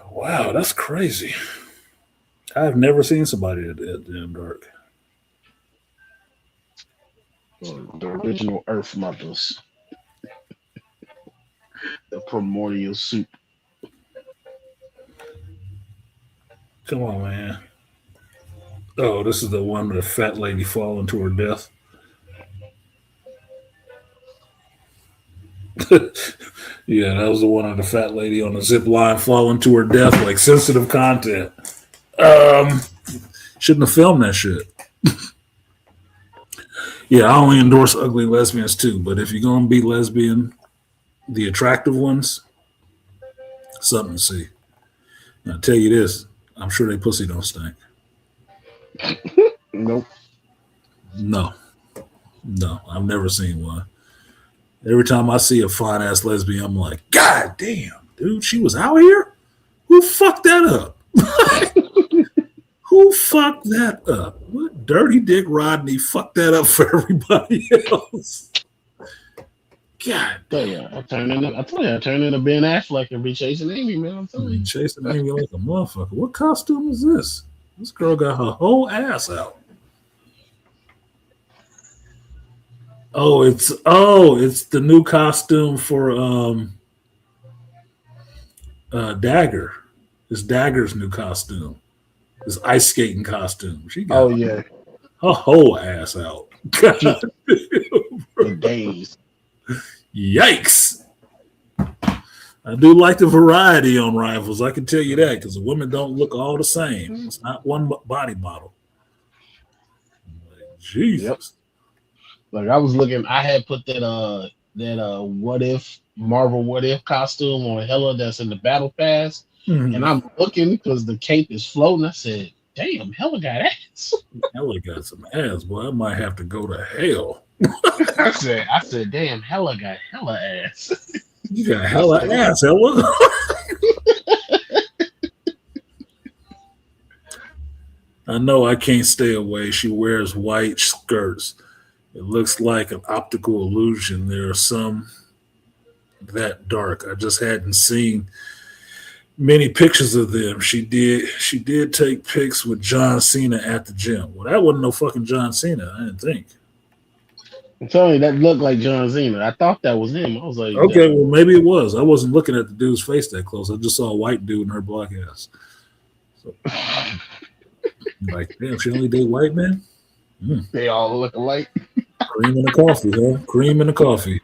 Speaker 1: Wow, that's crazy. I've never seen somebody that damn dark.
Speaker 4: The original Earth mothers. The primordial soup.
Speaker 1: Come on, man. Oh, this is the one with the fat lady falling to her death. Yeah, that was the one of the fat lady on the zip line falling to her death, like sensitive content. Shouldn't have filmed that shit. Yeah, I only endorse ugly lesbians too, but if you're gonna be lesbian, the attractive ones, something to see. And I'll tell you this, I'm sure they pussy don't stink.
Speaker 4: Nope.
Speaker 1: No, I've never seen one. Every time I see a fine ass lesbian, I'm like, God damn, dude, she was out here? Who fucked that up? Who fucked that up? What dirty dick Rodney fucked that up for everybody else? God
Speaker 4: Damn, I turned into Ben Affleck and be chasing Amy, man. I'm telling you.
Speaker 1: chasing Amy like a motherfucker. What costume is this? This girl got her whole ass out. Oh, it's the new costume for Dagger. It's Dagger's new costume. This ice skating costume. She got
Speaker 4: Yeah,
Speaker 1: her whole ass out. God.
Speaker 4: for days.
Speaker 1: Yikes. I do like the variety on Rivals. I can tell you that because the women don't look all the same. It's not one body model. Like, Jesus.
Speaker 4: Yep. Like I was looking, I had put that what if Marvel what if costume on Hella that's in the battle pass,
Speaker 1: Mhm.
Speaker 4: and I'm looking because the cape is floating. I said, "Damn, Hella got ass."
Speaker 1: Hella got some ass, boy. I might have to go to hell.
Speaker 4: I said, "Damn, Hella got hella ass."
Speaker 1: You got hella ass, Hella. I know I can't stay away. She wears white skirts. It looks like an optical illusion. There are some that dark. I just hadn't seen many pictures of them. She did take pics with John Cena at the gym. Well, that wasn't no fucking John Cena, I didn't think.
Speaker 4: I'm telling you, that looked like John Cena. I thought that was him. I was like,
Speaker 1: Okay, well maybe it was. I wasn't looking at the dude's face that close. I just saw a white dude and her black ass. So, like, damn, she only date white men?
Speaker 4: they all look alike.
Speaker 1: Cream in the coffee, huh? Cream in the coffee.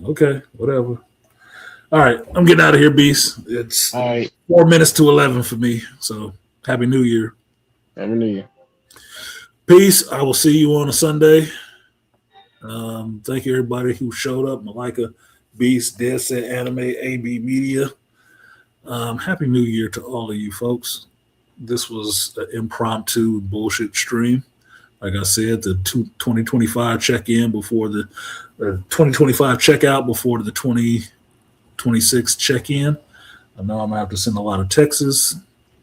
Speaker 1: Okay, whatever. All right, I'm getting out of here, Beast. It's
Speaker 4: All right,
Speaker 1: 4 minutes to 11 for me. So happy New Year.
Speaker 4: Happy New Year.
Speaker 1: Peace. I will see you on a Sunday. Thank you, everybody who showed up. Malika, Beast, Dead Set Anime, AB Media. Happy New Year to all of you folks. This was an impromptu bullshit stream. Like I said, the 2025 check-in before the 2025 checkout before the 2026 check-in. I know I'm going to have to send a lot of texts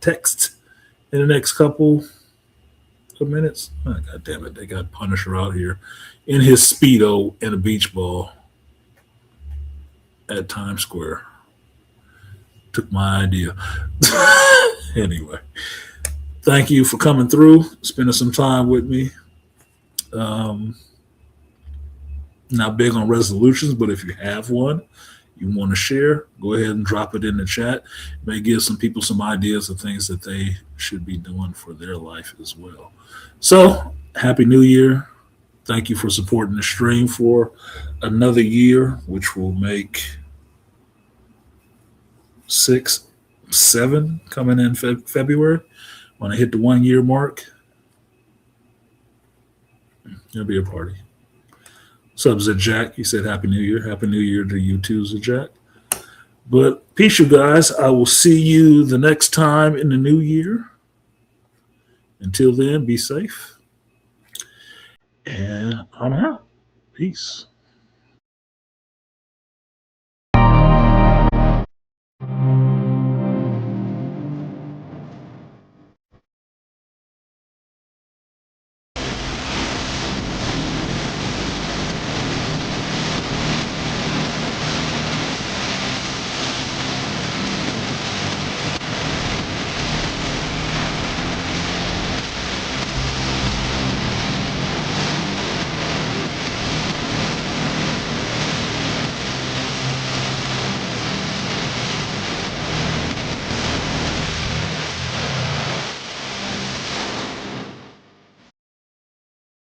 Speaker 1: in the next couple of minutes. Oh, God damn it. They got Punisher out here in his Speedo and a beach ball at Times Square. Took my idea. Anyway, thank you for coming through, spending some time with me. Not big on resolutions, but if you have one you want to share, go ahead and drop it in the chat. It may give some people some ideas of things that they should be doing for their life as well. So, Happy New Year. Thank you for supporting the stream for another year, which will make 6, 7 coming in February. When I hit the 1 year mark, it'll be a party. What's up, Zajack? He said Happy New Year. Happy New Year to you too, Zajack. But peace, you guys. I will see you the next time in the new year. Until then, be safe. And I'm out. Peace.